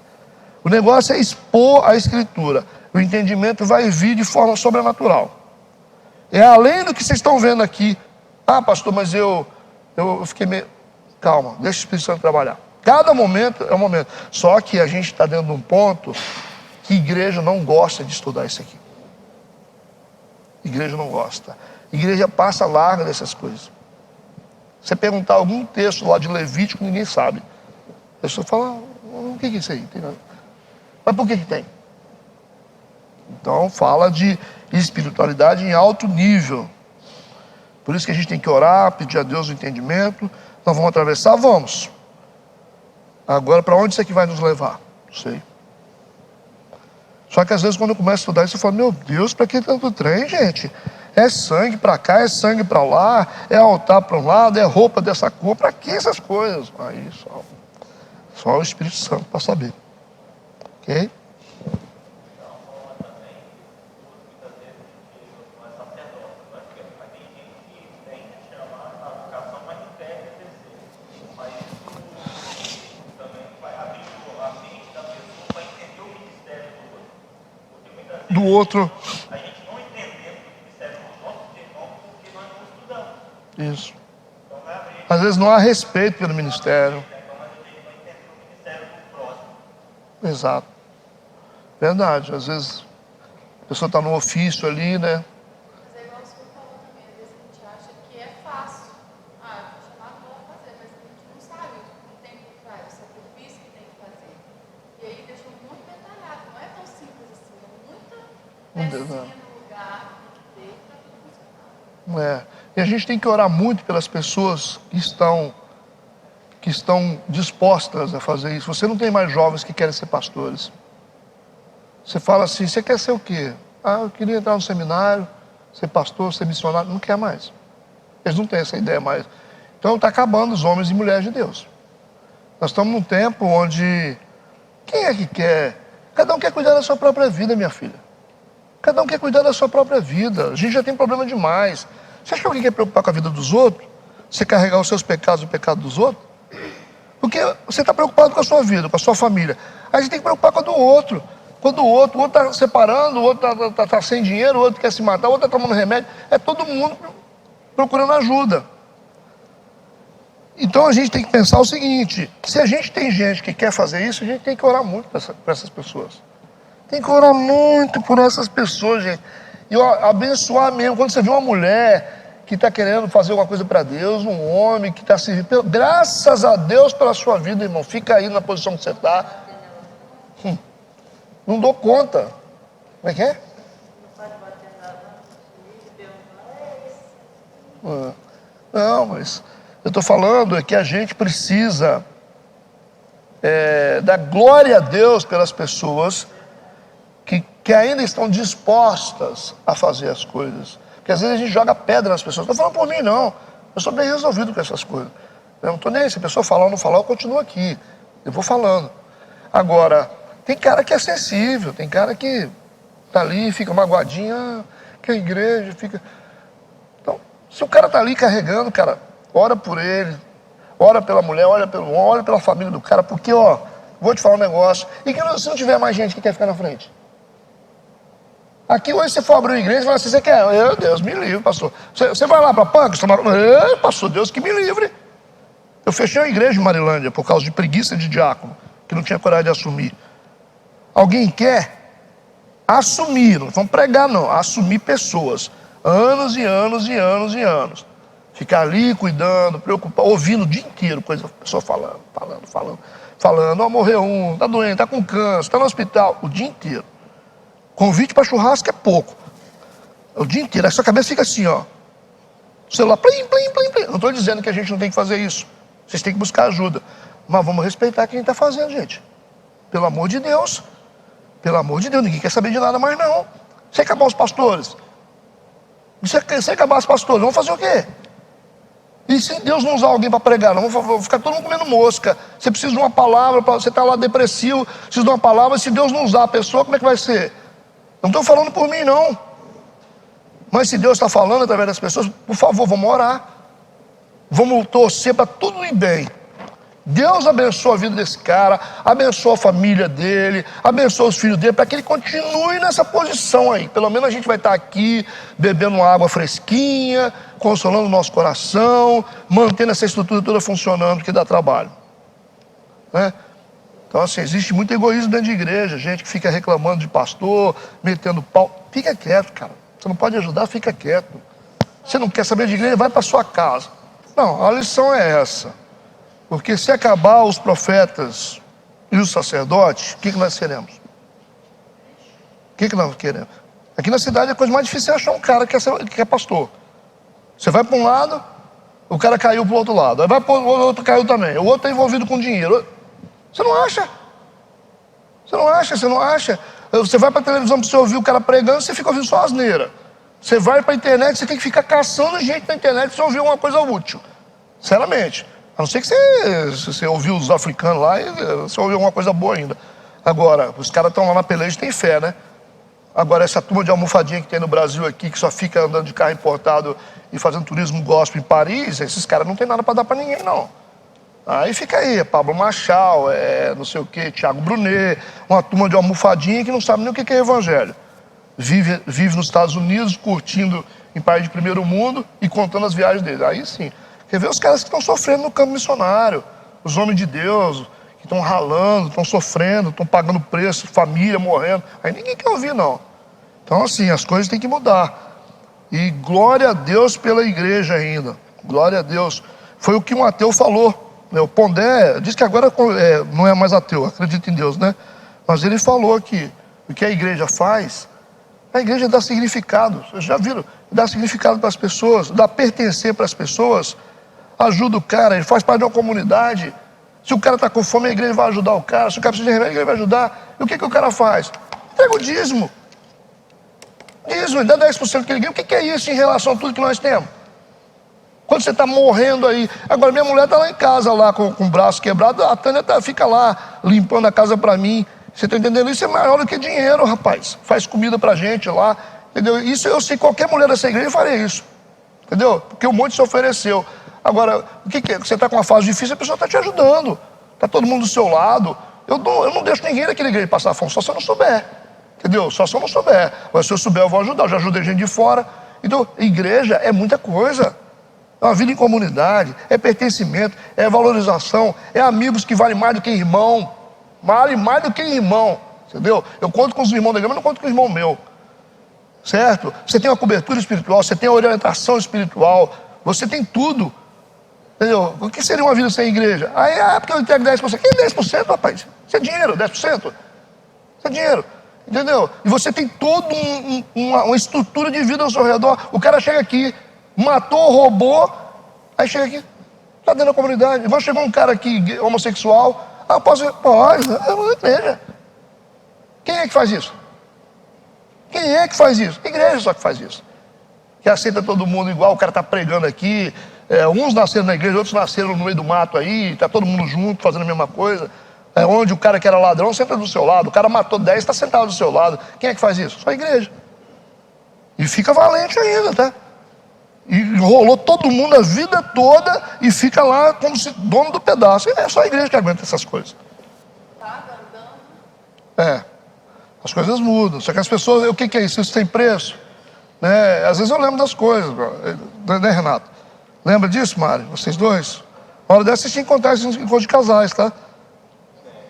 O negócio é expor a Escritura. O entendimento vai vir de forma sobrenatural. É além do que vocês estão vendo aqui. Ah, pastor, mas eu fiquei meio... Calma, deixa o Espírito Santo trabalhar. Cada momento é um momento. Só que a gente está dentro de um ponto que a igreja não gosta de estudar isso aqui. A igreja não gosta. A igreja passa larga dessas coisas. Você perguntar algum texto lá de Levítico, ninguém sabe. A pessoa fala, o que é isso aí? Tem nada. Mas por que tem? Então fala de espiritualidade em alto nível. Por isso que a gente tem que orar, pedir a Deus o entendimento. Nós vamos atravessar? Vamos. Agora, para onde isso aqui vai nos levar? Não sei. Só que às vezes quando eu começo a estudar isso, eu falo, meu Deus, para que tanto trem, gente? É sangue para cá, é sangue para lá, é altar para um lado, é roupa dessa cor. Para que essas coisas? Aí só o Espírito Santo para saber. Ok? Do outro. A gente não entendendo o ministério dos nossos irmãos porque nós não estudamos. Isso. Às vezes não há respeito pelo ministério. Então a gente não entende o ministério do próximo. Exato. Verdade. Às vezes a pessoa está no ofício ali, né? Mas é igual o senhor falou também, às vezes a gente acha que é fácil. Ah, vou chamar a para fazer, mas a gente não sabe o tempo que vai, o sacrifício que tem que fazer. E aí deixa muito detalhado, não é tão simples assim, é muita pecinha no lugar, tem que ter para tudo funcionar. E a gente tem que orar muito pelas pessoas que estão dispostas a fazer isso. Você não tem mais jovens que querem ser pastores. Você fala assim, você quer ser o quê? Ah, eu queria entrar no seminário, ser pastor, ser missionário. Não quer mais. Eles não têm essa ideia mais. Então está acabando os homens e mulheres de Deus. Nós estamos num tempo onde quem é que quer? Cada um quer cuidar da sua própria vida, minha filha. Cada um quer cuidar da sua própria vida. A gente já tem problema demais. Você acha que alguém quer preocupar com a vida dos outros? Você carregar os seus pecados e o pecado dos outros? Porque você está preocupado com a sua vida, com a sua família. Aí você tem que preocupar com a do outro. Quando o outro está separando, o outro está sem dinheiro, o outro quer se matar, o outro está tomando remédio. É todo mundo procurando ajuda. Então a gente tem que pensar o seguinte, se a gente tem gente que quer fazer isso, a gente tem que orar muito por essas pessoas. Tem que orar muito por essas pessoas, gente. E abençoar mesmo. Quando você vê uma mulher que está querendo fazer alguma coisa para Deus, um homem que está servindo, graças a Deus pela sua vida, irmão. Fica aí na posição que você está. Não dou conta. Como é que é? Não, mas eu estou falando é que a gente precisa dar glória a Deus pelas pessoas que ainda estão dispostas a fazer as coisas. Porque às vezes a gente joga pedra nas pessoas. Não estou falando por mim, não. Eu sou bem resolvido com essas coisas. Eu não estou nem aí. Se a pessoa falar ou não falar, eu continuo aqui. Eu vou falando. Agora, tem cara que é sensível. Tem cara que está ali, fica magoadinho. Que a igreja fica... Então, se o cara está ali carregando, cara, ora por ele. Ora pela mulher, ora pela família do cara. Porque, vou te falar um negócio. E que se não tiver mais gente que quer ficar na frente? Aqui hoje você for abrir uma igreja e fala assim, você quer? Eu, Deus me livre, pastor. Você vai lá para Pancas, pastor, Deus que me livre. Eu fechei a igreja em Marilândia por causa de preguiça de diácono, que não tinha coragem de assumir. Alguém quer assumir, não vamos pregar não, assumir pessoas. Anos e anos e anos e anos. Ficar ali cuidando, preocupado, ouvindo o dia inteiro, coisa, a pessoa falando, morreu um, tá doente, tá com câncer, tá no hospital, o dia inteiro. Convite para churrasco é pouco. O dia inteiro, a sua cabeça fica assim, O celular, plim, plim, plim, plim. Não estou dizendo que a gente não tem que fazer isso. Vocês têm que buscar ajuda. Mas vamos respeitar quem está fazendo, gente. Pelo amor de Deus. Pelo amor de Deus, ninguém quer saber de nada mais não. Se acabar os pastores. Se acabar os pastores, vamos fazer o quê? E se Deus não usar alguém para pregar, não, vamos ficar todo mundo comendo mosca. Você precisa de uma palavra, você está lá depressivo, precisa de uma palavra, se Deus não usar a pessoa, como é que vai ser? Não estou falando por mim, não. Mas se Deus está falando através das pessoas, por favor, vamos orar. Vamos torcer para tudo ir bem. Deus abençoa a vida desse cara, abençoa a família dele, abençoa os filhos dele, para que ele continue nessa posição aí. Pelo menos a gente vai estar aqui, bebendo uma água fresquinha, consolando o nosso coração, mantendo essa estrutura toda funcionando, que dá trabalho. Né? Então, assim, existe muito egoísmo dentro de igreja, gente que fica reclamando de pastor, metendo pau. Fica quieto, cara. Você não pode ajudar, fica quieto. Você não quer saber de igreja, vai para sua casa. Não, a lição é essa. Porque se acabar os profetas e os sacerdotes, o que nós seremos? O que nós queremos? Aqui na cidade a coisa mais difícil é achar um cara que é pastor. Você vai para um lado, o cara caiu para o outro lado. Aí vai para o outro, caiu também. O outro está envolvido com dinheiro. Você não acha? Você não acha, você não acha. Você vai para a televisão para você ouvir o cara pregando, você fica ouvindo só asneira. Você vai para a internet, você tem que ficar caçando gente na internet para você ouvir uma coisa útil. Sinceramente. A não ser que você ouviu os africanos lá e você ouviu alguma coisa boa ainda. Agora, os caras estão lá na peleja e tem fé, né? Agora, essa turma de almofadinha que tem no Brasil aqui, que só fica andando de carro importado e fazendo turismo gospel em Paris, esses caras não tem nada para dar para ninguém, não. Aí fica aí, Pablo Machal, não sei o quê, Thiago Brunet, uma turma de almofadinha que não sabe nem o que é evangelho. Vive nos Estados Unidos, curtindo em país de primeiro mundo e contando as viagens deles. Aí sim. Quer ver os caras que estão sofrendo no campo missionário, os homens de Deus, que estão ralando, estão sofrendo, estão pagando preço, família morrendo. Aí ninguém quer ouvir, não. Então, assim, as coisas têm que mudar. E glória a Deus pela igreja ainda. Glória a Deus. Foi o que um ateu falou. O Pondé diz que agora não é mais ateu, acredita em Deus, né? Mas ele falou que o que a igreja faz, a igreja dá significado. Vocês já viram? Dá significado para as pessoas, dá pertencer para as pessoas. Ajuda o cara, ele faz parte de uma comunidade. Se o cara está com fome, a igreja vai ajudar o cara. Se o cara precisa de remédio, a igreja vai ajudar. E o que o cara faz? Entrega o dízimo. Dízimo, ele dá 10% que ele ganha. O que é isso em relação a tudo que nós temos? Quando você está morrendo aí. Agora, minha mulher está lá em casa, lá com o braço quebrado. A Tânia fica lá, limpando a casa para mim. Você está entendendo? Isso é maior do que dinheiro, rapaz. Faz comida para gente lá. Entendeu? Isso eu sei, qualquer mulher dessa igreja faria isso. Entendeu? Porque um monte se ofereceu. Agora, o que é? Você está com uma fase difícil, a pessoa está te ajudando. Está todo mundo do seu lado. Eu não deixo ninguém daquela igreja passar fome, só se eu não souber. Entendeu? Só se eu não souber. Mas se eu souber, eu vou ajudar. Eu já ajudei gente de fora. Então, igreja é muita coisa. É uma vida em comunidade, é pertencimento, é valorização, é amigos que valem mais do que irmão. Vale mais do que irmão. Entendeu? Eu conto com os irmãos da igreja, mas não conto com o irmão meu. Certo? Você tem uma cobertura espiritual, você tem a orientação espiritual, você tem tudo. Entendeu? O que seria uma vida sem igreja? Aí, porque eu entrego 10%. Que 10%, rapaz? Isso é dinheiro, 10%. Isso é dinheiro. Entendeu? E você tem toda uma estrutura de vida ao seu redor. O cara chega aqui, matou, roubou, aí chega aqui, está dentro da comunidade. Vai chegar um cara aqui, homossexual, posso ir? Pode, é uma igreja. Quem é que faz isso? Quem é que faz isso? A igreja só que faz isso. Que aceita todo mundo igual, o cara está pregando aqui. Uns nasceram na igreja, outros nasceram no meio do mato aí, está todo mundo junto, fazendo a mesma coisa. Onde o cara que era ladrão senta do seu lado, o cara matou 10, está sentado do seu lado. Quem é que faz isso? Só a igreja. E fica valente ainda, tá? E rolou todo mundo a vida toda e fica lá como se dono do pedaço. É só a igreja que aguenta essas coisas. As coisas mudam. Só que as pessoas, o que é isso? Isso tem preço? Né? Às vezes eu lembro das coisas, né, Renato? Lembra disso, Mário? Vocês dois? Uma hora dessa vocês tinham que contar esses encontros de casais, tá?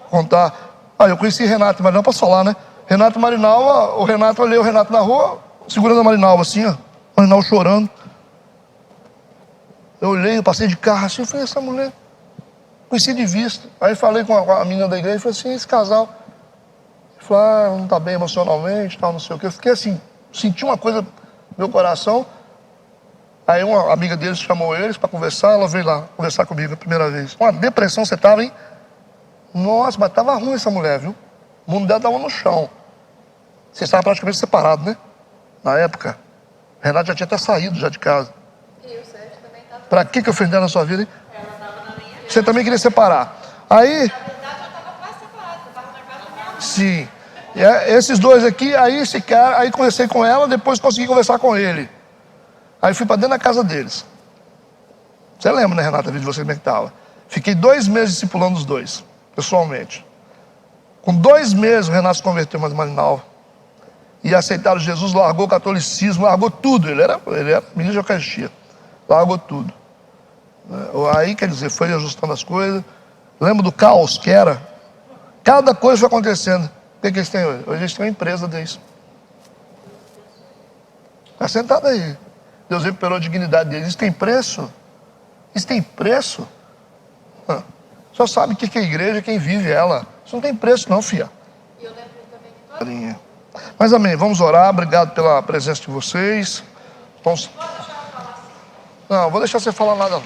Contar. Eu conheci Renato e Marinalva, posso falar, né? Renato e Marinalva, o Renato, olhei o Renato na rua, segurando a Marinalva assim, ó. Marinalva chorando. Eu olhei, eu passei de carro assim, eu falei, essa mulher, conheci de vista. Aí falei com a menina da igreja, falei assim, esse casal. Ele falou, não está bem emocionalmente, tal, não sei o quê. Eu fiquei assim, senti uma coisa no meu coração. Aí uma amiga deles chamou eles para conversar, ela veio lá conversar comigo a primeira vez. Uma depressão você estava, hein? Nossa, mas estava ruim essa mulher, viu? O mundo dela estava no chão. Você estava praticamente separado, né? Na época. Renato já tinha até saído já de casa. E o Sérgio também estava. Pra que eu fiz dela na sua vida, hein? Ela estava na minha. Você também queria separar. Aí, Na verdade, eu estava quase separada. Eu estava na casa da minha mãe. sim. Esses dois aqui, aí esse cara, aí conversei com ela, depois consegui conversar com ele. Aí fui para dentro da casa deles. Você lembra, né, Renata, a vida de você como é que estava? Fiquei 2 meses discipulando os dois, pessoalmente. Com 2 meses o Renato se converteu mais Marinalva. E aceitaram Jesus, largou o catolicismo, largou tudo. Ele era ministro de Eucaristia. Largou tudo. Aí, quer dizer, foi ajustando as coisas. Lembra do caos que era? Cada coisa foi acontecendo. O que eles têm hoje? Hoje eles têm uma empresa deles. Está sentado aí. Deus recuperou a dignidade deles. Isso tem preço? Isso tem preço? Só sabe o que é igreja quem vive ela. Isso não tem preço não, filha. E eu lembro também que todo. Mas amém, vamos orar. Obrigado pela presença de vocês. Vamos... Não, vou deixar você falar nada não.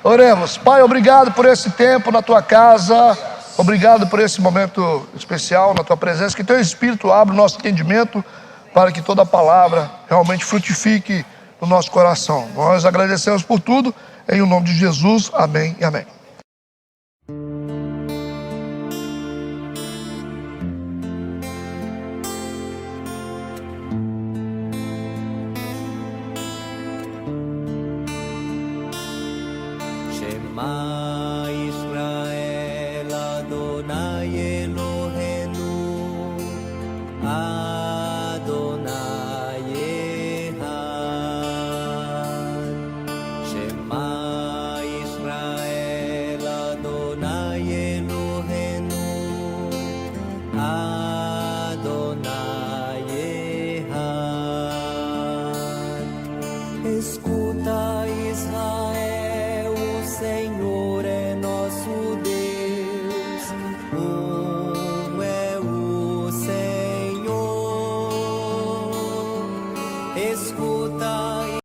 Oremos. Pai, obrigado por esse tempo na tua casa. Obrigado por esse momento especial na tua presença. Que teu Espírito abra o nosso entendimento para que toda palavra realmente frutifique no nosso coração. Nós agradecemos por tudo. Em o nome de Jesus. Amém e amém. Shema Israel Adonai Eloheinu Adonai Echad. Shema Israel Adonai Eloheinu Adonai Echad. Escuta, Israel, o Senhor é nosso Deus.